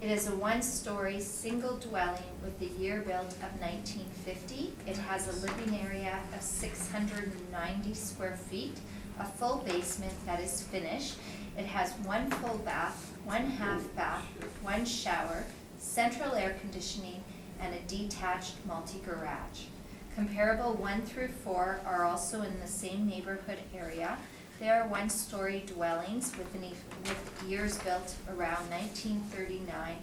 It is a one-story, single dwelling with the year built of 1950. It has a living area of 690 square feet, a full basement that is finished. It has one full bath, one half bath, one shower, central air conditioning, and a detached multi-garage. Comparable 1 through 4 are also in the same neighborhood area. They are one-story dwellings with years built around 1939,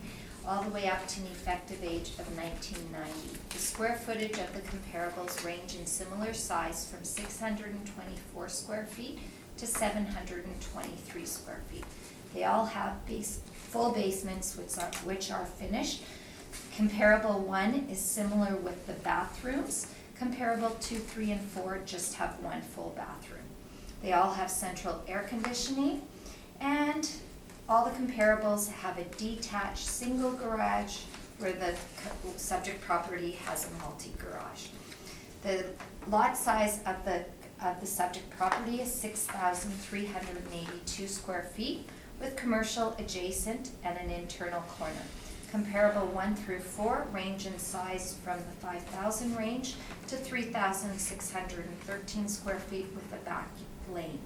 all the way up to an effective age of 1990. The square footage of the comparables range in similar size from 624 square feet to 723 square feet. They all have full basements which are finished. Comparable 1 is similar with the bathrooms. Comparable 2, 3, and 4 just have one full bathroom. They all have central air conditioning, and all the comparables have a detached single garage where the subject property has a multi-garage. The lot size of the subject property is 6,382 square feet with commercial adjacent and an internal corner. Comparable 1 through 4 range in size from the 5,000 range to 3,613 square feet with a back lane.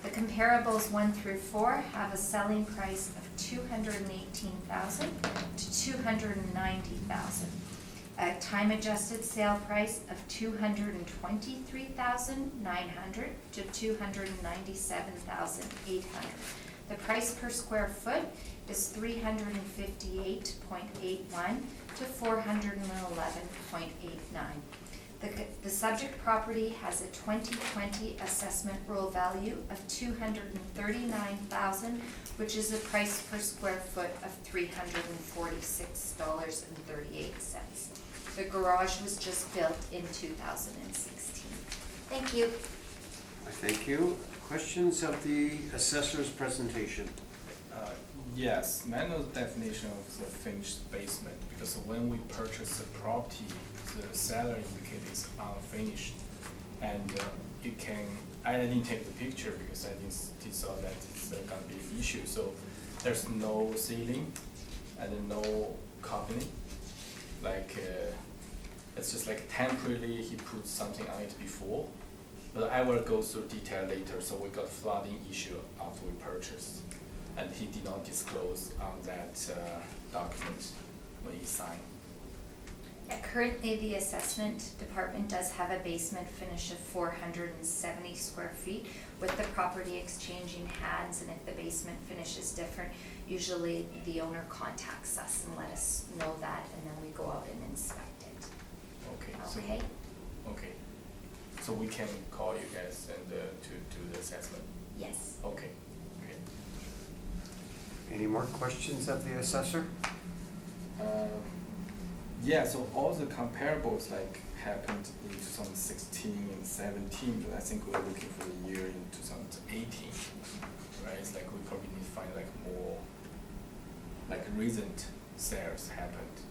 The comparables 1 through 4 have a selling price of $218,000 to $290,000. A time-adjusted sale price of $223,900 to $297,800. The price per square foot is $358.81 to $411.89. The subject property has a 2020 assessment roll value of $239,000, which is a price per square foot of $346.38. The garage was just built in 2016. Thank you. Thank you. Questions of the assessor's presentation? Yes, manual definition of the finished basement, because when we purchased the property, the seller indicated it's unfinished. And I didn't take the picture because I didn't saw that it's gonna be an issue. So there's no ceiling and no carpeting. It's just like temporarily he put something on it before. But I will go through detail later, so we got flooding issue after we purchased. And he did not disclose on that document when he signed. Yeah, currently, the assessment department does have a basement finish of 470 square feet with the property exchanging hands, and if the basement finish is different, usually the owner contacts us and let us know that, and then we go out and inspect it. Okay, so, Okay? okay. So we can call you guys and to do the assessment? Yes. Okay, okay. Any more questions of the assessor? Yeah, so all the comparables like happened in 2016 and 17, but I think we're looking for the year in 2018, right? It's like we probably need to find like more, like recent sales happened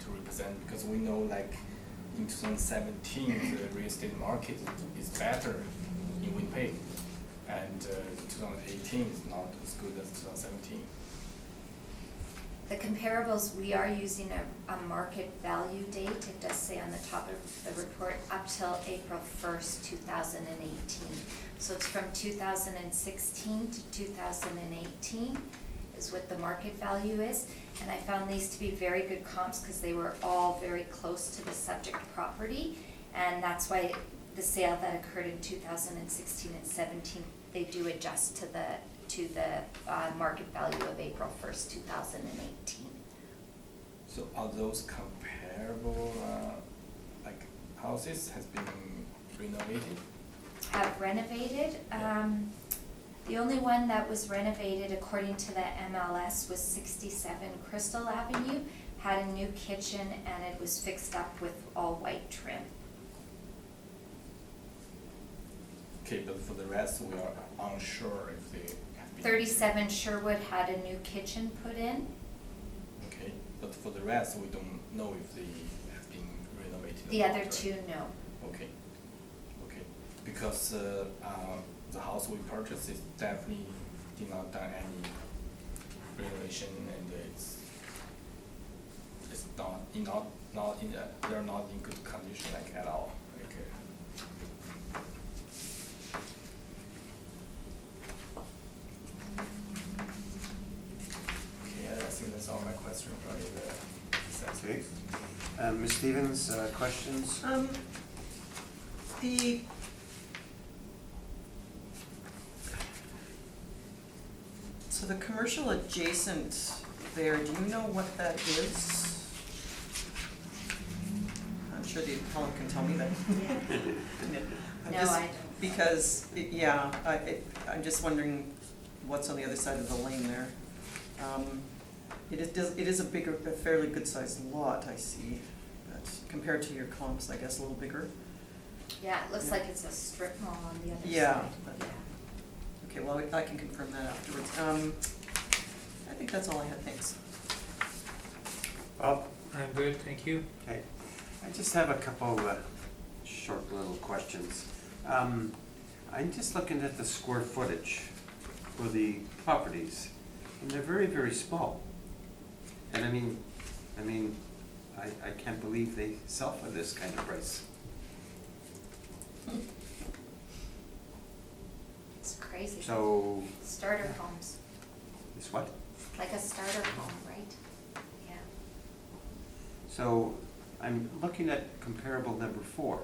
to represent, because we know like in 2017, the real estate market is better in Winnipeg, and 2018 is not as good as 2017. The comparables, we are using a market value date. It does say on the top of the report up till April 1st, 2018. So it's from 2016 to 2018 is what the market value is. And I found these to be very good comps because they were all very close to the subject property. And that's why the sale that occurred in 2016 and 17, they do adjust to the market value of April 1st, 2018. So are those comparable, like houses has been renovated? Have renovated. The only one that was renovated according to the MLS was 67 Crystal Avenue, had a new kitchen, and it was fixed up with all white trim. Okay, but for the rest, we are unsure if they have been. 37 Sherwood had a new kitchen put in. Okay, but for the rest, we don't know if they have been renovated. or The not, other right? two, no. Okay, okay, because the house we purchased is definitely did not done any renovation, and it's they're not in good condition like at all. Like, okay, I think that's all my questions regarding the assessment. Okay. Ms. Stevens, questions? So the commercial adjacent there, do you know what that is? I'm sure the appellant can tell me that. I'm No, just- I don't. Because, I'm just wondering what's on the other side of the lane there. It is a fairly good-sized lot, I see, but compared to your comps, I guess a little bigger. Yeah, it looks like it's a strip mall on the other side. Yeah. Yeah. Okay, well, I can confirm that afterwards. I think that's all I had, thanks. Bob? I'm good, thank you. Okay. I just have a couple short little questions. I'm just looking at the square footage for the properties, and they're very, very small. And I can't believe they sell for this kind of price. It's crazy. So, Starter homes, it's what? like a starter home, right? Yeah. So, I'm looking at comparable number 4,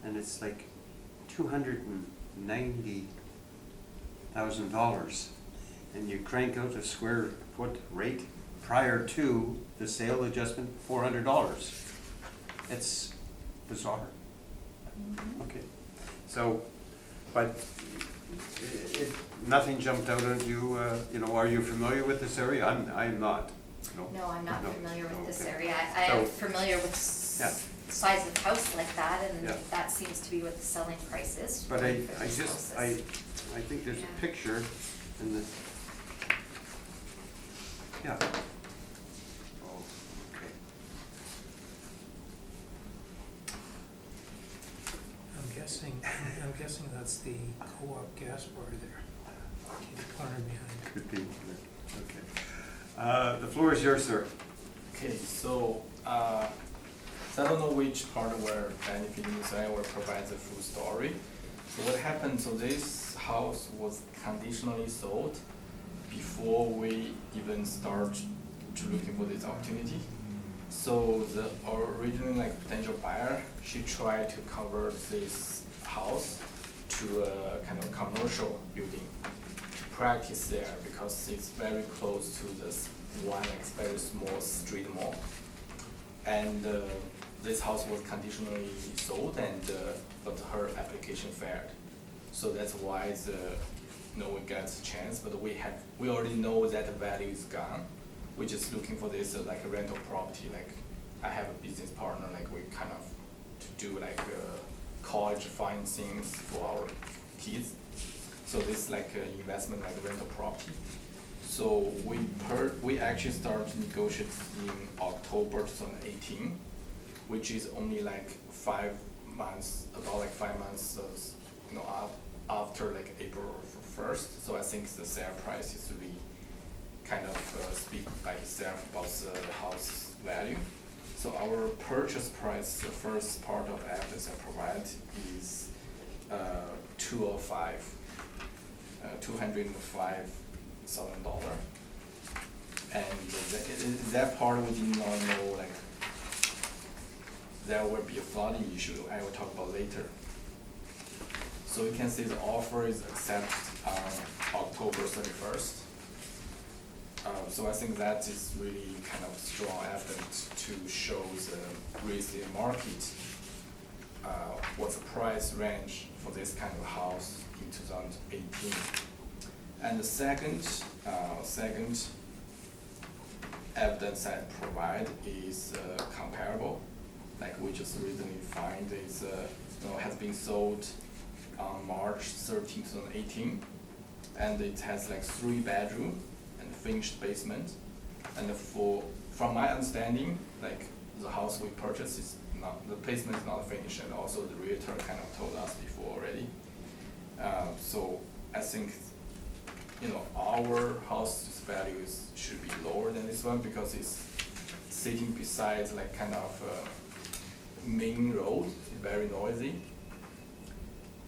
and it's like $290,000, and you crank out a square foot rate prior to the sale adjustment, $400. It's bizarre. Okay, so, but nothing jumped out at you, are you familiar with this area? I'm not, no. No, I'm not No. familiar with this Okay. area. I am So- familiar with Yeah. size of house like that, and Yeah. that seems to be what the selling price is But for I these just, houses. I think there's Yeah. a picture in the, yeah. Oh, okay. I'm guessing that's the co-op gas bar there, in the corner behind. Could be, okay. The floor is yours, sir. Okay, so I don't know which part where anything is I will provide the full story. So what happened, so this house was conditionally sold before we even start to looking for this opportunity. So the original like potential buyer, she tried to convert this house to a kind of commercial building to practice there because it's very close to this one like very small street mall. And this house was conditionally sold and but her application failed. So that's why we got a chance, but we already know that the value is gone. We're just looking for this like a rental property. Like I have a business partner, like we kind of to do like college financings for our kids. So this is like an investment like rental property. So we actually started negotiating in October 2018, which is only like 5 months, about like 5 months, after like April 1st. So I think the sale price is really kind of speak by itself about the house value. So our purchase price, the first part of evidence I provide is $205,000, and that part we did not know like there would be a flooding issue. I will talk about later. So you can see the offer is accepted on October 31st. So I think that is really kind of strong evidence to show the real estate market, what's the price range for this kind of house in 2018. And the second evidence I provide is comparable, like we just recently find is has been sold on March 13, 2018, and it has like 3 bedroom and finished basement. And from my understanding, like the house we purchased is not, the basement is not finished, and also the realtor kind of told us before already. So I think our house's value should be lower than this one because it's sitting beside like kind of main road, very noisy,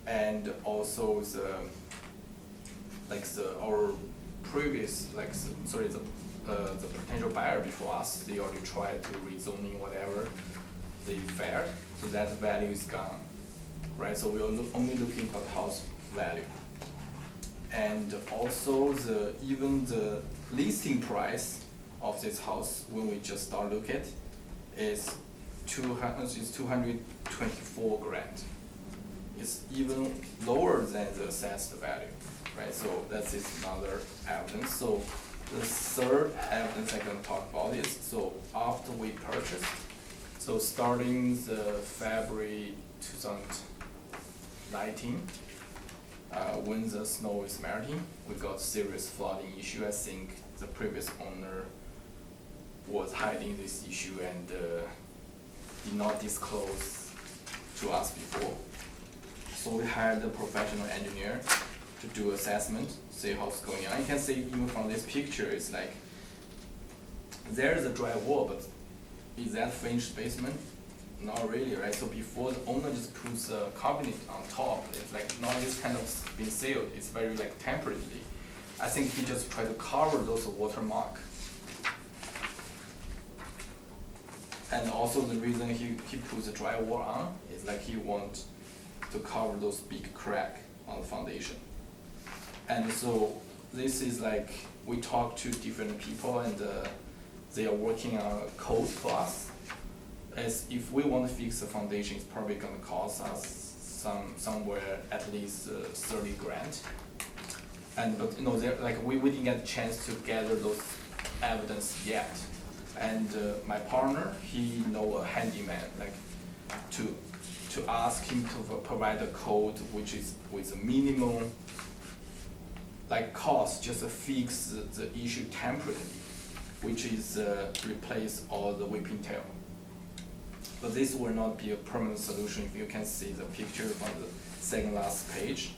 and also our previous the potential buyer before us, they already tried to rezoning whatever they failed, so that value is gone, right? So we are only looking for the house value, and also even the listing price of this house when we just start look at is 224 grand. It's even lower than the assessed value, right? So that's another evidence. So the third evidence I'm going to talk about is, so after we purchased, so starting the February 2019, when the snow is melting, we got serious flooding issue. I think the previous owner was hiding this issue and did not disclose to us before. So we hired a professional engineer to do assessment, see how's going on. You can see even from this picture, it's like there is a dry wall, but is that finished basement? Not really, right? So before the owner just puts a cabinet on top, it's like not this kind of been sealed. It's very like temporarily. I think he just tried to cover those watermark. And also the reason he puts the drywall on is like he wants to cover those big crack on the foundation. And so this is like, we talk to different people and they are working on a code for us. As if we want to fix the foundation, it's probably going to cost us somewhere at least 30 grand. But we didn't get a chance to gather those evidence yet. And my partner, he know a handyman, like to ask him to provide a code which is with a minimum like cost, just to fix the issue temporarily, which is replace all the whipping tail. But this will not be a permanent solution. If you can see the picture on the second last page,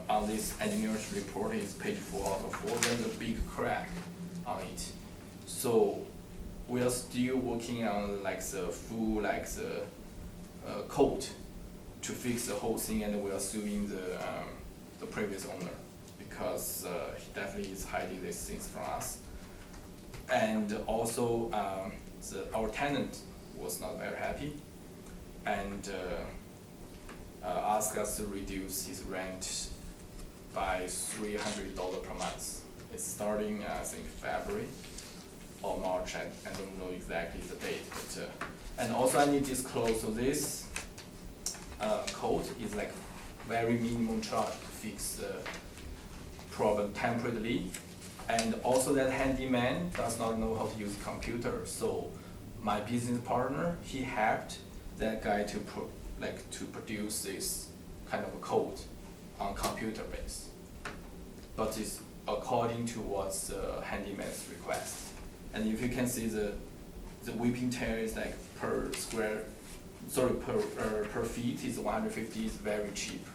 on this engineer's report is page 4 out of 4, there's a big crack on it. So we are still working on like the full code to fix the whole thing, and we are suing the previous owner because he definitely is hiding these things from us. And also, our tenant was not very happy and asked us to reduce his rent by $300 per month. It's starting, I think, February or March. I don't know exactly the date, but and also I need to disclose, so this code is like very minimum charge to fix the problem temporarily. And also that handyman does not know how to use computer. So my business partner, he helped that guy to produce this kind of a code on computer base. But it's according to what's the handyman's request. And if you can see the weeping tail is like per feet is 150, is very cheap.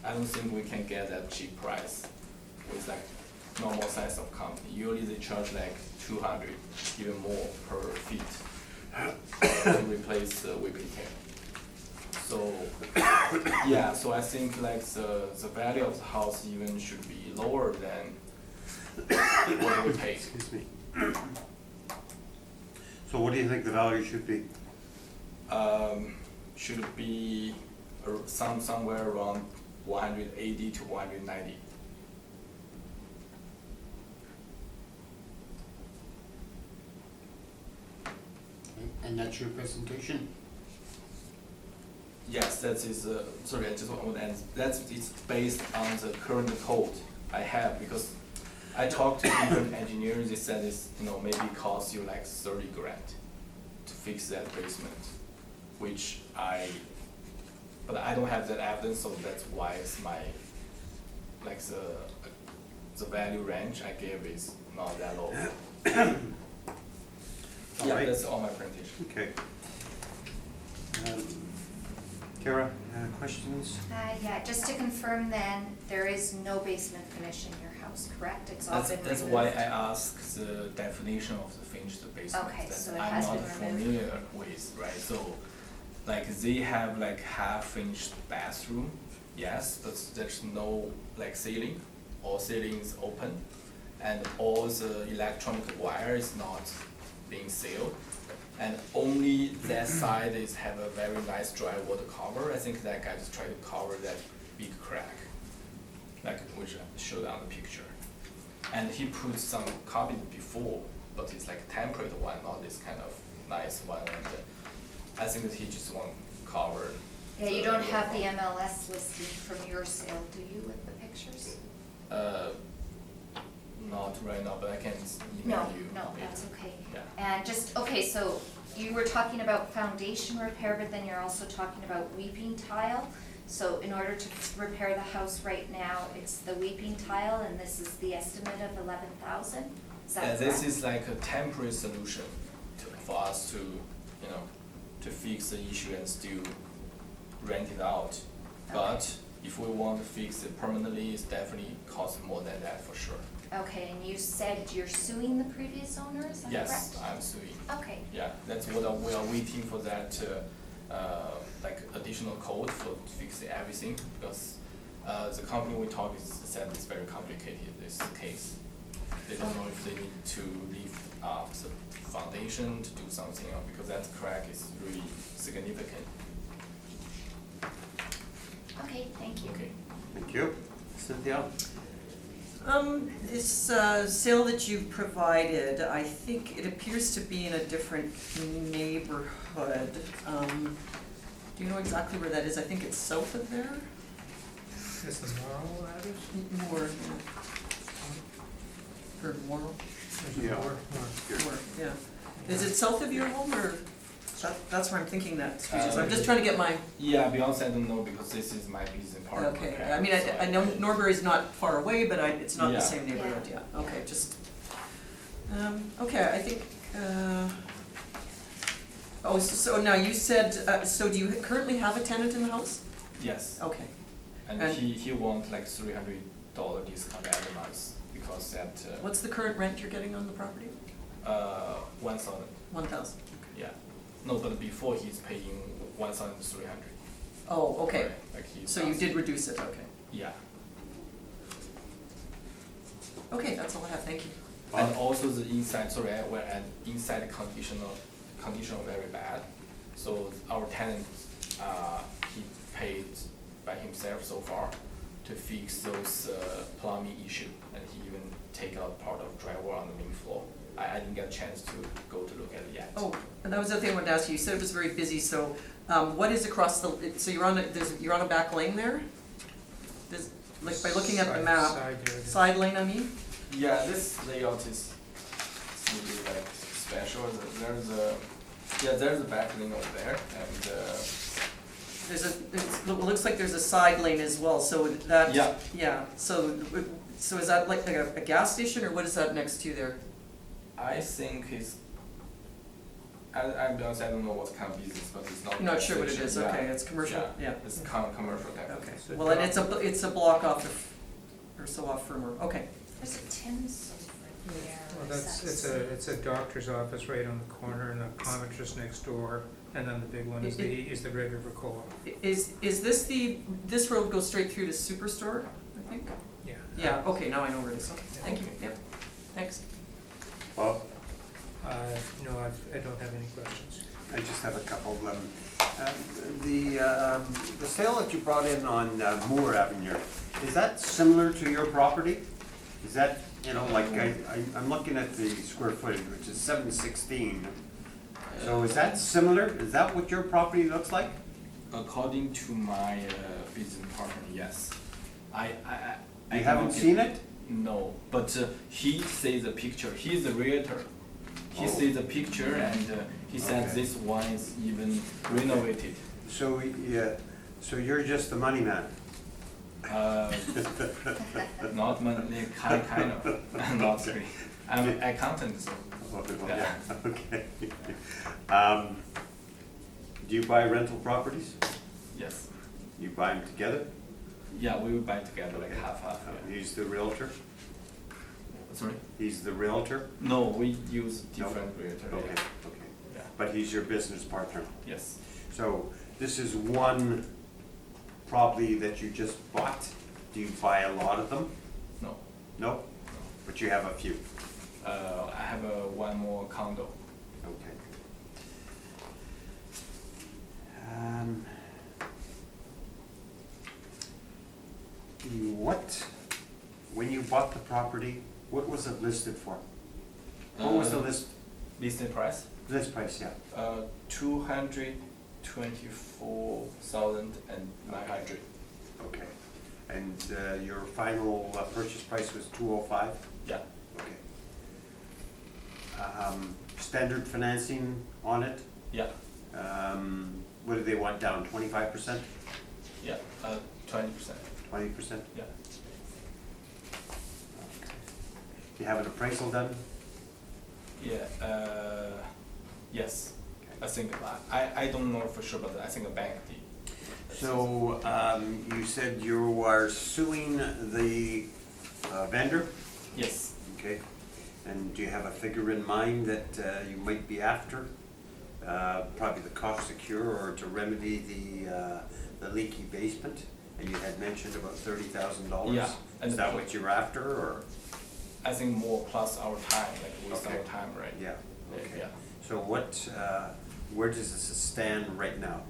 I don't think we can get that cheap price with like normal size of company. Usually they charge like 200, even more per feet to replace the weeping tail. So yeah, so I think like the value of the house even should be lower than what we paid. Excuse me. So what do you think the value should be? Should be somewhere around 180 to 190. And that's your presentation? Yes, that is, sorry, I just want to add, it's based on the current code I have, because I talked to different engineers, they said it's, maybe cost you like 30 grand to fix that basement, but I don't have that evidence, so that's why it's my, like the value range I gave is not that low. All Yeah, right. that's all my presentation. Okay. Kara, questions? Yeah, just to confirm then, there is no basement finish in your house, correct? It's all been removed? That's why I asked the definition of the finished basement Okay, that so it has I'm been not removed. familiar with, right? So, like they have like half finished bathroom, yes, but there's no like ceiling, all ceiling is open, and all the electronic wire is not being sealed. And only that side is have a very nice dry water cover. I think that guy just tried to cover that big crack, like which I showed on the picture. And he put some carpet before, but it's like temporary one, not this kind of nice one. And I think that he just want to cover. Yeah, you don't have the MLS listing from your sale, do you, with the pictures? Not right now, but I can email you. No, later. that's okay. Yeah. And just, okay, so you were talking about foundation repair, but then you're also talking about weeping tile. So in order to repair the house right now, it's the weeping tile, and this is the estimate of 11,000? Is that correct? This is like a temporary solution for us to, to fix the issue and still rent it out. But if we want to fix it permanently, it's definitely cost more than that for sure. Okay, and you said you're suing the previous owner, is that correct? Yes, I'm suing. Okay, Yeah, that's what we are waiting for that, like additional code for to fix everything, because the company we talked said it's very complicated, this case. They don't know if they need to lift up the foundation to do something else, because that crack is really significant. okay, thank you. Okay. Thank you. Cynthia? This sale that you've provided, I think it appears to be in a different neighborhood. Do you know exactly where that is? I think it's south of there? Is the Morrow address? More, or Morrow? There's a Yeah. More. Yeah. Is it south of your home, or, that's where I'm thinking that street is. I'm just trying to get my, Yeah, Beyonce, I don't know, because this is my business partner. okay. I mean, I know Norbury's not far away, but it's not Yeah. the same neighborhood, yeah. Okay, just, okay, I think, oh, so now you said, so do you currently have a tenant in the house? Yes, Okay, and And- he want like $300 discount every month, because that, what's the current rent you're getting on the property? 1,000, 1,000. yeah. No, but before he's paying 1,300. Oh, okay, Right, like he's so you asking. did reduce it, okay. Yeah. Okay, that's all I have, thank you. And also the inside, sorry, we're at inside condition very bad. So our tenant, he paid by himself so far to fix those plumbing issue, and he even take out part of drywall on the main floor. I didn't get a chance to go to look at it yet. Oh, and that was the other thing I wanted to ask you. You said it was very busy, so what is across the, so you're on a back lane there? Like by looking at the map, side lane, I mean? Yeah, this layout is maybe like special. There's a back lane over there, and It looks like there's a side lane as well, so that. Yeah. So is that like a gas station, or what is that next to there? I think it's. I'll be honest, I don't know what kind of business, but it's not. You're not sure what it station. is, okay, it's commercial, yeah. It's commercial type. Okay, well, and it's a block off or so off Firmer, okay. There's a Tim's over there. Well, it's a doctor's office right on the corner, and the optometrist next door, and then the big one is the Red River Co-op. Is this road goes straight through to Superstore, I think? Yeah. Yeah, okay, now I know where it is, okay, thank you, yep, thanks. Well, No, I don't have any questions. I just have a couple of them. The sale that you brought in on Moore Avenue, is that similar to your property? Is that, like, I'm looking at the square footage, which is 716. So is that similar? Is that what your property looks like? According to my business partner, yes. I You haven't seen it? No, but he sees the picture. He's the realtor. He sees the picture, and he said Okay. this one is even renovated. So, yeah, so you're just the money man? Not money, kind of, not really. I'm an accountant, so. Yeah, okay. Do you buy rental properties? Yes. You buy them together? Yeah, we will buy together like half. Yeah. He's the realtor? Sorry? He's the realtor? No, we use different realtor. Okay, Yeah. okay. Yeah. But he's your business partner? Yes. So this is one property that you just bought? Do you buy a lot of them? No. No? But you have a few? I have one more condo. Okay. When you bought the property, what was it listed for? What was the Listed price? list price, yeah? 224,900. Okay. And your final purchase price was 205? Yeah. Okay. Standard financing on it? Yeah. What do they want down, 25%? Yeah. 20%. 20%? Yeah. You have an appraisal done? Yeah. Yes. I think I don't know for sure, but I think a bank did. So, you said you are suing the vendor? Yes. Okay. And do you have a figure in mind that you might be after? Probably the cost to cure or to remedy the leaky basement? And you had mentioned about $30,000? Yeah. Is that what you're after, or? I think more plus our time, like waste Okay. our time, right? Yeah, okay. Yeah. So where does this stand right now?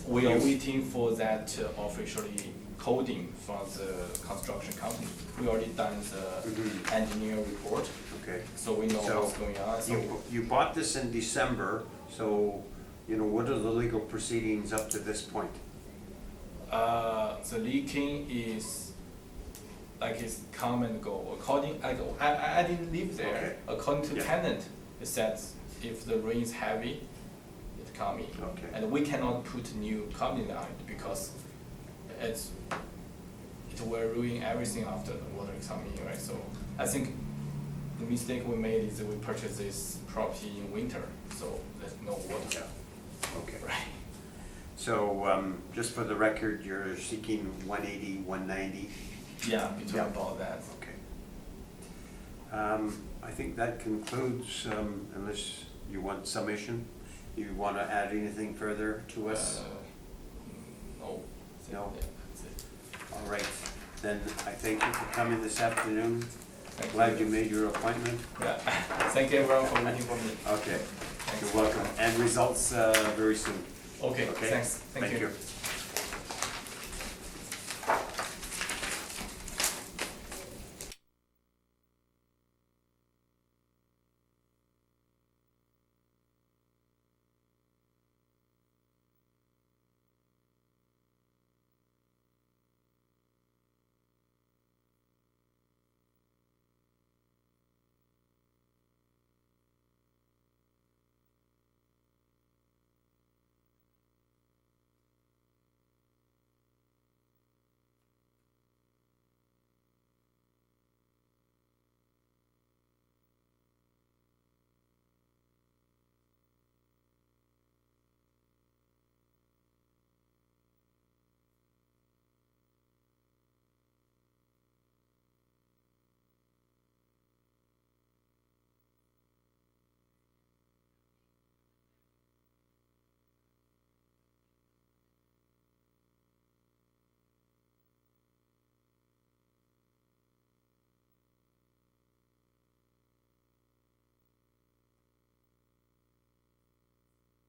We are waiting for that officially coding from the construction company. We already done the Mhm. engineer report, Okay. so we know So, what's going on. So You bought this in December, so, what are the legal proceedings up to this point? the leaking is like it's come and go. According, I didn't live there. Okay. According to Yeah. tenant, it says if the rain is heavy, it come in. Okay. And we cannot put new cabinet on it because it will ruin everything after the water is coming in, right? So I think the mistake we made is that we purchased this property in winter, so there's no water. Yeah. Okay. Right. So, just for the record, you're seeking 180, 190? Yeah, between Yeah. about that. Okay. I think that concludes, unless you want summation. You want to add anything further to us? No. No. Yeah, that's it. All right, then I thank you for coming this afternoon. Thank Glad you made your appointment. Yeah, thank you everyone for waiting for me. Okay, Thanks. you're welcome. And results very soon. Okay, Okay. thanks, thank you. you.